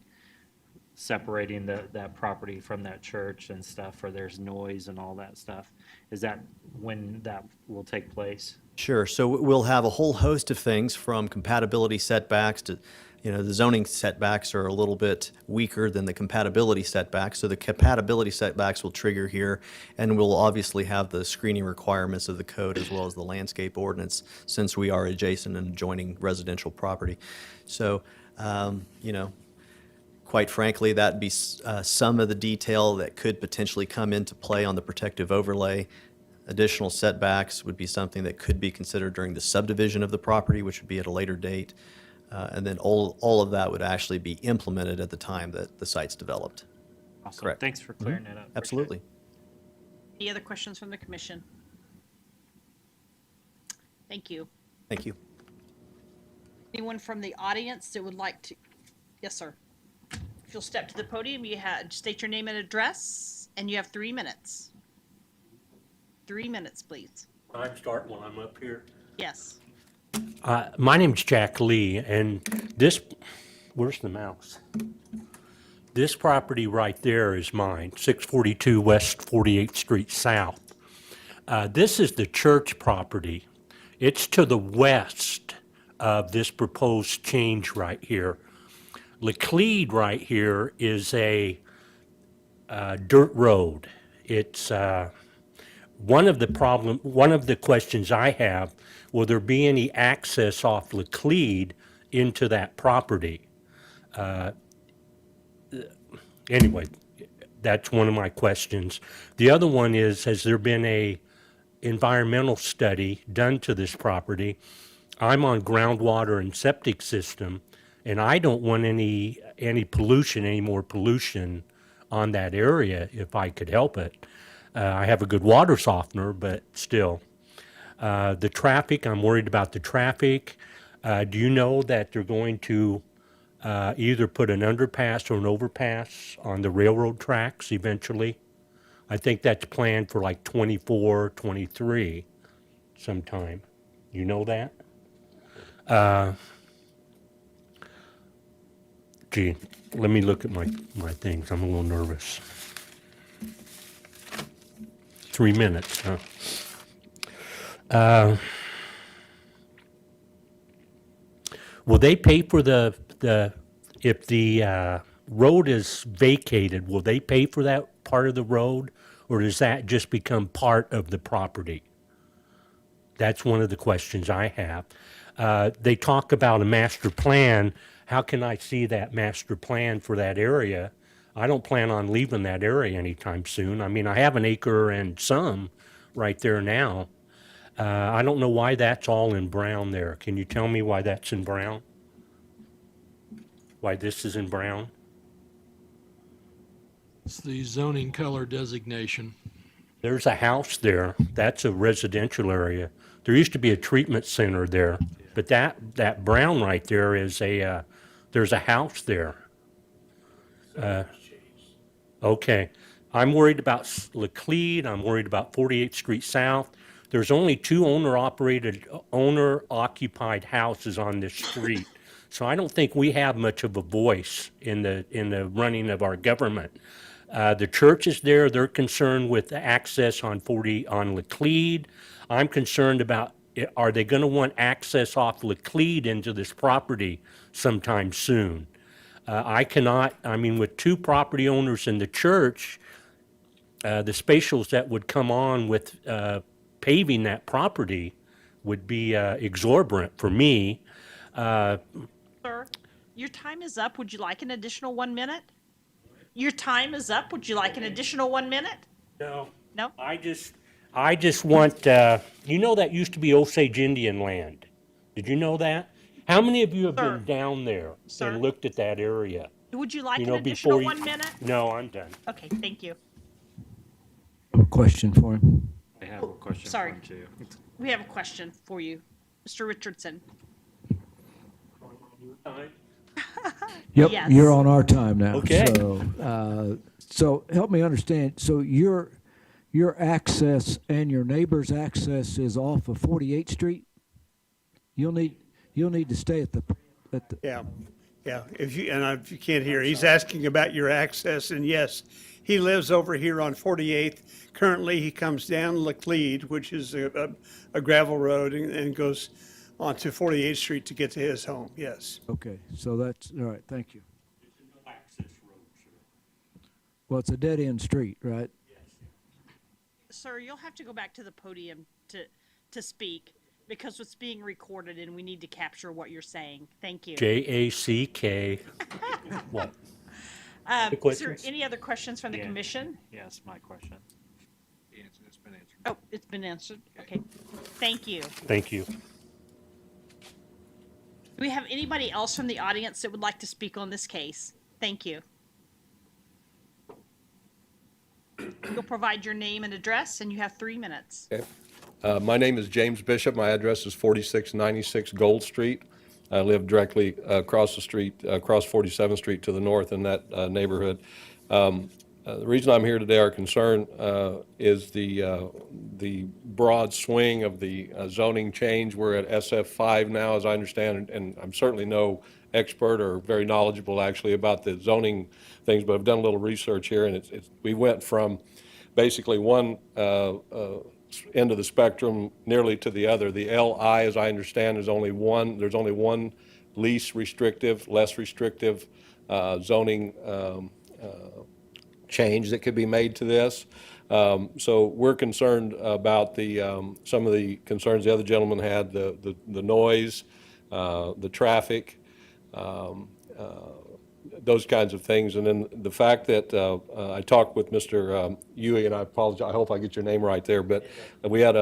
separating that property from that church and stuff, or there's noise and all that stuff. Is that when that will take place? Sure. So we'll have a whole host of things from compatibility setbacks to, the zoning setbacks are a little bit weaker than the compatibility setbacks. So the compatibility setbacks will trigger here, and we'll obviously have the screening requirements of the code as well as the landscape ordinance since we are adjacent and adjoining residential property. So, quite frankly, that'd be some of the detail that could potentially come into play on the protective overlay. Additional setbacks would be something that could be considered during the subdivision of the property, which would be at a later date. And then all of that would actually be implemented at the time that the site's developed. Awesome. Correct. Thanks for clearing that up. Appreciate Absolutely. it. Any other questions from the commission? Thank you. Thank you. Anyone from the audience that would like to? Yes, sir. if you'll step to the podium, state your name and address, and you have 3 minutes. 3 minutes, please. I'm starting when I'm up here. Yes. My name's Jack Lee, and where's the mouse? This property right there is mine, 642 West 48th Street South. This is the church property. It's to the west of this proposed change right here. Laclede right here is a dirt road. It's one of the questions I have, will there be any access off Laclede into that property? Anyway, that's one of my questions. The other one is, has there been a environmental study done to this property? I'm on groundwater and septic system, and I don't want any pollution, any more pollution on that area if I could help it. I have a good water softener, but still. The traffic, I'm worried about the traffic. Do you know that they're going to either put an underpass or an overpass on the railroad tracks eventually? I think that's planned for like 24, 23 sometime. You know that? Gee, let me look at my things. I'm a little nervous. 3 minutes, huh? Will they pay for if the road is vacated, will they pay for that part of the road, or does that just become part of the property? That's one of the questions I have. They talk about a master plan. How can I see that master plan for that area? I don't plan on leaving that area anytime soon. I mean, I have an acre and some right there now. I don't know why that's all in brown there. Can you tell me why that's in brown? Why this is in brown? It's the zoning color designation. There's a house there. That's a residential area. There used to be a treatment center there, but that brown right there is there's a house there. Okay. I'm worried about Laclede. I'm worried about 48th Street South. There's only 2 owner-occupied houses on this street. So I don't think we have much of a voice in the running of our government. The church is there. They're concerned with the access on Laclede. I'm concerned about, are they going to want access off Laclede into this property sometime soon? With 2 property owners in the church, the spatials that would come on with paving that property would be exorbitant for me. Sir, your time is up. Would you like an additional 1 minute? Your time is up. Would you like an additional 1 minute? No. No? I just want, you know that used to be Osage Indian land. Did you know that? How many of you have been down there and looked at that area? Would you like You an know, additional before you- 1 minute? No, I'm done. Okay, thank you. A question for him. I have a question for Sorry. him too. We have a question for you. Mr. Richardson. Yep, Yes. you're on our time now. Okay. So help me understand. So your access and your neighbor's access is off of 48th Street? You'll need to stay at the. Yeah. If you can't hear, he's asking about your access, and yes, he lives over here on 48th. Currently, he comes down Laclede, which is a gravel road, and goes onto 48th Street to get to his home, yes. Okay, so that's, all right, thank you. Well, it's a dead-end street, right? Sir, you'll have to go back to the podium to speak because it's being recorded and we need to capture what you're saying. Thank you. JACK. What? Is there questions? any other questions from the Yeah. commission? Yes, my question. It's been answered. Oh, it's been answered. Okay. Thank you. Thank you. Do we have anybody else from the audience that would like to speak on this case? Thank you. You'll provide your name and address, and you have 3 minutes. My name is James Bishop. My address is 4696 Gold Street. I live directly across the street, across 47th Street to the north in that neighborhood. The reason I'm here today, our concern is the broad swing of the zoning change. We're at SF5 now, as I understand, and I'm certainly no expert or very knowledgeable actually about the zoning things, but I've done a little research here, and we went from basically one end of the spectrum nearly to the other. The LI, as I understand, is only one. There's only one least restrictive, less restrictive zoning change that could be made to this. So we're concerned about some of the concerns the other gentleman had, the noise, the traffic, those kinds of things. And then the fact that I talked with Mr. Huey, and I apologize, I hope I get your name right there, but we had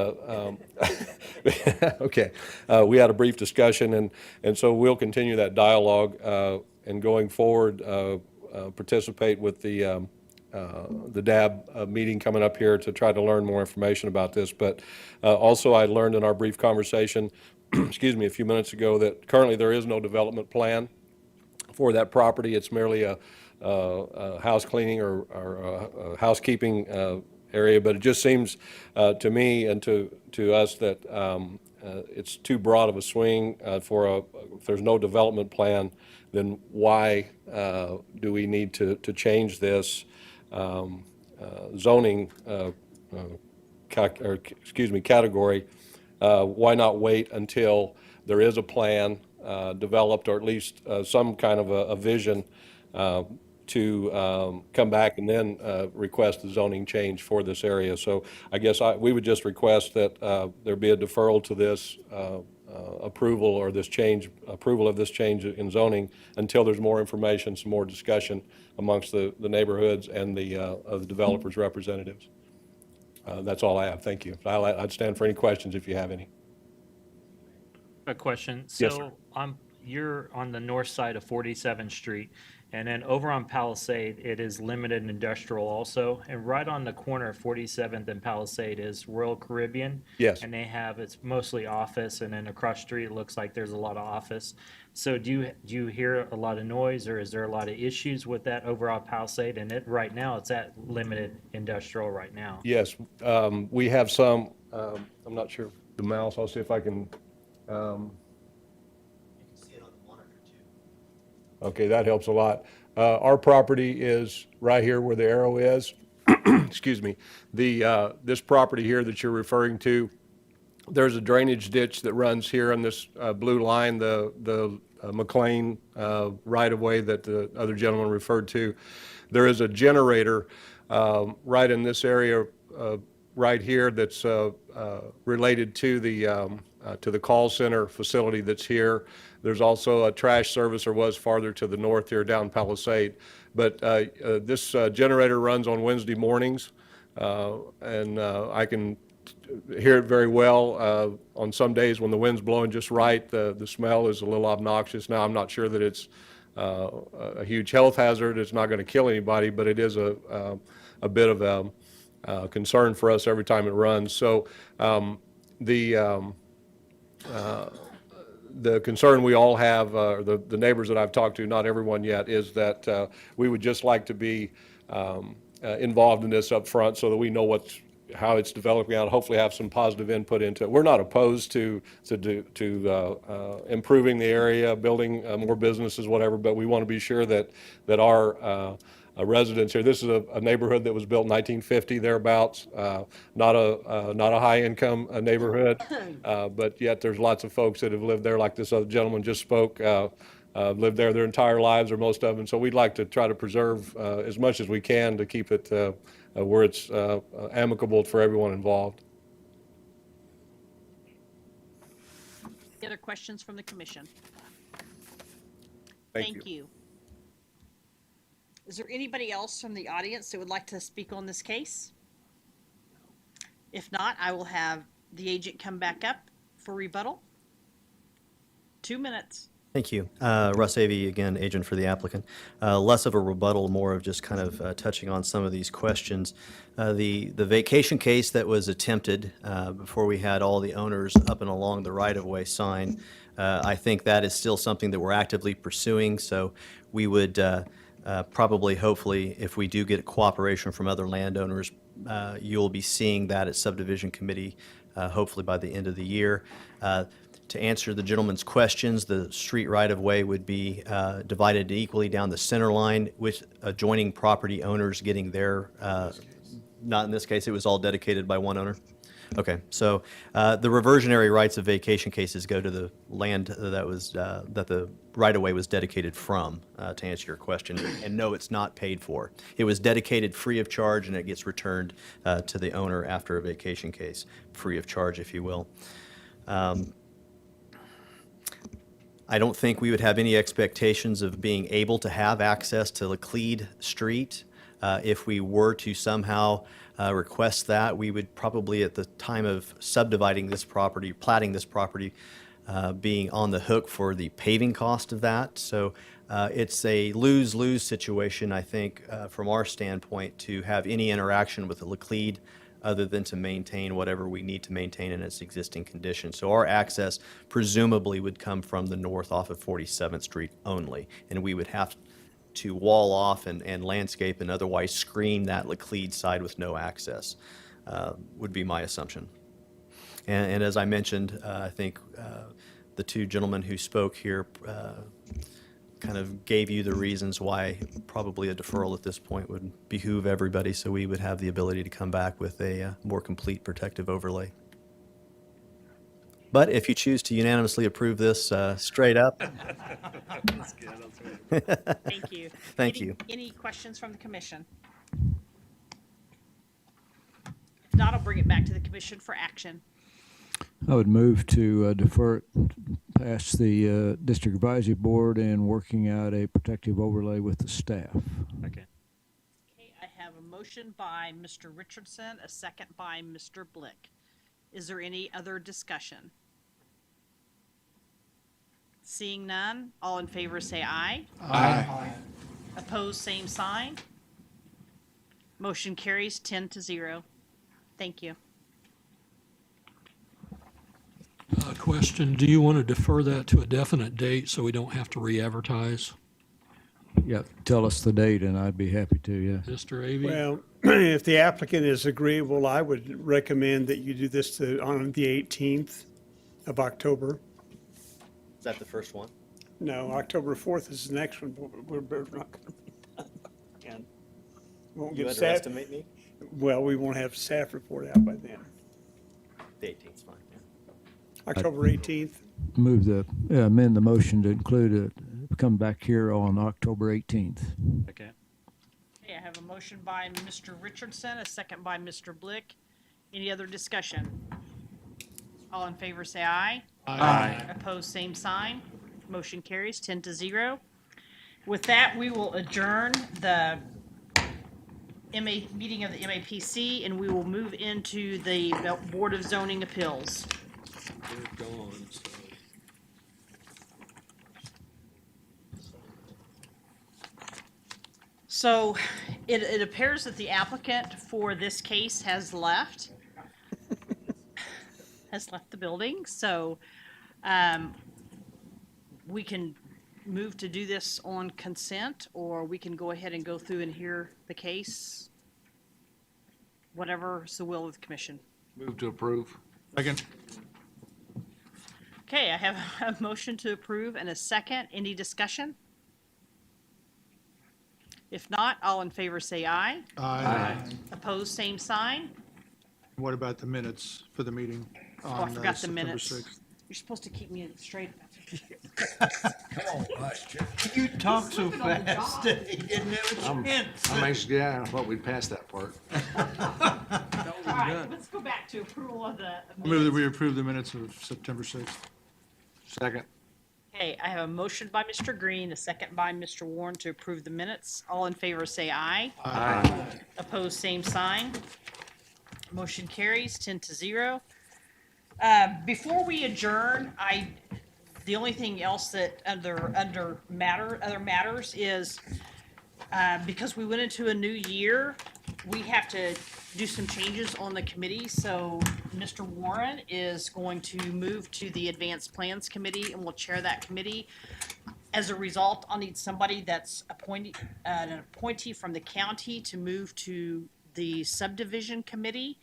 okay, we had a brief discussion, and so we'll continue that dialogue and going forward, participate with the DAB meeting coming up here to try to learn more information about this. But also I learned in our brief conversation, excuse me, a few minutes ago that currently there is no development plan for that property. It's merely a house cleaning or a housekeeping area, but it just seems to me and to us that it's too broad of a swing if there's no development plan, then why do we need to change this zoning category? Why not wait until there is a plan developed, or at least some kind of a vision to come back and then request the zoning change for this area? So I guess we would just request that there be a deferral to this approval or approval of this change in zoning until there's more information, some more discussion amongst the neighborhoods and the developers' representatives. That's all I have. Thank you. I'd stand for any questions if you have any. A question. Yes, sir. So you're on the north side of 47th Street, and then over on Palisade, it is limited industrial also. And right on the corner of 47th and Palisade is Royal Caribbean. Yes. And it's mostly office, and then across the street, it looks like there's a lot of office. So do you hear a lot of noise, or is there a lot of issues with that overall Palisade? And right now, it's at limited industrial right now. Yes, we have some, I'm not sure the mouse, I'll see if I can. Okay, that helps a lot. Our property is right here where the arrow is. Excuse me. This property here that you're referring to, there's a drainage ditch that runs here on this blue line, the McLean right-of-way that the other gentleman referred to. There is a generator right in this area right here that's related to the call center facility that's here. There's also a trash service, or was farther to the north here down Palisade. But this generator runs on Wednesday mornings, and I can hear it very well. On some days when the wind's blowing just right, the smell is a little obnoxious. Now, I'm not sure that it's a huge health hazard. It's not going to kill anybody, but it is a bit of a concern for us every time it runs. So the concern we all have, the neighbors that I've talked to, not everyone yet, is that we would just like to be involved in this up front so that we know how it's developing out, hopefully have some positive input into it. We're not opposed to improving the area, building more businesses, whatever, but we want to be sure that our residents here, this is a neighborhood that was built in 1950, thereabouts, not a high-income neighborhood, but yet there's lots of folks that have lived there, like this other gentleman just spoke, lived there their entire lives, or most of them. So we'd like to try to preserve as much as we can to keep it where it's amicable for everyone involved. Any other questions from the commission? Thank you. Is there anybody else from the audience that would like to speak on this case? If not, I will have the agent come back up for rebuttal. 2 minutes. Thank you. Russ Avey, again, agent for the applicant. Less of a rebuttal, more of just kind of touching on some of these questions. The vacation case that was attempted before we had all the owners up and along the right-of-way sign, I think that is still something that we're actively pursuing. So we would probably, hopefully, if we do get cooperation from other landowners, you'll be seeing that at subdivision committee, hopefully by the end of the year. To answer the gentleman's questions, the street right-of-way would be divided equally down the center line, with adjoining property owners getting their, not in this case, it was all dedicated by one owner? Okay, so the reversionary rights of vacation cases go to the land that was, that the right-of-way was dedicated from, to answer your question. And no, it's not paid for. It was dedicated free of charge, and it gets returned to the owner after a vacation case, free of charge, if you will. I don't think we would have any expectations of being able to have access to Laclede Street. If we were to somehow request that, we would probably, at the time of subdividing this property, platting this property, being on the hook for the paving cost of that. So it's a lose-lose situation, I think, from our standpoint, to have any interaction with the Laclede other than to maintain whatever we need to maintain in its existing condition. So our access presumably would come from the north off of 47th Street only, and we would have to wall off and landscape and otherwise screen that Laclede side with no access, would be my assumption. And as I mentioned, I think the two gentlemen who spoke here kind of gave you the reasons why probably a deferral at this point would behoove everybody, so we would have the ability to come back with a more complete protective overlay. But if you choose to unanimously approve this straight up. Thank you. Thank you. Any questions from the commission? If not, I'll bring it back to the commission for action. I would move to defer it past the District Advisory Board and working out a protective overlay with the staff. Okay. Okay, I have a motion by Mr. Richardson, a second by Mr. Blick. Is there any other discussion? Seeing none, all in favor say aye. Aye. Opposed, same sign. Motion carries 10-0. Thank you. Question, do you want to defer that to a definite date so we don't have to re-advertise? Yeah, tell us the date and I'd be happy to, yeah. Mr. Avey? Well, if the applicant is agreeable, I would recommend that you do this on the 18th of October. Is that the first one? No, October 4th is the next one, but we're not going to be done. And won't You get staff. underestimate me? Well, we won't have staff report out by then. The 18th's fine. Yeah. October 18th. Move the, amend the motion to include it, come back here on October 18th. Okay. Okay, I have a motion by Mr. Richardson, a second by Mr. Blick. Any other discussion? All in favor say aye. Aye. Opposed, same sign. Motion carries 10-0. With that, we will adjourn the meeting of the MAPC, and we will move into the Board of Zoning Appeals. They're gone, so. So it appears that the applicant for this case has left the building. So we can move to do this on consent, or we can go ahead and go through and hear the case. Whatever's the will of the commission. Move to approve. Second. Okay, I have a motion to approve and a second. Any discussion? If not, all in favor say aye. Aye. Opposed, same sign. What about the minutes for the meeting Oh, I on forgot the September minutes. 6th? You're supposed to keep me straight. You talk so fast, you didn't have a I'm chance. anxious, yeah, I thought we'd pass that part. All right, let's go back to approval of the Move that minutes. we approve the minutes of September 6th. Second. Okay, I have a motion by Mr. Green, a second by Mr. Warren to approve the minutes. All in favor say aye. Aye. Opposed, same sign. Motion carries 10-0. Before we adjourn, The only thing else that other matters is, because we went into a new year, we have to do some changes on the committee. So Mr. Warren is going to move to the Advanced Plans Committee and will chair that committee. As a result, I'll need somebody that's an appointee from the county to move to the subdivision committee.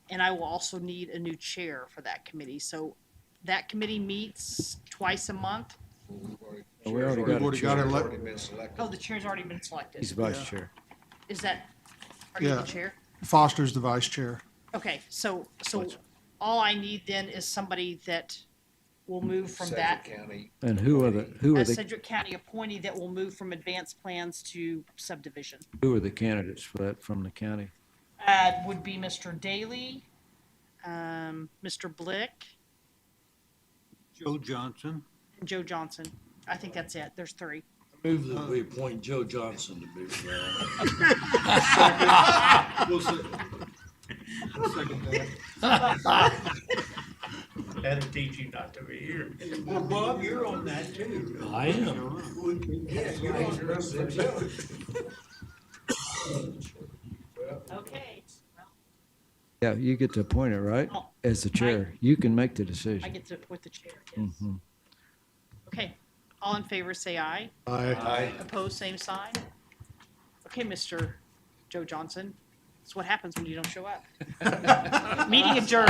And I will also need a new chair for that committee. So that committee meets twice a month. We already We've got a already got chair. it. Already been selected. Oh, the chair's already been selected. He's vice chair. Is that, are you Yeah. the chair? Foster's the vice chair. Okay, so all I need then is somebody that will move from that. Sedgwick County. And who are A the Sedgwick County appointee that will move from advanced plans to subdivision. candidates for that from the county? Would be Mr. Daly, Mr. Blick, Joe Johnson. and Joe Johnson. I think that's it. There's three. Move that we appoint Joe Johnson to be That'll teach you not to be here. Well, Bob, you're on that too. I am. Okay. Yeah, you get to appoint it, right? Oh, As the chair. You can make the I decision. get to appoint the chair, yes. Mhm. Okay, all in favor, say aye. Aye. Opposed, same sign. Okay, Mr. Joe Johnson, that's what happens when you don't show up. Meeting adjourned.